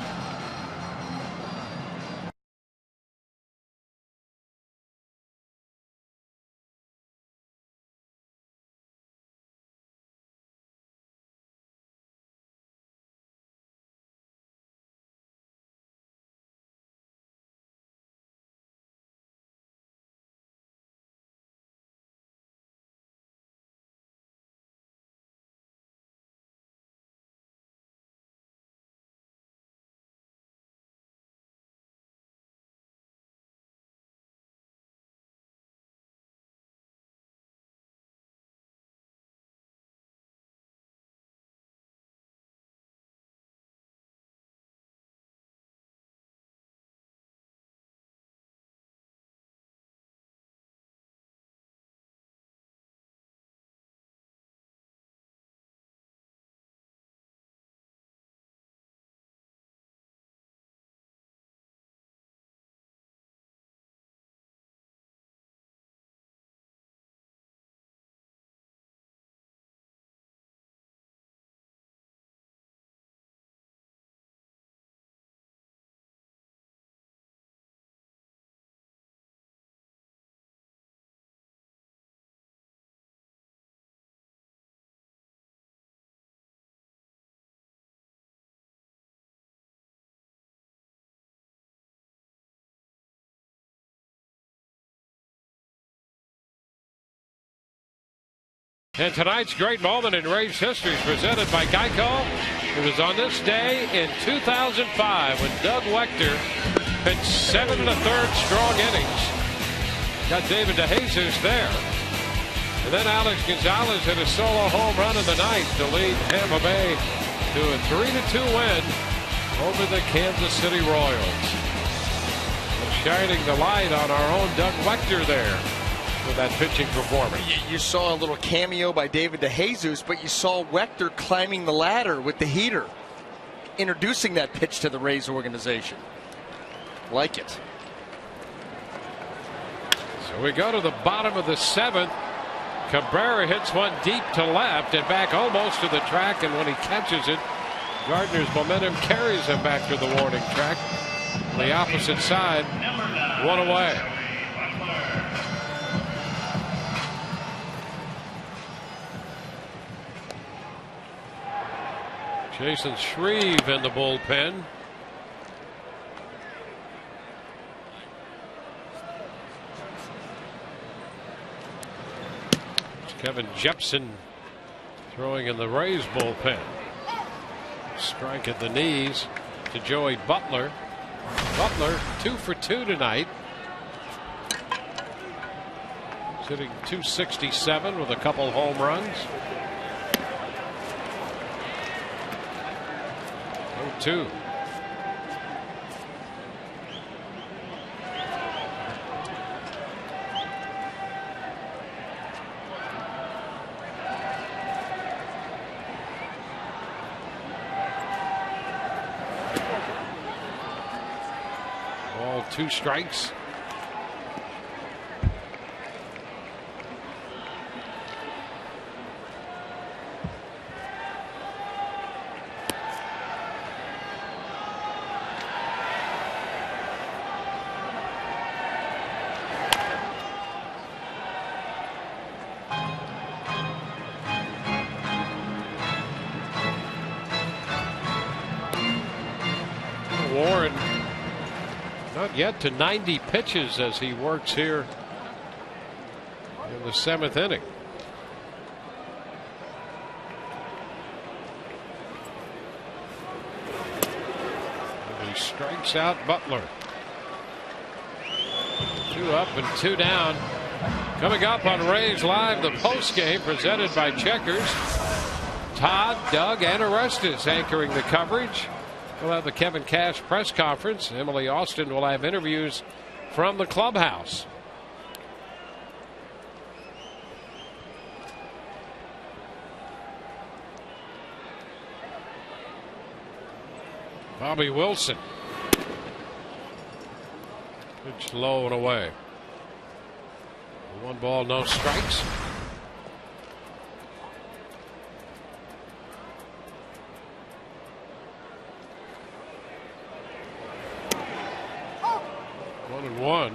C: And tonight's great moment in Rays history is presented by Geico. It was on this day in 2005 when Doug Wechter pitched 7 1/3 strong innings. Got David DeJesus there. And then Alex Gonzalez hit a solo home run in the ninth to lead Tampa Bay to a 3-2 win over the Kansas City Royals. And shining the light on our own Doug Wechter there with that pitching performance.
D: You saw a little cameo by David DeJesus, but you saw Wechter climbing the ladder with the heater, introducing that pitch to the Rays organization. Like it.
C: So we go to the bottom of the 7th. Cabrera hits one deep to left and back almost to the track, and when he catches it, Gardner's momentum carries him back to the warning track. The opposite side, one away. Jason Shreve in the bullpen. Kevin Jepson throwing in the Rays bullpen. Strike at the knees to Joey Butler. Butler 2 for 2 tonight. Hitting .267 with a couple home runs. 0-2. Ball 2 strikes. Warren not yet to 90 pitches as he works here in the 7th inning. And he strikes out Butler. 2 up and 2 down. Coming up on Rays Live, the post game presented by Checkers. Todd, Doug, and Orestes anchoring the coverage. We'll have the Kevin Cash press conference. Emily Austin will have interviews from the clubhouse. Bobby Wilson. Pitch low and away. 1 ball, no strikes. One.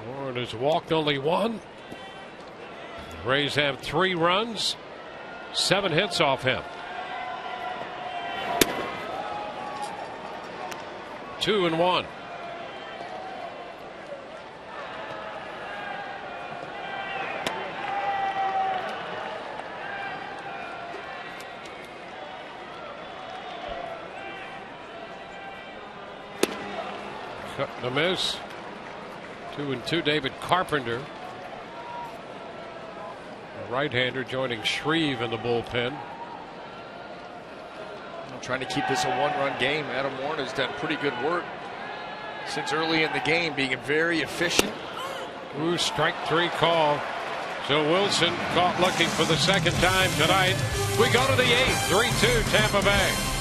C: Warren has walked only 1. The Rays have 3 runs, 7 hits off him. 2-1. Cut and a miss. 2-2. David Carpenter, a right-hander, joining Shreve in the bullpen.
I: I'm trying to keep this a 1-run game. Adam Warren has done pretty good work since early in the game, being very efficient.
C: Ooh, strike 3 call. So Wilson caught looking for the 2nd time tonight. We go to the 8th. 3-2 Tampa Bay.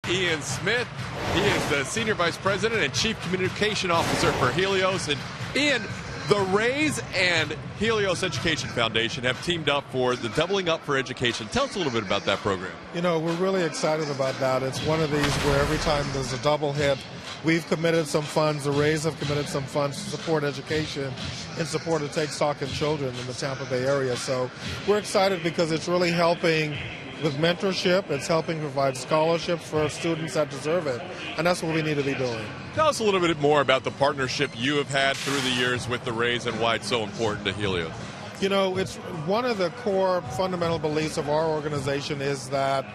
J: Ian Smith. He is the Senior Vice President and Chief Communication Officer for Helios. And Ian, The Rays and Helios Education Foundation have teamed up for the Doubling Up for Education. Tell us a little bit about that program.
K: You know, we're really excited about that. It's one of these where every time there's a double hit, we've committed some funds, the Rays have committed some funds to support education in support of Take Stock in Children in the Tampa Bay area. So we're excited because it's really helping with mentorship. It's helping provide scholarships for students that deserve it. And that's what we need to be doing.
J: Tell us a little bit more about the partnership you have had through the years with the Rays and why it's so important to Helios.
K: You know, it's one of the core fundamental beliefs of our organization is that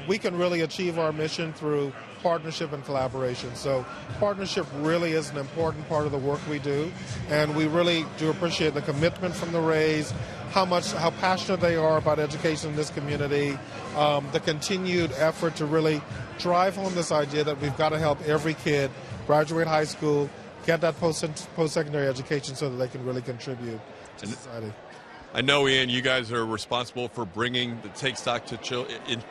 K: we can really achieve our mission through partnership and collaboration. So partnership really is an important part of the work we do, and we really do appreciate the commitment from the Rays, how passionate they are about education in this community, the continued effort to really drive home this idea that we've got to help every kid graduate high school, get that post-secondary education so that they can really contribute to society.
J: I know, Ian, you guys are responsible for bringing the Take Stock to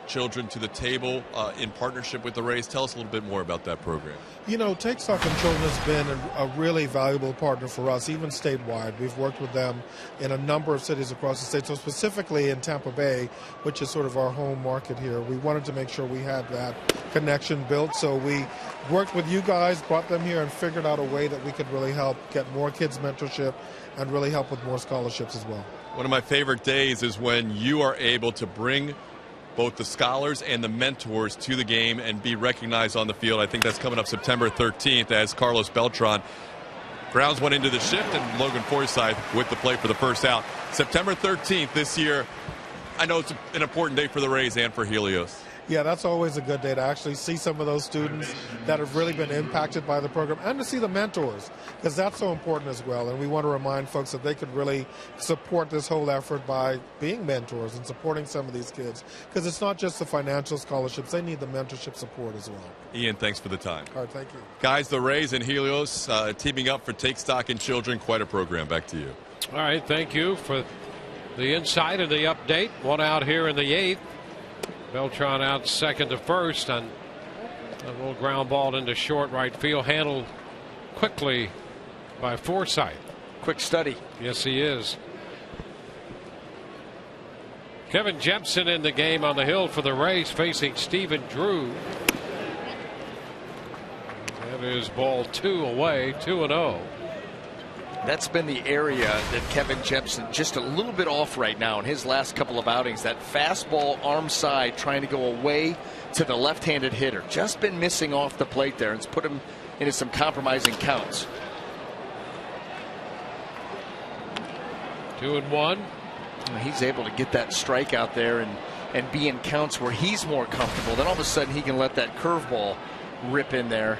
J: Children to the table in partnership with the Rays. Tell us a little bit more about that program.
K: You know, Take Stock in Children has been a really valuable partner for us, even statewide. We've worked with them in a number of cities across the state. So specifically in Tampa Bay, which is sort of our home market here, we wanted to make sure we had that connection built. So we worked with you guys, brought them here, and figured out a way that we could really help get more kids mentorship and really help with more scholarships as well.
J: One of my favorite days is when you are able to bring both the scholars and the mentors to the game and be recognized on the field. I think that's coming up September 13th as Carlos Beltran grounds one into the shift and Logan Forsythe with the play for the first out. September 13th this year. I know it's an important day for the Rays and for Helios.
K: Yeah, that's always a good day to actually see some of those students that have really been impacted by the program and to see the mentors, because that's so important as well. And we want to remind folks that they could really support this whole effort by being mentors and supporting some of these kids, because it's not just the financial scholarships. They need the mentorship support as well.
J: Ian, thanks for the time.
K: All right, thank you.
J: Guys, the Rays and Helios teaming up for Take Stock in Children. Quite a program. Back to you.
C: All right, thank you for the insight and the update. One out here in the 8th. Beltran out second to first on a little ground ball into short right field, handled quickly by Forsythe.
I: Quick study.
C: Yes, he is. Kevin Jepson in the game on the hill for the Rays, facing Stephen Drew. That is ball 2 away, 2-0.
I: That's been the area that Kevin Jepson just a little bit off right now in his last couple of outings. That fastball arm side trying to go away to the left-handed hitter. Just been missing off the plate there. It's put him into some compromising counts.
C: 2-1.
I: He's able to get that strike out there and be in counts where he's more comfortable. Then all of a sudden he can let that curveball rip in there.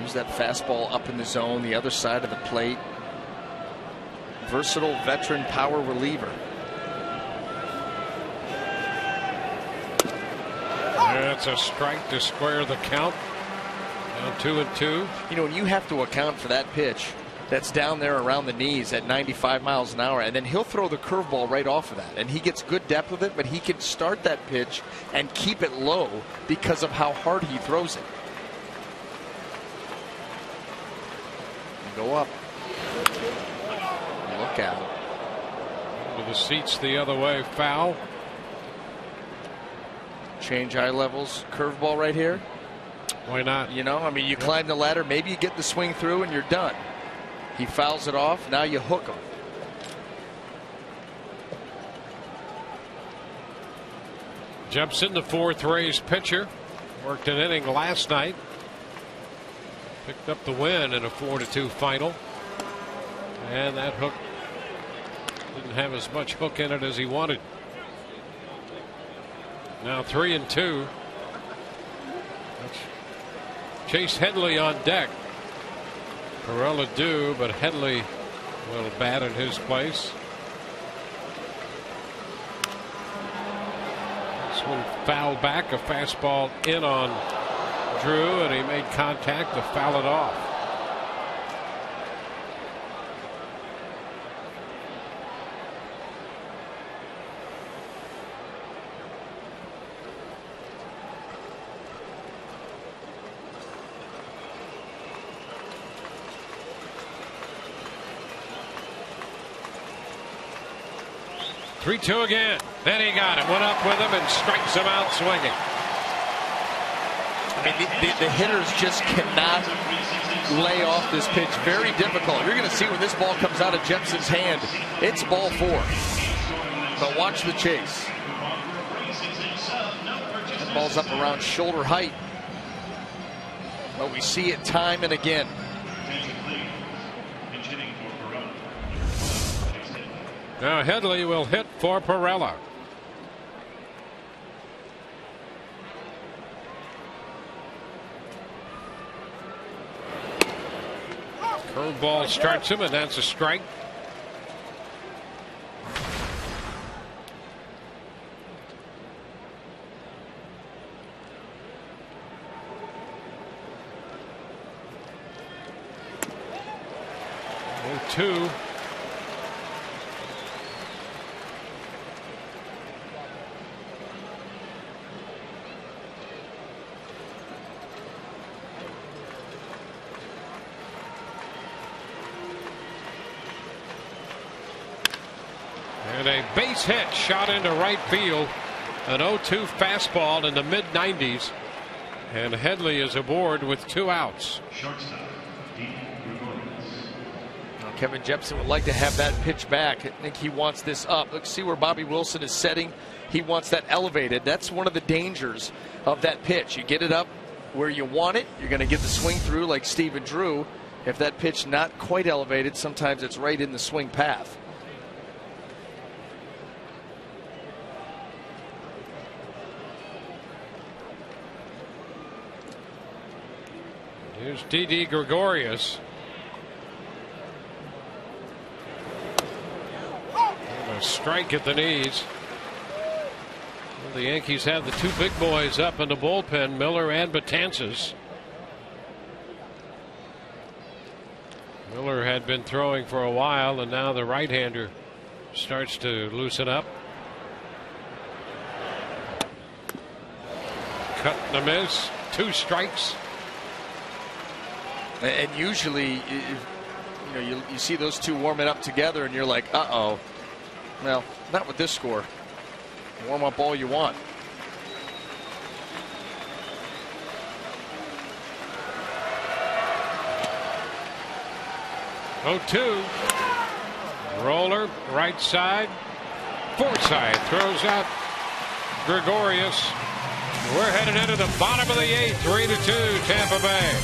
I: Use that fastball up in the zone, the other side of the plate. Versatile veteran power reliever.
C: That's a strike to square the count. Now 2-2.
I: You know, when you have to account for that pitch that's down there around the knees at 95 miles an hour, and then he'll throw the curveball right off of that, and he gets good depth with it, but he can start that pitch and keep it low because of how hard he throws it. Go up. Look out.
C: With the seats the other way, foul.
I: Change eye levels. Curveball right here.
C: Why not?
I: You know, I mean, you climb the ladder, maybe you get the swing through and you're done. He fouls it off. Now you hook him.
C: Jepson, the 4th Rays pitcher, worked an inning last night. Picked up the win in a 4-2 final. And that hook didn't have as much hook in it as he wanted. Now 3-2. That's Chase Headley on deck. Corella due, but Headley will bat in his place. This one fouled back, a fastball in on Drew, and he made contact to foul it off. 3-2 again. Then he got it. Went up with him and strikes him out swinging.
I: I mean, the hitters just cannot lay off this pitch. Very difficult. You're going to see when this ball comes out of Jepson's hand, it's ball 4. But watch the chase. That ball's up around shoulder height. But we see it time and again.
C: Now Headley will hit for Pirela. Curveball starts him, and that's a strike. Two. And a base hit shot into right field. An 0-2 fastball in the mid-90s. And Headley is aboard with 2 outs.
I: Kevin Jepson would like to have that pitch back. I think he wants this up. Let's see where Bobby Wilson is setting. He wants that elevated. That's one of the dangers of that pitch. You get it up where you want it, you're going to get the swing through like Steven Drew. If that pitch not quite elevated, sometimes it's right in the swing path.
C: Here's Didi Gregorius. A strike at the knees. Well, the Yankees have the 2 big boys up in the bullpen, Miller and Betances. Miller had been throwing for a while, and now the right-hander starts to loosen up. Cut and a miss. 2 strikes.
I: And usually, you see those 2 warming up together, and you're like, uh-oh. Well, not with this score. Warm up all you want.
C: Oh, 2. Roller, right side. Forsythe throws out Gregorius. We're headed into the bottom of the 8th. 3-2, Tampa Bay.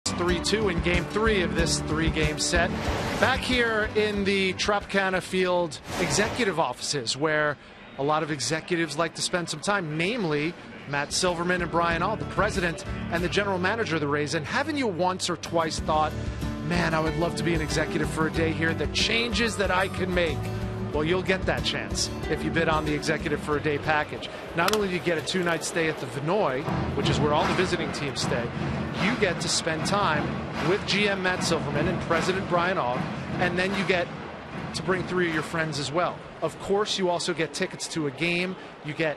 A: It's 3-2 in Game 3 of this 3-game set. Back here in the Tropicana Field executive offices, where a lot of executives like to spend some time, namely Matt Silverman and Brian Auld, the president and the general manager of the Rays. And haven't you once or twice thought, man, I would love to be an executive for a day here, the changes that I can make? Well, you'll get that chance if you bid on the executive for a day package. Not only do you get a 2-night stay at the Vinoy, which is where all the visiting teams stay, you get to spend time with GM Matt Silverman and President Brian Auld, and then you get to bring 3 of your friends as well. Of course, you also get tickets to a game. You get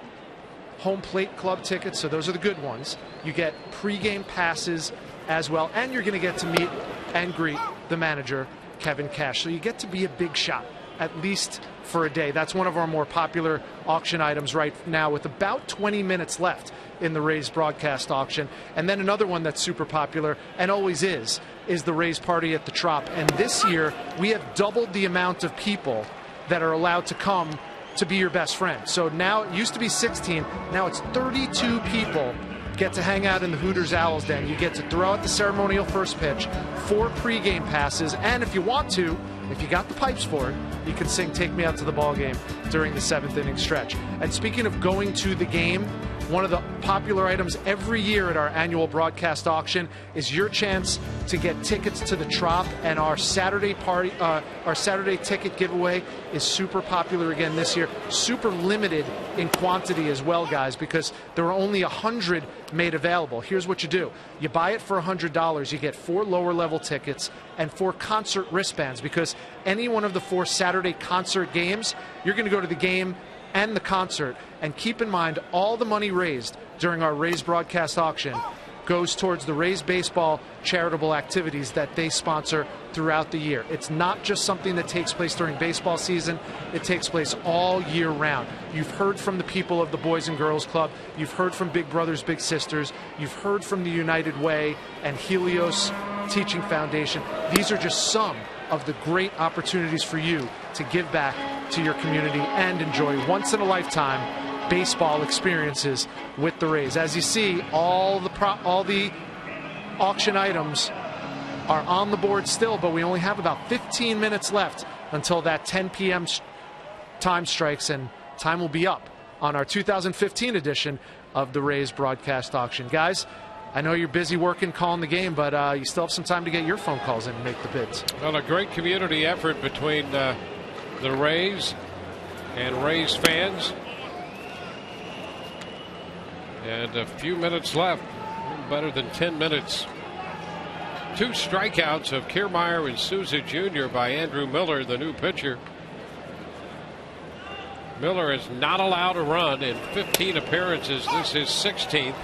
A: home plate club tickets, so those are the good ones. You get pregame passes as well, and you're going to get to meet and greet the manager, Kevin Cash. So you get to be a big shot, at least for a day. That's one of our more popular auction items right now, with about 20 minutes left in the Rays broadcast auction. And then another one that's super popular, and always is the Rays party at the Trop. And this year, we have doubled the amount of people that are allowed to come to be your best friend. So now, it used to be 16, now it's 32 people get to hang out in the Hooters Owls Den. You get to throw out the ceremonial first pitch, 4 pregame passes, and if you want to, if you got the pipes for it, you can sing Take Me Out to the Ball Game during the 7th inning stretch. And speaking of going to the game, one of the popular items every year at our annual broadcast auction is your chance to get tickets to the Trop, and our Saturday party, our Saturday ticket giveaway is super popular again this year. Super limited in quantity as well, guys, because there are only 100 made available. Here's what you do. You buy it for $100. You get 4 lower level tickets and 4 concert wristbands, because any one of the 4 Saturday concert games, you're going to go to the game and the concert. And keep in mind, all the money raised during our Rays broadcast auction goes towards the Rays baseball charitable activities that they sponsor throughout the year. It's not just something that takes place during baseball season. It takes place all year round. You've heard from the people of the Boys and Girls Club. You've heard from Big Brothers Big Sisters. You've heard from the United Way and Helios Teaching Foundation. These are just some of the great opportunities for you to give back to your community and enjoy once-in-a-lifetime baseball experiences with the Rays. As you see, all the auction items are on the board still, but we only have about 15 minutes left until that 10 p.m. time strikes, and time will be up on our 2015 edition of the Rays broadcast auction. Guys, I know you're busy working, calling the game, but you still have some time to get your phone calls in and make the bids.
C: Well, a great community effort between the Rays and Rays fans. And a few minutes left, better than 10 minutes. 2 strikeouts of Kiermaier and Souza Jr. by Andrew Miller, the new pitcher. Miller is not allowed to run in 15 appearances. This is 16th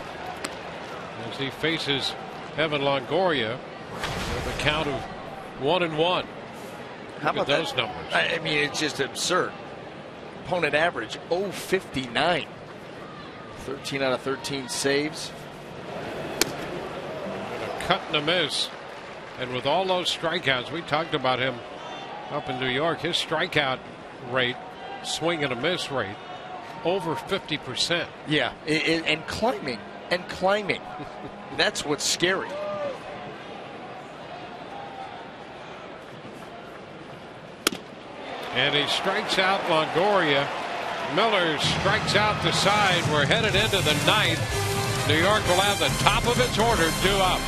C: as he faces Evan Longoria with a count of 1-1.
I: How about
C: those
I: that?
C: numbers?
I: I mean, it's just absurd. Opponent average 0.59. 13 out of 13 saves.
C: A cut and a miss. And with all those strikeouts, we talked about him up in New York. His strikeout rate, swing and a miss rate, over 50%.
I: Yeah, and climbing and climbing. That's what's scary.
C: And he strikes out Longoria. Miller strikes out the side. We're headed into the 9th. New York will have the top of its order 2 up.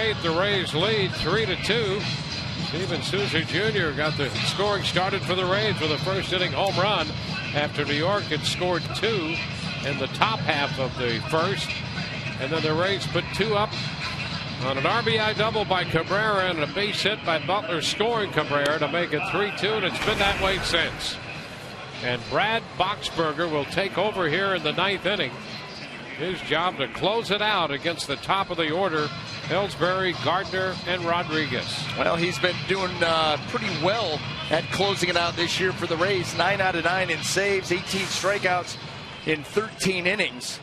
C: 8th, the Rays lead 3-2. Steven Souza Jr. got the scoring started for the Rays with a first inning home run after New York had scored 2 in the top half of the first. And then the Rays put 2 up on an RBI double by Cabrera and a base hit by Butler, scoring Cabrera to make it 3-2, and it's been that way since. And Brad Boxberger will take over here in the 9th inning. His job to close it out against the top of the order, Ellsbury, Gardner, and Rodriguez.
I: Well, he's been doing pretty well at closing it out this year for the Rays. 9 out of 9 in saves, 18 strikeouts in 13 innings.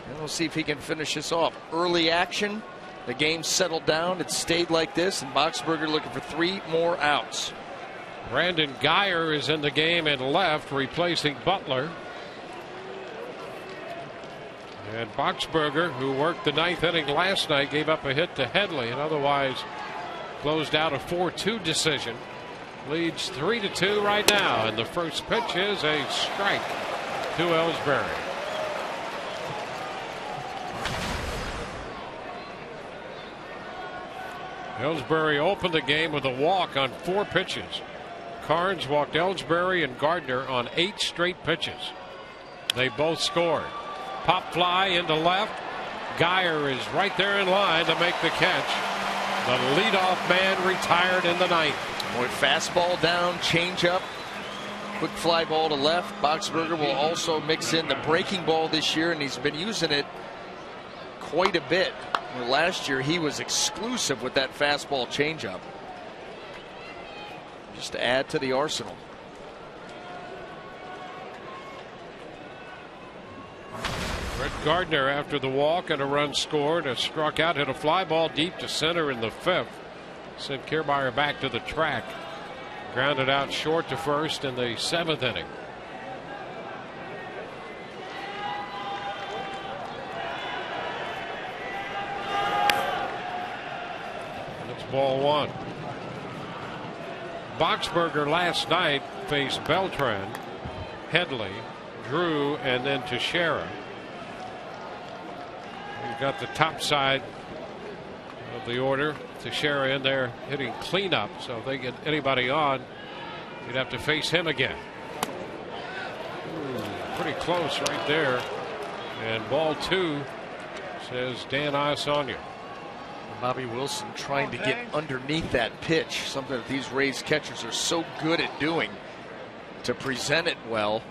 I: And we'll see if he can finish this off. Early action. The game settled down. It stayed like this, and Boxberger looking for 3 more outs.
C: Brandon Guyer is in the game in left, replacing Butler. And Boxberger, who worked the 9th inning last night, gave up a hit to Headley and otherwise closed out a 4-2 decision. Leads 3-2 right now, and the first pitch is a strike to Ellsbury. Ellsbury opened the game with a walk on 4 pitches. Carnes walked Ellsbury and Gardner on 8 straight pitches. They both scored. Pop fly into left. Guyer is right there in line to make the catch. The leadoff man retired in the 9th.
I: Boy, fastball down, changeup, quick fly ball to left. Boxberger will also mix in the breaking ball this year, and he's been using it quite a bit. Last year he was exclusive with that fastball changeup. Just to add to the arsenal.
C: Brett Gardner, after the walk and a run scored, a struck out, hit a fly ball deep to center in the 5th. Sent Kiermaier back to the track. Grounded out short to first in the 7th inning. It's ball 1. Boxberger last night faced Beltran, Headley, Drew, and then Teixeira. You've got the top side of the order. Teixeira in there hitting cleanup, so if they get anybody on, you'd have to face him again. Pretty close right there. And ball 2, says Dan Iassogna.
I: Bobby Wilson trying to get underneath that pitch, something that these Rays catchers are so good at doing, to present it well.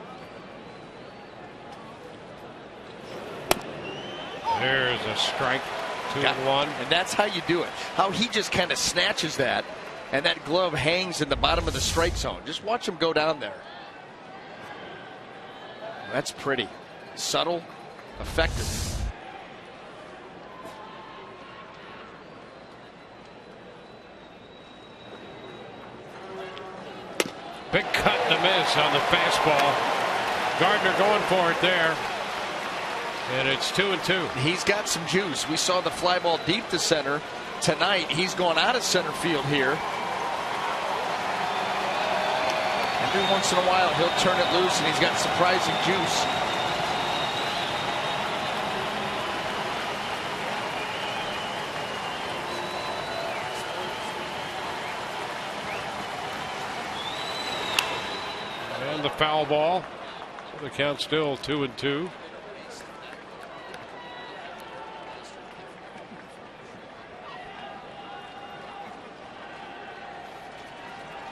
C: There's a strike, 2-1.
I: And that's how you do it. How he just kind of snatches that, and that glove hangs in the bottom of the strike zone. Just watch him go down there. That's pretty. Subtle, effective.
C: Big cut and a miss on the fastball. Gardner going for it there. And it's 2-2.
I: He's got some juice. We saw the fly ball deep to center tonight. He's going out of center field here. Every once in a while he'll turn it loose, and he's got surprising juice.
C: And the foul ball. So the count's still 2-2.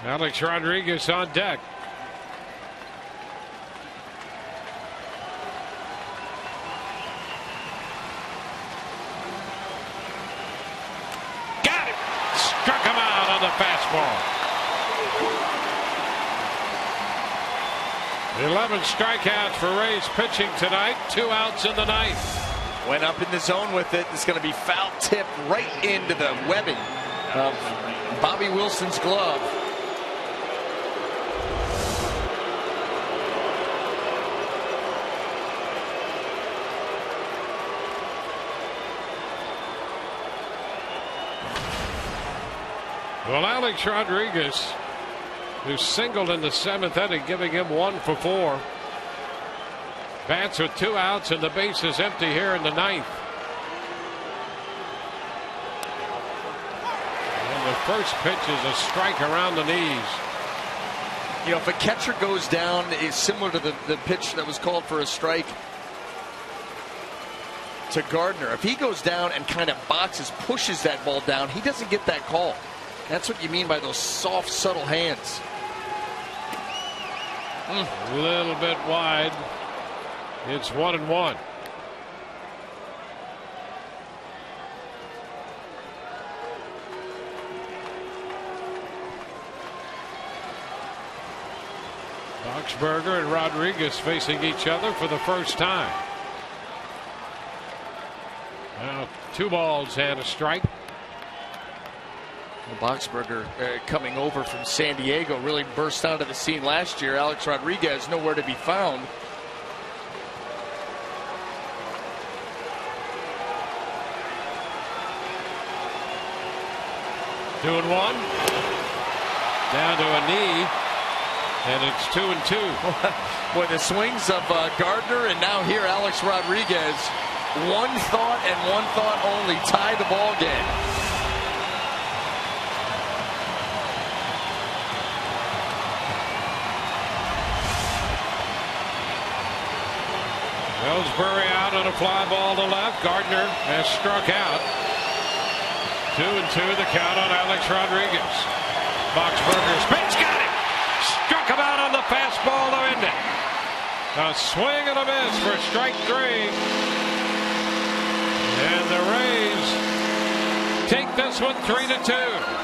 C: Alex Rodriguez on deck. Got it! Struck him out on the fastball. 11 strikeouts for Rays pitching tonight. 2 outs in the 9th.
I: Went up in the zone with it. It's going to be foul tip right into the webbing of Bobby Wilson's glove.
C: Well, Alex Rodriguez, who singled in the 7th inning, giving him 1 for 4. Bats with 2 outs and the base is empty here in the 9th. first pitch is a strike around the knees.
I: You know, if a catcher goes down, it's similar to the pitch that was called for a strike to Gardner. If he goes down and kind of boxes, pushes that ball down, he doesn't get that call. That's what you mean by those soft, subtle hands.
C: A little bit wide. It's 1-1. Boxberger and Rodriguez facing each other for the first time. Now 2 balls and a strike.
I: Well, Boxberger coming over from San Diego really burst onto the scene last year. Alex Rodriguez nowhere to be found.
C: Two and one. Down to a knee. And it's 2-2.
I: Boy, the swings of Gardner and now here Alex Rodriguez. One thought and one thought only. Tie the ball game.
C: Ellsbury out on a fly ball to left. Gardner has struck out. 2-2 the count on Alex Rodriguez. Boxberger's pitch, got it! Struck him out on the fastball to end it. A swing and a miss for strike 3. And the Rays take this one 3-2.